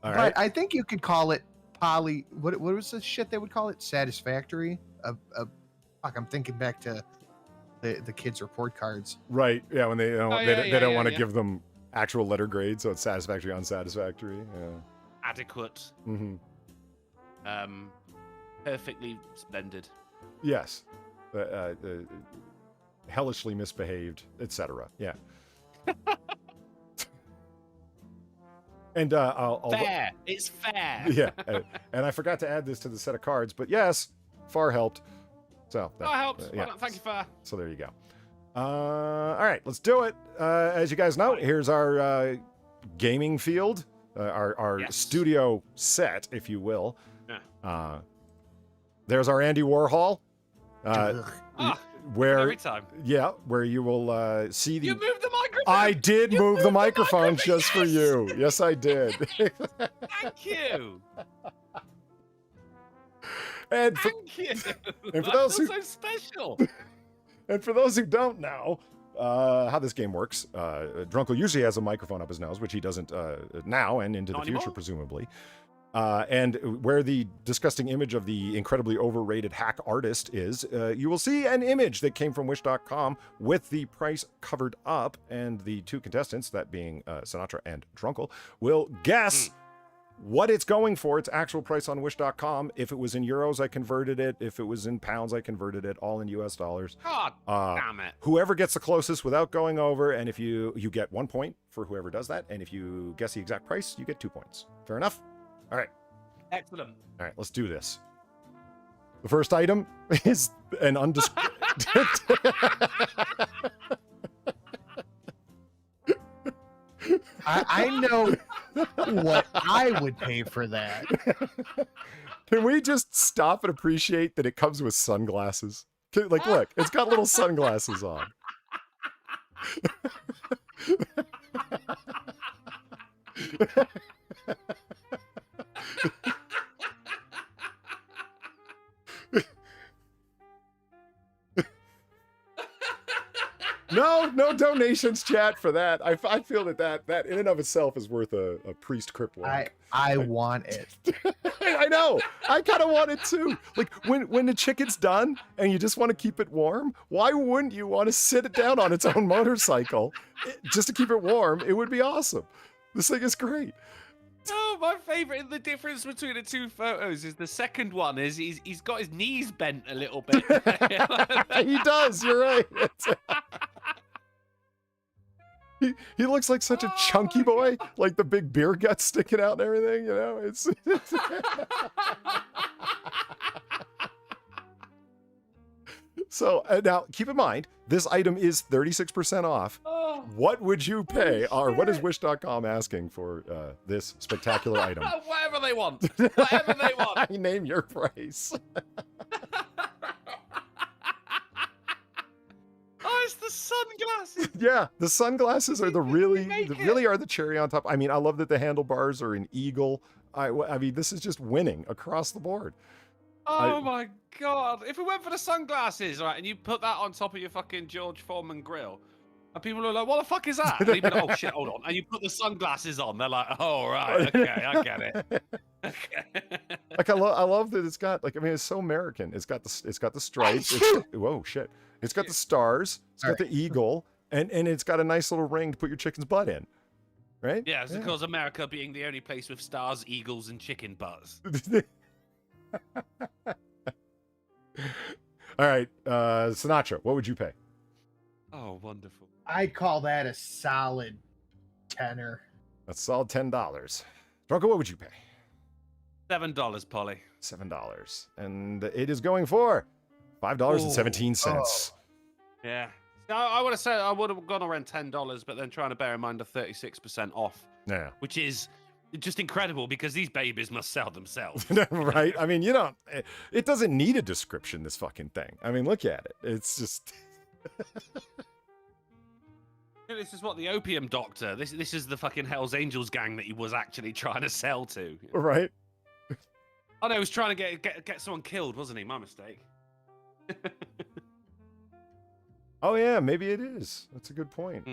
right. But I think you could call it Polly. What was the shit they would call it? Satisfactory. Fuck, I'm thinking back to the kids' report cards. Right. Yeah. When they don't want to give them actual letter grades, so it's satisfactory, unsatisfactory. Yeah. Adequate. Perfectly splendid. Yes. Hellishly misbehaved, etc. Yeah. And fair. It's fair. Yeah. And I forgot to add this to the set of cards, but yes, Far helped. So that helped. Well, thank you, Far. So there you go. All right, let's do it. As you guys know, here's our gaming field, our Yes. studio set, if you will. Yeah. There's our Andy Warhol. Where Every time. Yeah, where you will see the. You moved the microphone. I did You move moved the microphone just for yes! you. Yes, I did. Thank you. and for, Thank you. and for I those feel who- so special. And for those who don't know how this game works, Drunkle usually has a microphone up his nose, which he doesn't now and into the Not future, anymore. presumably. And where the disgusting image of the incredibly overrated hack artist is, you will see an image that came from Wish.com with the price covered up, and the two contestants, that being Sinatra and Drunkle, will guess what it's going for, its actual price on Wish.com. If it was in euros, I converted it. If it was in pounds, I converted it, all in US dollars. God damn it. Whoever gets the closest without going over, and if you get 1 point for whoever does that, and if you guess the exact price, you get 2 points. Fair enough? All right. Excellent. All right, let's do this. The first item is an undisclosed. I know what I would pay for that. Can we just stop and appreciate that it comes with sunglasses? Like, look, it's got little sunglasses on. No donations, chat, for that. I feel that in and of itself is worth a priest Crip walk. I want it. I know. I kind of want it too. Like when the chicken's done and you just want to keep it warm, why wouldn't you want to sit it down on its own motorcycle just to keep it warm? It would be awesome. This thing is great. Oh, my favorite. The difference between the two photos is the second one is he's got his knees bent a little bit. He does. You're right. He looks like such a chunky boy, like the big beer guts sticking out and everything. You know, it's. So now, keep in mind, this item is 36% off. Oh, What would you pay, or what is Wish.com asking for this spectacular item? whatever they want. Whatever they want. Name your price. Oh, it's the sunglasses. Yeah, the sunglasses are really are the cherry on top. I mean, I love that the handlebars are an eagle. I mean, this is just winning across the board. Oh my god. If we went for the sunglasses, right, and you put that on top of your fucking George Foreman grill, and people are like, what the fuck is that? And you'd be like, oh shit, hold on. And you put the sunglasses on, they're like, oh right, okay, I get it. Okay. Like I love that it's got, like, I mean, it's so American. It's got the stripes. Whoa, shit. It's got the stars. It's got the eagle, and it's got a nice little ring to put your chicken's butt in. Right? Yeah, it's because America being the only place with stars, eagles, and chicken butts. All right, Sinatra, what would you pay? Oh, wonderful. I call that a solid tenner. That's solid $10. Drunko, what would you pay? $7, Polly. $7, and it is going for $5.17. Yeah. I would have said I would have gone around $10, but then trying to bear in mind the 36% off, Yeah. which is just incredible because these babies must sell themselves. Right? I mean, it doesn't need a description, this fucking thing. I mean, look at it. It's just. This is what the opium doctor. This is the fucking Hell's Angels gang that he was actually trying to sell to. Right? Oh no, he was trying to get someone killed, wasn't he? My mistake. Oh, yeah, maybe it is. That's a good point.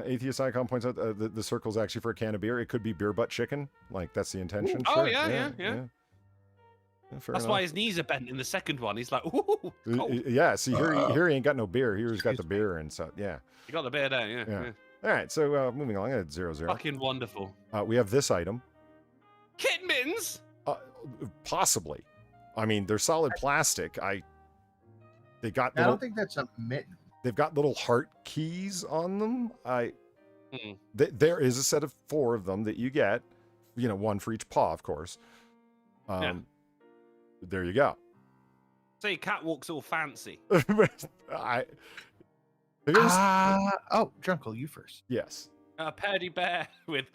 Atheist Icon points out the circle's actually for a can of beer. It could be beer butt chicken. Like, that's the intention. Oh, Sure. yeah. Yeah, fair That's enough. why his knees are bent in the second one. He's like, ooh, cold. Yeah, see, here he ain't got no beer. Here's got the beer, and so, yeah. You got the beer there, yeah. Yeah. All right, so moving along at 0-0. Fucking wonderful. We have this item. Kit mittens? Possibly. I mean, they're solid plastic. They got I little, don't think that's a mitten. they've got little heart keys on them. There is a set of 4 of them that you get. One for each paw, of course. There you go. So your cat walks all fancy. Oh, Drunkle, you first. Yes. A teddy bear with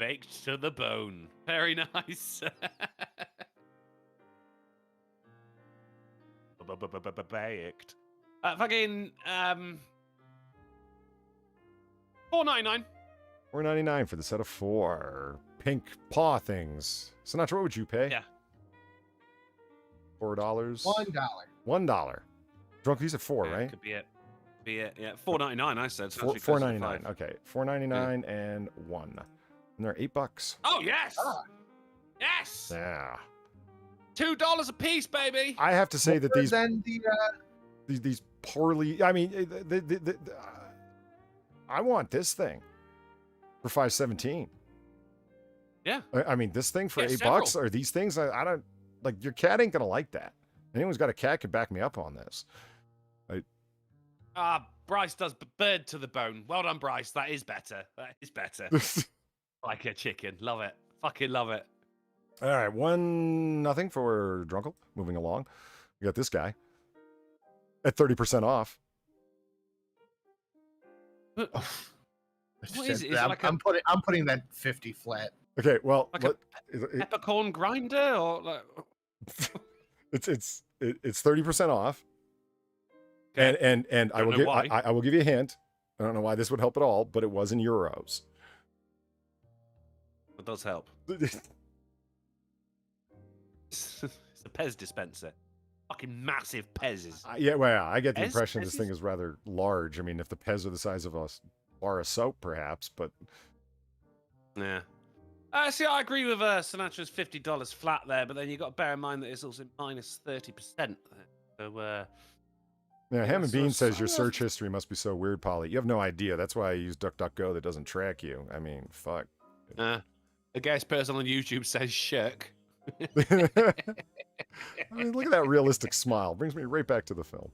Baked to the bone. Very nice. Baked. Fucking $4.99. $4.99 for the set of 4 pink paw things. Sinatra, what would you pay? Yeah. $4. $1. Drunk, you said 4, Yeah, right? Could be it. Be it. Yeah. $4.99. I said. So $4.99. Okay, $4.99 and 1. And they're $8. Oh yes. Yes. Yeah. $2 a piece, baby. I have to say that these Then these poorly. I mean, I want this thing for $5.17. Yeah. I mean, this thing for Yeah, $8 or these things. I don't like. Your cat ain't gonna like that. Anyone who's got a cat can back me up on this. Bryce does bird to the bone. Well done, Bryce. That is better. That is better. Like a chicken. Love it. Fucking love it. All right, 1-0 for Drunkle. Moving along, we got this guy at 30% off. What is it? Is it like I'm putting that 50 flat. Okay, well, like a peppercorn grinder or like? it's 30% off. Okay. And I will give you a hint. I don't know why this would help at all, but it was in euros. It does help. It's a Pez dispenser. Fucking massive Pez's. Yeah, well, I get the Pez? impression this thing is rather large. I mean, if the Pez are the size of a bar of soap, perhaps, but yeah. See, I agree with Sinatra's $50 flat there, but then you got to bear in mind that it's also minus 30%. So, yeah, Ham and Bean says your search history must be so weird, Polly. You have no idea. That's why I use DuckDuckGo that doesn't track you. I mean, fuck. The guest person on YouTube says shirk. I mean, look at that realistic smile. Brings me right back to the film.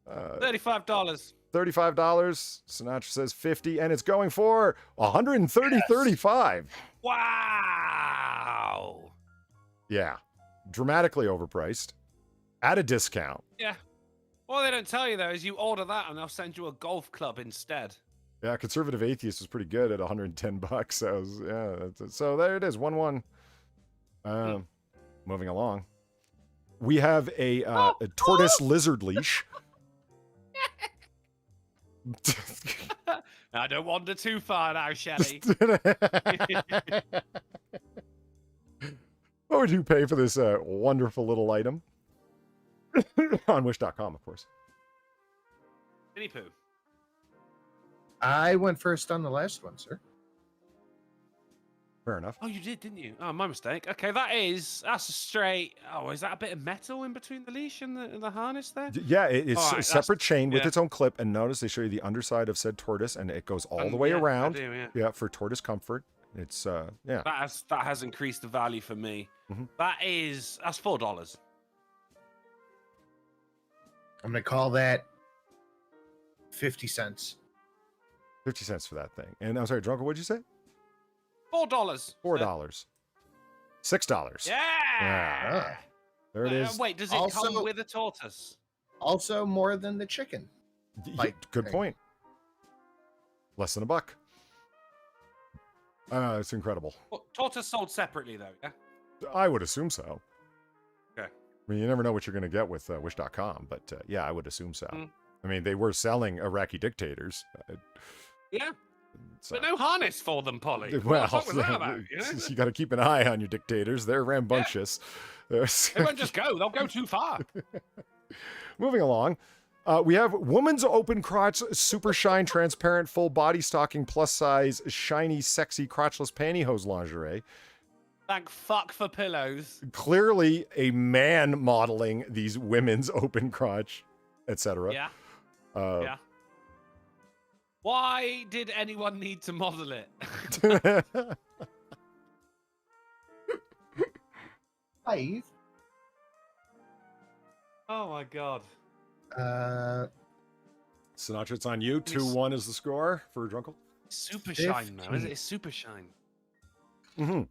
$35. $35. Sinatra says 50, and it's going for $130.35. Wow. Yeah, dramatically overpriced, at a discount. Yeah. What they don't tell you though is you order that and they'll send you a golf club instead. Yeah, Conservative Atheist was pretty good at $110. So there it is, 1-1. Moving along, we have a tortoise lizard leash. I don't wander too far now, Shelley. What would you pay for this wonderful little item? On Wish.com, of course. Winnie Pooh. I went first on the last one, sir. Fair enough. Oh, you did, didn't you? Oh, my mistake. Okay, that's a straight. Oh, is that a bit of metal in between the leash and the harness there? Yeah, it's right, a separate chain with yeah. its own clip. And notice they show you the underside of said tortoise, and it goes all the way around. I do, yeah, for tortoise comfort. It's yeah. That has increased the value for me. Mm-hmm. That's $4. I'm gonna call that 50 cents. 50 cents for that thing. And I'm sorry, Drunker, what'd you say? $4. $4. $6. Yeah. There it is. Wait, does it come with a tortoise? Also more than the chicken. Good point. Less than $1. It's incredible. Well, tortoise sold separately though, yeah? I would assume so. Okay. I mean, you never know what you're going to get with Wish.com, but yeah, I would assume so. Mm. I mean, they were selling Iraqi dictators. Yeah. But no harness for them, Polly. Well, what the fuck was that about? You got to keep an eye on your dictators. They're rambunctious. Yeah. They won't just go. They'll go too far. Moving along, we have woman's open crotch, super shine, transparent, full body stocking, plus size, shiny, sexy, crotchless pantyhose lingerie. Thank fuck for pillows. Clearly a man modeling these women's open crotch, etc. Yeah. Yeah. Why did anyone need to model it? Five. Oh my god. Sinatra, it's on you. 2-1 is the score for Drunkle. Super shine, though. It's super shine. Mm-hmm.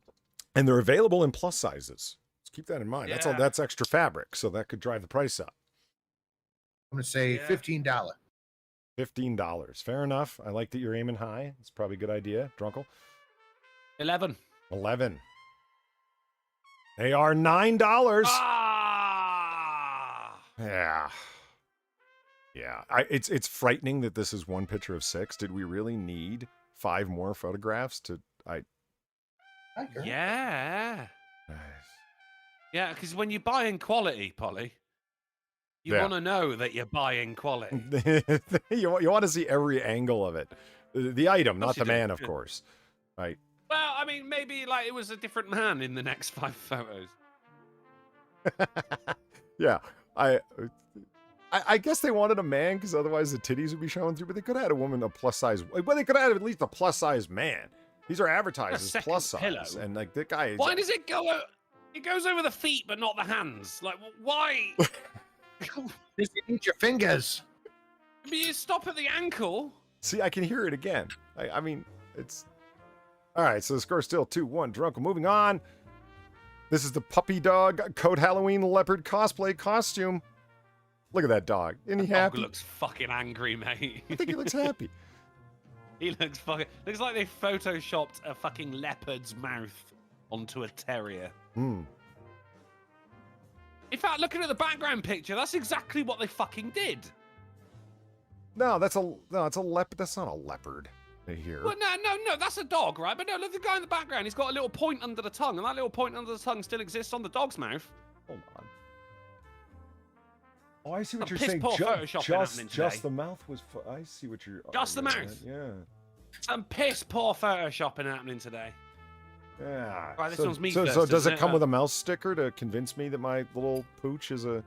And they're available in plus sizes. Let's keep that in mind. Yeah. That's extra fabric, so that could drive the price up. I'm gonna say $15. $15. Fair enough. I like that you're aiming high. It's probably a good idea, Drunkle. 11. 11. They are $9. Ah! Yeah. Yeah. It's frightening that this is one picture of 6. Did we really need 5 more photographs to... Yeah. Nice. Yeah, because when you're buying quality, Polly, you want to know that you're buying quality. you want to see every angle of it. The item, not the man, of Yeah. course. Right. Well, I mean, maybe like it was a different man in the next 5 photos. Yeah. I guess they wanted a man because otherwise the titties would be showing through, but they could have had a woman, a plus size. Well, they could have had at least a plus size man. These are advertised as second plus size. pillow. And like that guy is. Why does it go? It goes over the feet, but not the hands. Like, why? Because you need your fingers. I mean, you stop at the ankle. See, I can hear it again. I mean, it's... All right, so the score's still 2-1. Drunkle. Moving on. This is the puppy dog coat Halloween leopard cosplay costume. Look at that dog. Isn't he happy? Dog looks fucking angry, mate. I think he looks happy. He looks fucking... Looks like they photoshopped a fucking leopard's mouth onto a terrier. Hmm. In fact, looking at the background picture, that's exactly what they fucking did. No, it's a leopard. That's not a leopard. Here. Well, no, that's a dog, right? But no, look at the guy in the background. He's got a little point under the tongue, and that little point under the tongue still exists on the dog's mouth. Hold on. Oh, I see what Some you're saying. piss-poor photoshopping happening Just today. the mouth was... I see what you're... Just the mouth? Yeah. Some piss poor photoshopping happening today. Yeah. Right, this so, one's me so, first, so does isn't it come it? with a mouse sticker to convince me that my little pooch is a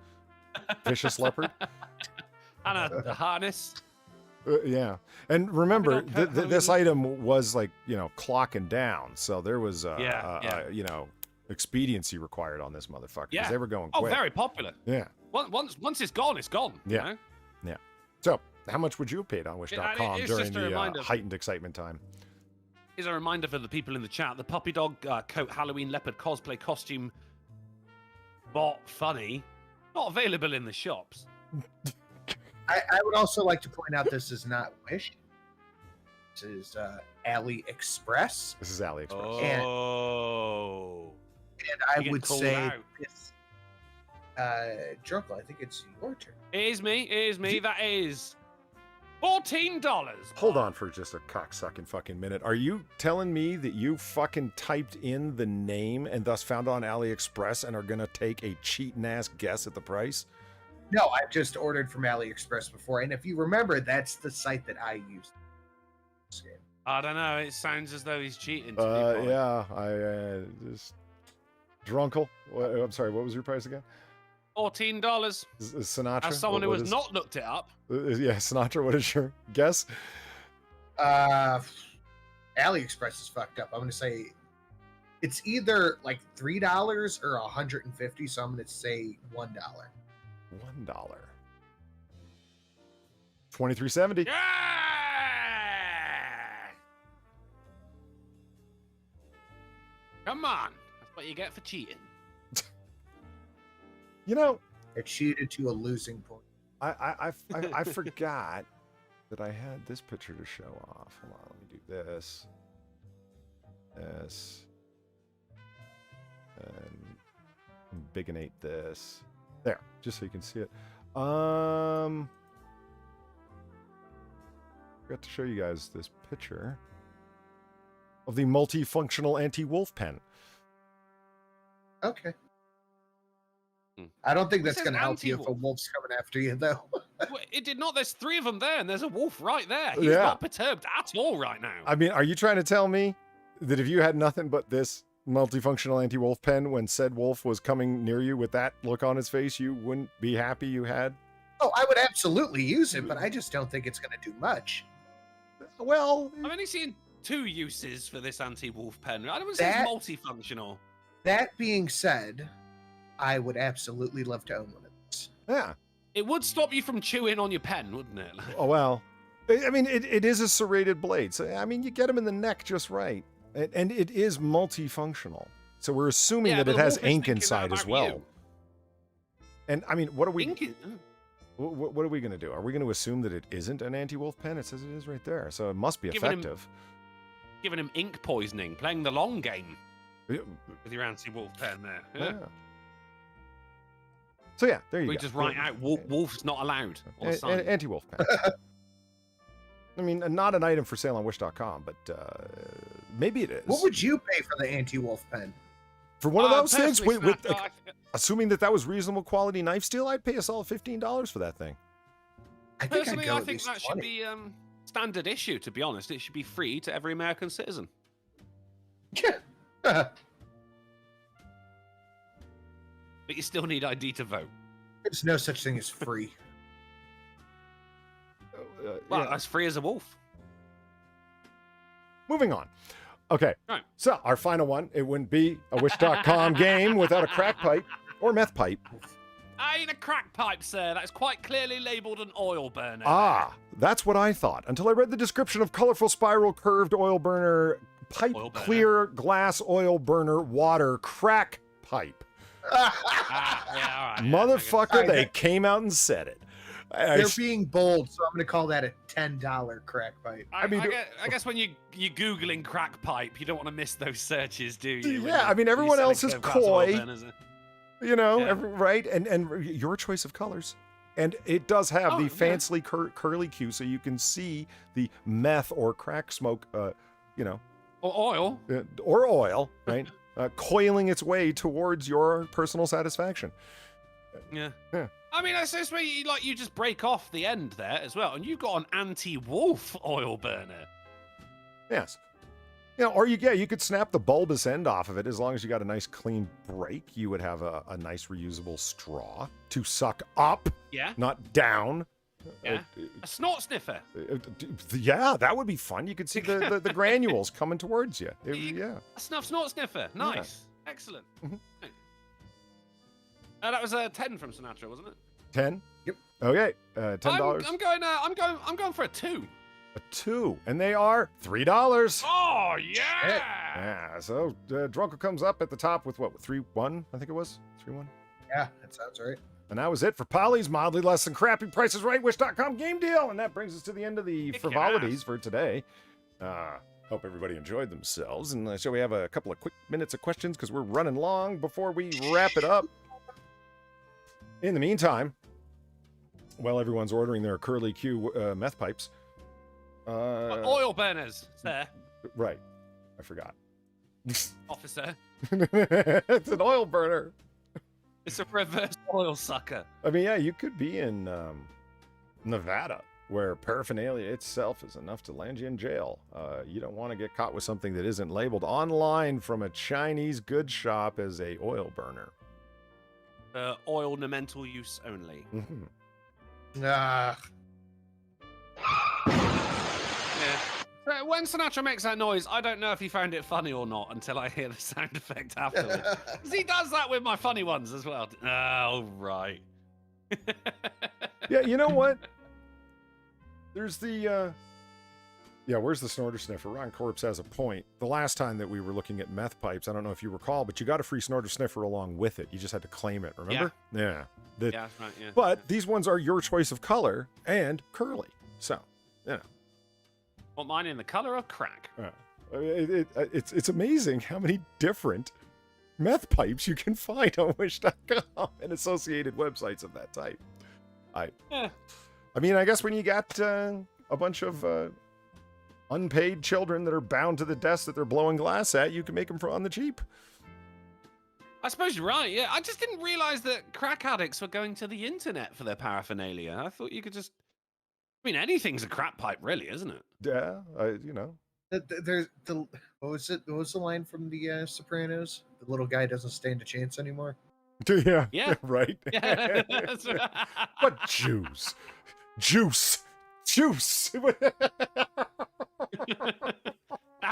vicious leopard? And a harness. Yeah. And remember, Puppy dog coat this Halloween. item was like, clocking down. So there was, Yeah. expediency required on this motherfucker. 'Cause Yeah. they were going Oh, quick. very popular. Yeah. Once it's gone, it's gone. Yeah. You know? Yeah. So how much would you have paid on Wish.com it's during just a the reminder. heightened excitement time? Here's a reminder for the people in the chat. The puppy dog coat Halloween leopard cosplay costume bot funny. Not available in the shops. I would also like to point out this is not Wish. This is AliExpress. This is AliExpress. Oh. And I You get would called say out. this. Drunkle, I think it's your turn. It is me. That is $14. Hold on for just a cocksucking fucking minute. Are you telling me that you fucking typed in the name and thus found it on AliExpress and are gonna take a cheating ass guess at the price? No, I've just ordered from AliExpress before, and if you remember, that's the site that I used. I don't know. It sounds as though he's cheating. To me, Polly. Yeah, I just Drunkle. I'm sorry. What was your price again? $14. Sinatra. As someone who What has is- not looked it up. Yeah, Sinatra. What is your guess? AliExpress is fucked up. I'm gonna say it's either like $3 or $150. So I'm gonna say $1. $1. $23.70. Yeah! Come on. That's what you get for cheating. It cheated to a losing point. I forgot that I had this picture to show off. Hold on, let me do this. This. And bigonate this. There, just so you can see it. Forgot to show you guys this picture of the multifunctional anti-wolf pen. Okay. I don't think It that's says going to help you if a anti-wolf. wolf's coming after you, though. Wait, it did not. There's 3 of them there, and there's a wolf right there. He's Yeah. not perturbed at all right now. I mean, are you trying to tell me that if you had nothing but this multifunctional anti-wolf pen when said wolf was coming near you with that look on his face, you wouldn't be happy you had? Oh, I would absolutely use it, but I just don't think it's going to do much. Well, I've only seen 2 uses for this anti-wolf pen. I don't want to say it's That- multifunctional. That being said, I would absolutely love to own one of these. yeah. It would stop you from chewing on your pen, wouldn't it? Oh, well. I mean, it is a serrated blade. So, I mean, you get them in the neck just right. And it is multifunctional. So we're assuming Yeah, that but it the has wolf is ink thinking that inside as about well. you. And, I mean, what are we... Ink it- What are we going to do? Are we going to assume that it isn't an anti-wolf pen? It says it is right there. So it must be Giving him- effective. Giving him ink poisoning, playing the long game Yeah. with your anti-wolf pen there. Yeah. So yeah, there you We go. just write out wolf's not allowed on the sign. Anti-wolf pen. I mean, not an item for sale on Wish.com, but maybe it is. What would you pay for the anti-wolf pen? For one of those things, personally, assuming that was reasonable quality knife steel, I'd pay a solid $15 for that thing. Personally, I think that should be standard issue, to be honest. It should be free to every American citizen. Yeah. But you still need ID to vote. There's no such thing as free. Well, as free as a wolf. Moving on. Okay. Right. So our final one, it wouldn't be a Wish.com game without a crack pipe or meth pipe. Ain't a crack pipe, sir. That's quite clearly labelled an oil burner. Ah, that's what I thought until I read the description of colorful spiral curved oil burner, pipe clear glass oil burner, water crack pipe. Yeah, all right, Motherfucker, they came out and said it. They're being bold, so I'm going to call that a $10 crack pipe. I guess when you're Googling crack pipe, you don't want to miss those searches, do you? Yeah, I mean, everyone else is coy. You know, Yeah. right? And your choice of colors. And it does have the fancily curly Q, so you can see the meth or crack smoke, Or oil. Or oil, right? Coiling its way towards your personal satisfaction. Yeah. I mean, that's just where you just break off the end there as well, and you've got an anti-wolf oil burner. Yes. Or you could snap the bulbous end off of it. As long as you got a nice clean break, you would have a nice reusable straw to suck up, not down. Yeah. A snort sniffer. Yeah, that would be fun. You could see the granules coming towards you. Yeah. A snort sniffer. Nice. Yeah. Excellent. That was a 10 from Sinatra, wasn't it? 10? Yep. Okay. $10. I'm going for a 2. A 2, and they are $3. Oh yeah! Yeah. So Drunkle comes up at the top with what? 3-1, I think it was 3-1. Yeah, that sounds right. And that was it for Polly's mildly less than crappy Prices Right Wish.com game deal, and that brings us to the end of the frivolities for today. Hope everybody enjoyed themselves, and shall we have a couple of quick minutes of questions because we're running long before we wrap it up. In the meantime, while everyone's ordering their curly Q meth pipes. Oil burners, sir. Right. I forgot. Officer. It's an oil burner. It's a reverse oil sucker. I mean, yeah, you could be in Nevada, where paraphernalia itself is enough to land you in jail. You don't want to get caught with something that isn't labeled online from a Chinese goods shop as a oil burner. Ornamental use only. Yeah. So when Sinatra makes that noise, I don't know if he found it funny or not until I hear the sound effect afterwards. 'Cause he does that with my funny ones as well. Oh, right. Yeah, you know what? There's the where's the snorter sniffer? Ron Corpse has a point. The last time that we were looking at meth pipes, I don't know if you recall, but you got a free snorter sniffer along with it. You just had to claim it, remember? Yeah. Yeah, that's right, yeah. But these ones are your choice of color and curly. So, Want mine in the color of crack? It's amazing how many different meth pipes you can find on Wish.com and associated websites of that type. I mean, I guess when you got a bunch of unpaid children that are bound to the desk that they're blowing glass at, you can make them on the cheap. I suppose you're right, yeah. I just didn't realize that crack addicts were going to the internet for their paraphernalia. I thought you could just... I mean, anything's a crack pipe, really, isn't it? Yeah, There's what was it? What was the line from the Sopranos? The little guy doesn't stand a chance anymore. Yeah, right. Yeah, that's right. But juice. Damn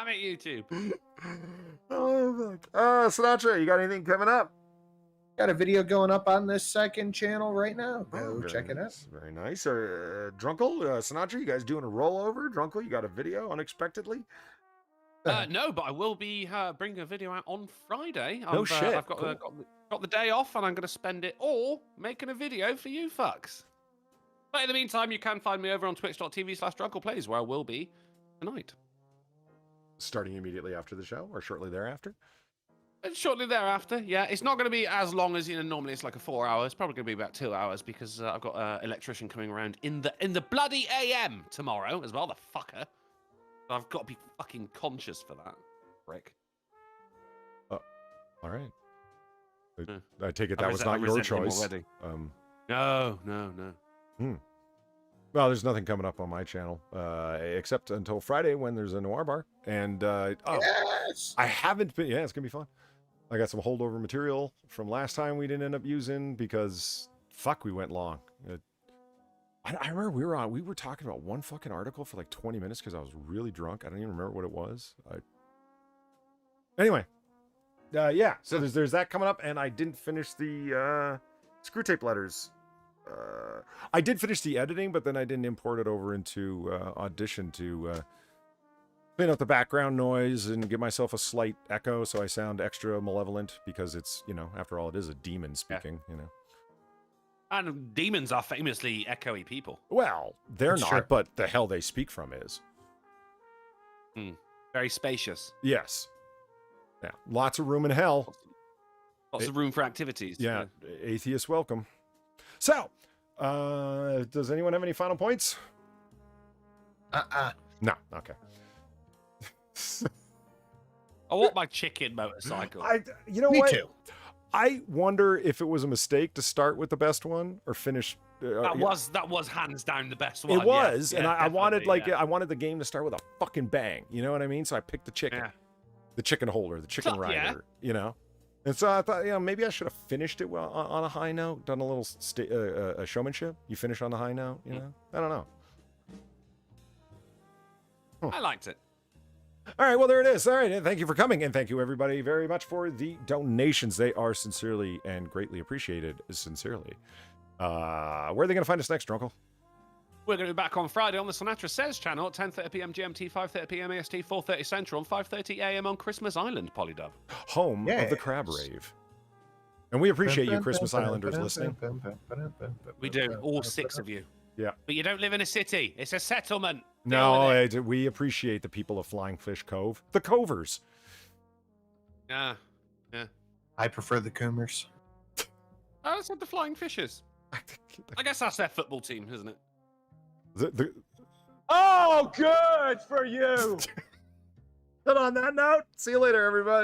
it, YouTube. Sinatra, you got anything coming up? Got a video going up on this second channel right now. Go check it out. Very nice. Drunkle, Sinatra, you guys doing a rollover? Drunkle, you got a video unexpectedly? No, but I will be bringing a video out on Friday. Shit. I've got the day off, and I'm going to spend it all making a video for you fucks. But in the meantime, you can find me over on twitch.tv/drunkleplays, where I will be tonight. starting immediately after the show or shortly thereafter? And shortly thereafter, yeah. It's not going to be as long as, normally it's like a 4 hour. It's probably going to be about 2 hours because I've got an electrician coming around in the bloody AM tomorrow as well, the fucker. I've got to be fucking conscious for that. Rick. All right. I take it that was not your choice. No. Well, there's nothing coming up on my channel except until Friday when there's a Noir Bar. And Yes! I haven't been. Yeah, it's going to be fun. I got some holdover material from last time we didn't end up using because, fuck, we went long. I remember we were talking about one fucking article for like 20 minutes because I was really drunk. I don't even remember what it was. Anyway. Yeah, so there's that coming up, and I didn't finish the screw tape letters. I did finish the editing, but then I didn't import it over into Audition to clean up the background noise and give myself a slight echo so I sound extra malevolent because it's, after all, it is a demon speaking, And demons are famously echoey people. Well, they're not, Sure. but the hell they speak from is. Very spacious. Yes. Yeah, lots of room in hell. Lots of room for activities. Yeah, atheists welcome. So, does anyone have any final points? No, okay. I want my chicken motorcycle. You know Me what? too. I wonder if it was a mistake to start with the best one or finish. That was hands down the best one. It was, yeah, and I wanted definitely, I wanted the game to start with a fucking bang. You know what I mean? So I picked the chicken, the chicken holder, the chicken rider. And so I thought, maybe I should have finished it on a high note, done a little showmanship. You finish on a high note, I don't know. I liked it. All right, well, there it is. All right, and thank you for coming, and thank you, everybody, very much for the donations. They are sincerely and greatly appreciated, sincerely. Where are they going to find us next, Drunkle? We're going to be back on Friday on the Sinatra Says channel at 10:30 p.m. GMT, 5:30 p.m. AST, 4:30 Central, and 5:30 a.m. on Christmas Island, Polydub. Home of the Crab Rave. And we appreciate you, Christmas Islanders, listening. We do, all 6 of you. Yeah. But you don't live in a city. It's a settlement. No, we appreciate the people of Flying Fish Cove. The Covers. Yeah. I prefer the Coomers. Oh, that's what the Flying Fishes. I guess that's their football team, isn't it? Oh, good for you! And on that note, see you later, everybody.